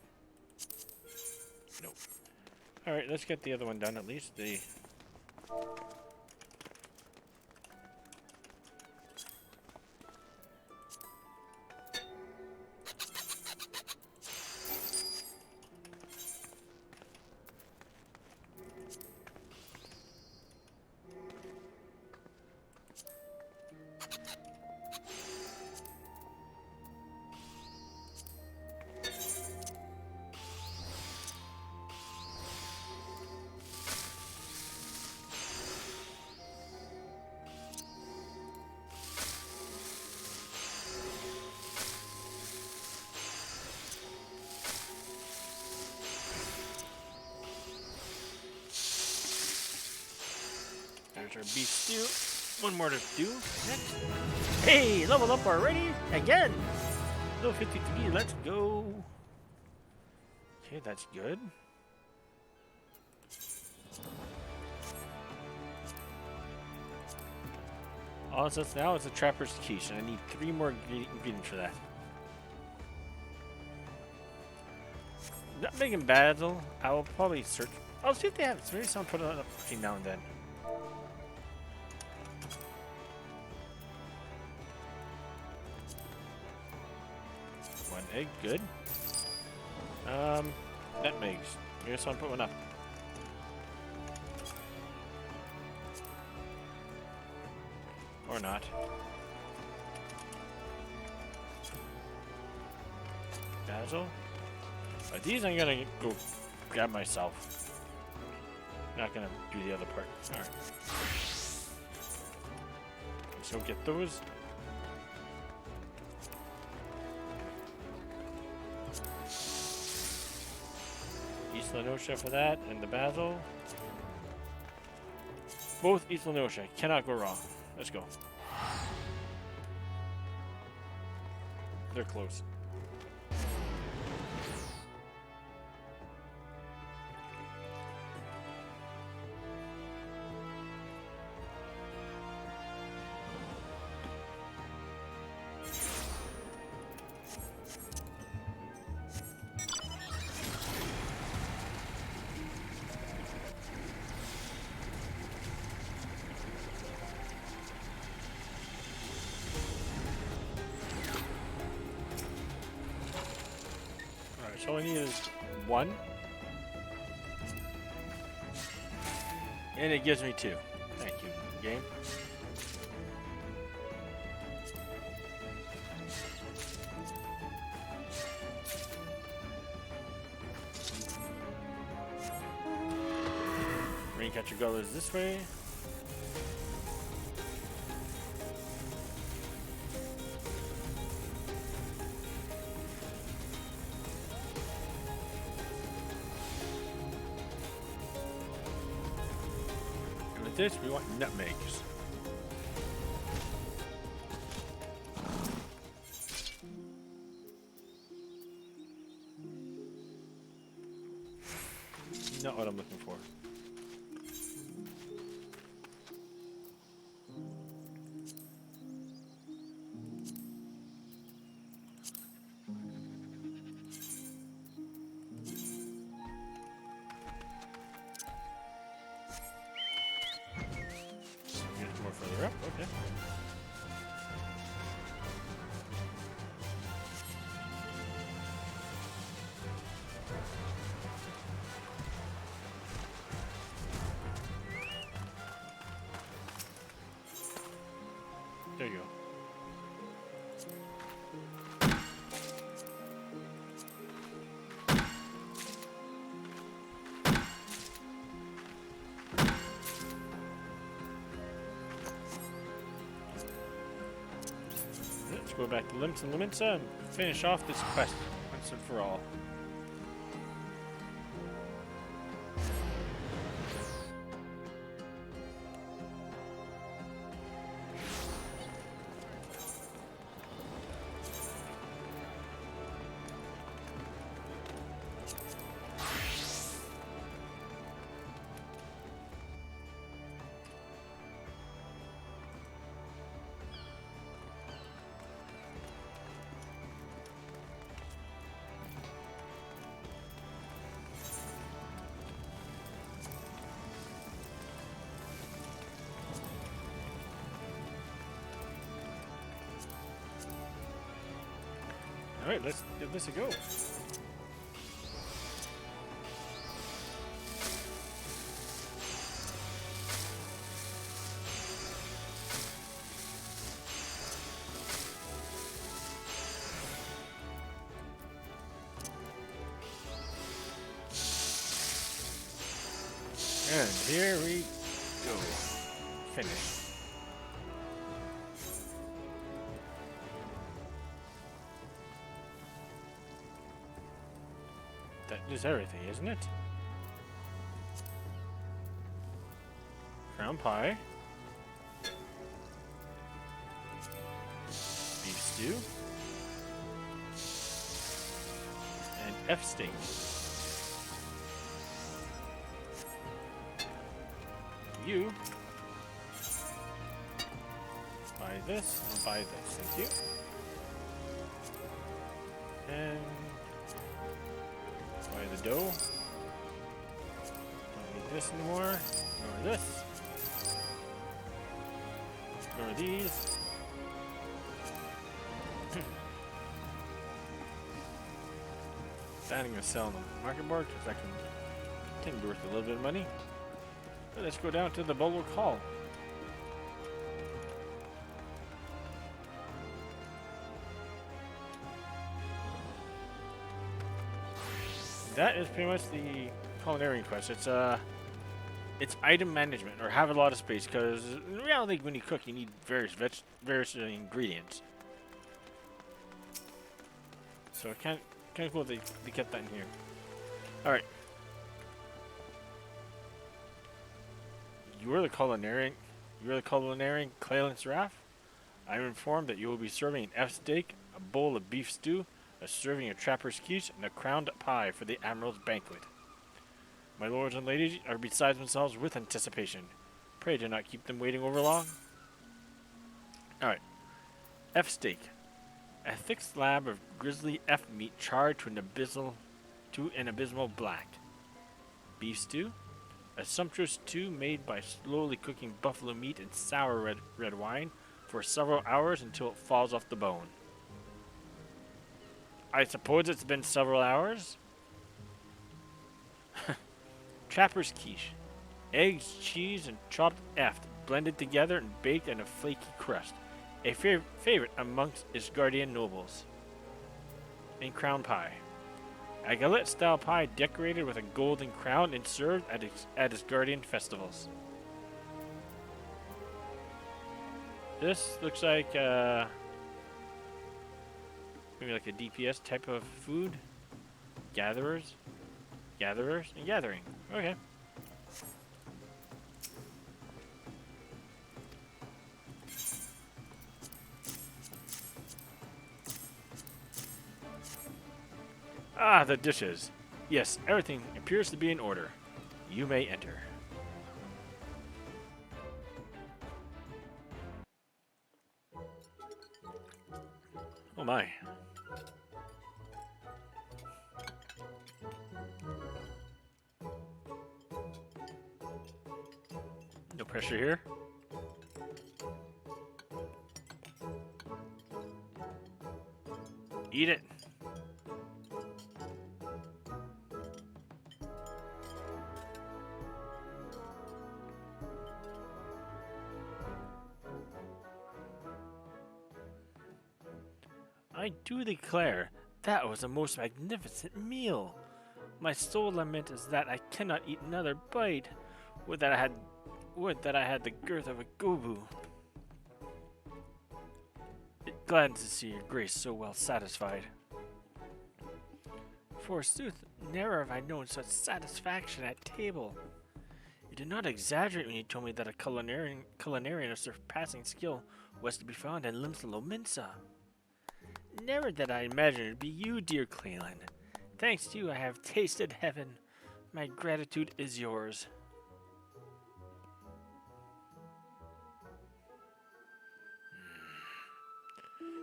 Nope. Alright, let's get the other one done at least. The there's our beef stew. One more to do. Next. Hey, level up already? Again! Level 53, let's go. Okay, that's good. All it says now is a trapper's quiche, and I need 3 more ingredients for that. Nutmeg and basil. I will probably search. I'll see if they have it. Maybe someone put it up now and then. One egg, good. Nutmegs. Maybe someone put one up. Or not. Basil. These I'm gonna go grab myself. Not gonna do the other part. Alright. So get those. East Lenosha for that, and the basil. Both East Lenosha. Cannot go wrong. Let's go. They're close. all I need is 1. And it gives me 2. Thank you, game. Raincatcher Gull is this way. And with this, we want nutmegs. Not what I'm looking for. More further up, okay. There you go. Let's go back to Limits and Limits and finish off this quest once and for all. Alright, let's give this a go. And here we go. Finish. That is everything, isn't it? Crown pie. Beef stew. And F steak. You buy this and buy this, thank you. And buy the dough. Don't need this anymore. Nor this. Nor these. That I'm gonna sell on the market board because that can be worth a little bit of money. But let's go down to the Bulwark Hall. That is pretty much the culinary quest. It's item management or have a lot of space because in reality, when you cook, you need various ingredients. So it kind of cool they kept that in here. All right. You are the culinarian Clalin Seraph. I am informed that you will be serving an F steak, a bowl of beef stew, a serving of trapper's quiche, and a crowned pie for the Admiral's banquet. My lords and ladies are beside themselves with anticipation. Pray do not keep them waiting over long. Alright. F steak. A thick slab of grizzly F meat charred to an abysmal black. Beef stew. A sumptuous stew made by slowly cooking buffalo meat in sour red wine for several hours until it falls off the bone. I suppose it's been several hours? Trapper's quiche. Eggs, cheese, and chopped eft, blended together and baked in a flaky crust. A favorite amongst its guardian nobles. And crown pie. A galette-style pie decorated with a golden crown and served at its guardian festivals. This looks like maybe like a DPS type of food. Gatherers, and gathering. Okay. Ah, the dishes. Yes, everything appears to be in order. You may enter. Oh my. No pressure here. Eat it. I do declare, that was a most magnificent meal. My sole lament is that I cannot eat another bite. Would that I had the girth of a gobu. Glad to see your grace so well satisfied. Forsooth, never have I known such satisfaction at table. You did not exaggerate when you told me that a culinarian of surpassing skill was to be found in Limsa. Never did I imagine it would be you, dear Clalin. Thanks to you, I have tasted heaven. My gratitude is yours.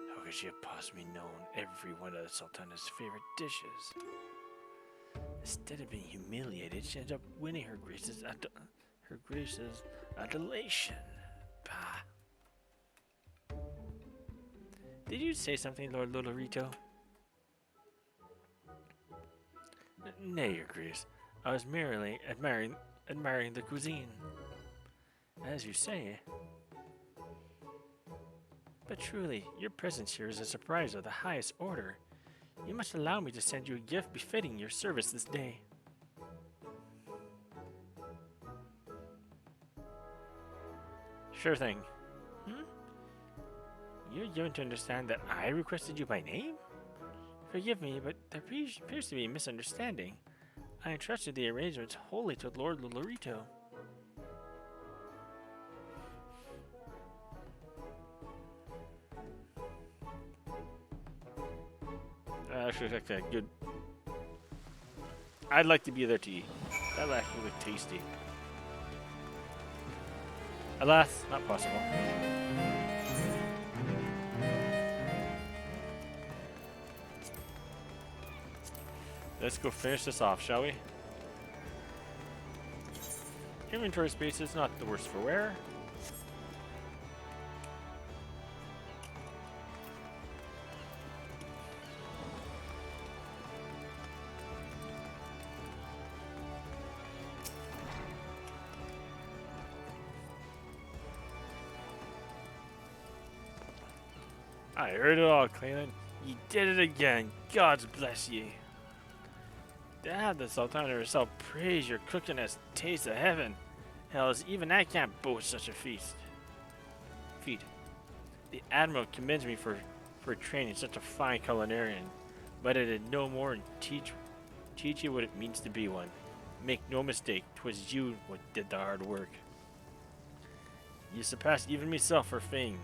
How could she have possibly known every one of the Sultana's favorite dishes? Instead of being humiliated, she ended up winning her grace's adulation. Bah. Did you say something, Lord Lolorito? Nay, your grace. I was merely admiring the cuisine. As you say. But truly, your presence here is a surprise of the highest order. You must allow me to send you a gift befitting your service this day. Sure thing. You're given to understand that I requested you by name? Forgive me, but there appears to be a misunderstanding. I entrusted the arrangements wholly to Lord Lolorito. Actually, like that good. I'd like to be there to eat. That actually look tasty. Alas, not possible. Let's go finish this off, shall we? Inventory space is not the worst for wear. I heard it all, Clalin. You did it again. God bless ye. To have the Sultana herself praise your cooking as taste of heaven. Hells, even I can't boast such a feat. The Admiral commends me for training such a fine culinarian, but I did no more than teach you what it means to be one. Make no mistake, 'twas you what did the hard work. You surpassed even myself for fame.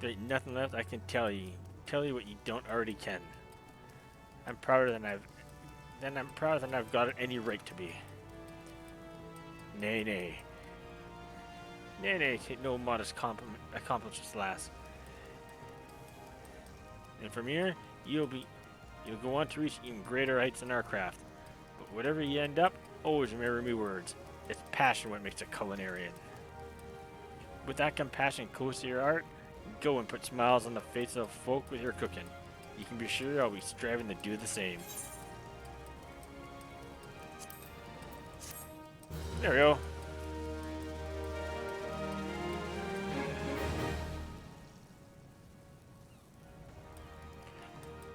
There ain't nothing left I can tell you what you don't already can. I'm prouder than I've got any right to be. Nay, no modest accomplishments last. And from here, you'll go on to reach even greater heights in our craft. But whatever you end up, always remember me words. It's passion what makes a culinarian. With that compassion close to your heart, go and put smiles on the faces of folk with your cooking. You can be sure I'll be striving to do the same. There we go.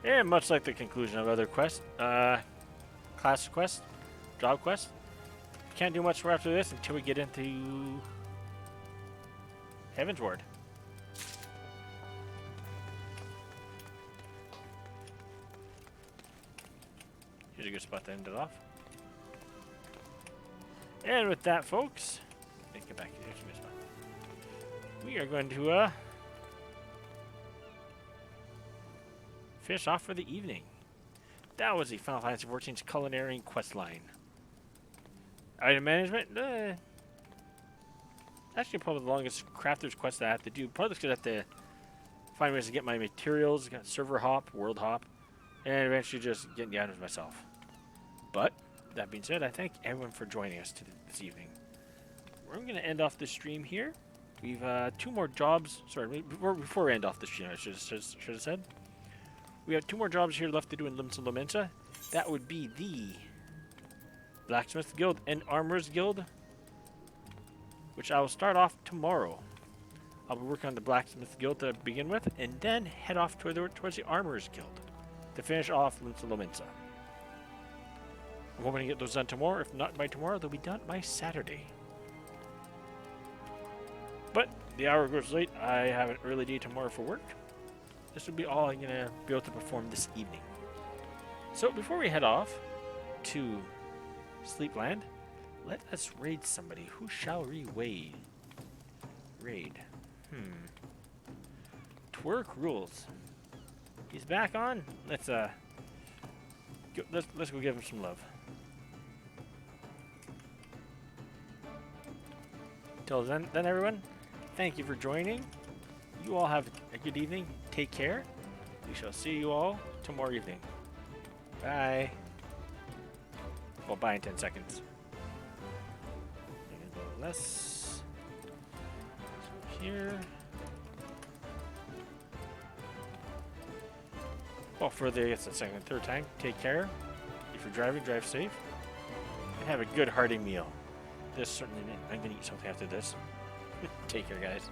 And much like the conclusion of other quests, class quests, job quests, can't do much more after this until we get into Heaven's Ward. Here's a good spot to end it off. And with that, folks, let's get back here. We are going to finish off for the evening. That was the Final Fantasy XIV's culinary quest line. Item management, actually probably the longest crafter's quest that I have to do. Probably because I have to find ways to get my materials, got server hop, world hop, and eventually just getting the items myself. But that being said, I thank everyone for joining us this evening. We're going to end off the stream here. We've 2 more jobs. Sorry, before we end off the stream, I should have said. We have 2 more jobs here left to do in Limsa Lomensa. That would be the Blacksmith Guild and Armorers Guild, which I will start off tomorrow. I'll be working on the Blacksmith Guild to begin with, and then head off towards the Armorers Guild to finish off Limsa Lomensa. I'm hoping to get those done tomorrow. If not by tomorrow, they'll be done by Saturday. But the hour goes late. I have an early day tomorrow for work. This will be all I'm going to be able to perform this evening. So before we head off to Sleepland, let us raid somebody. Who shall we raid? Twerk rules. He's back on. Let's go give him some love. Till then everyone, thank you for joining. You all have a good evening. Take care. We shall see you all tomorrow evening. Bye. Well, bye in 10 seconds. I'm gonna go less. So here. Well, for the second and third time, take care. If you're driving, drive safe. And have a good hearty meal. This certainly, I'm gonna eat something after this. Take care, guys.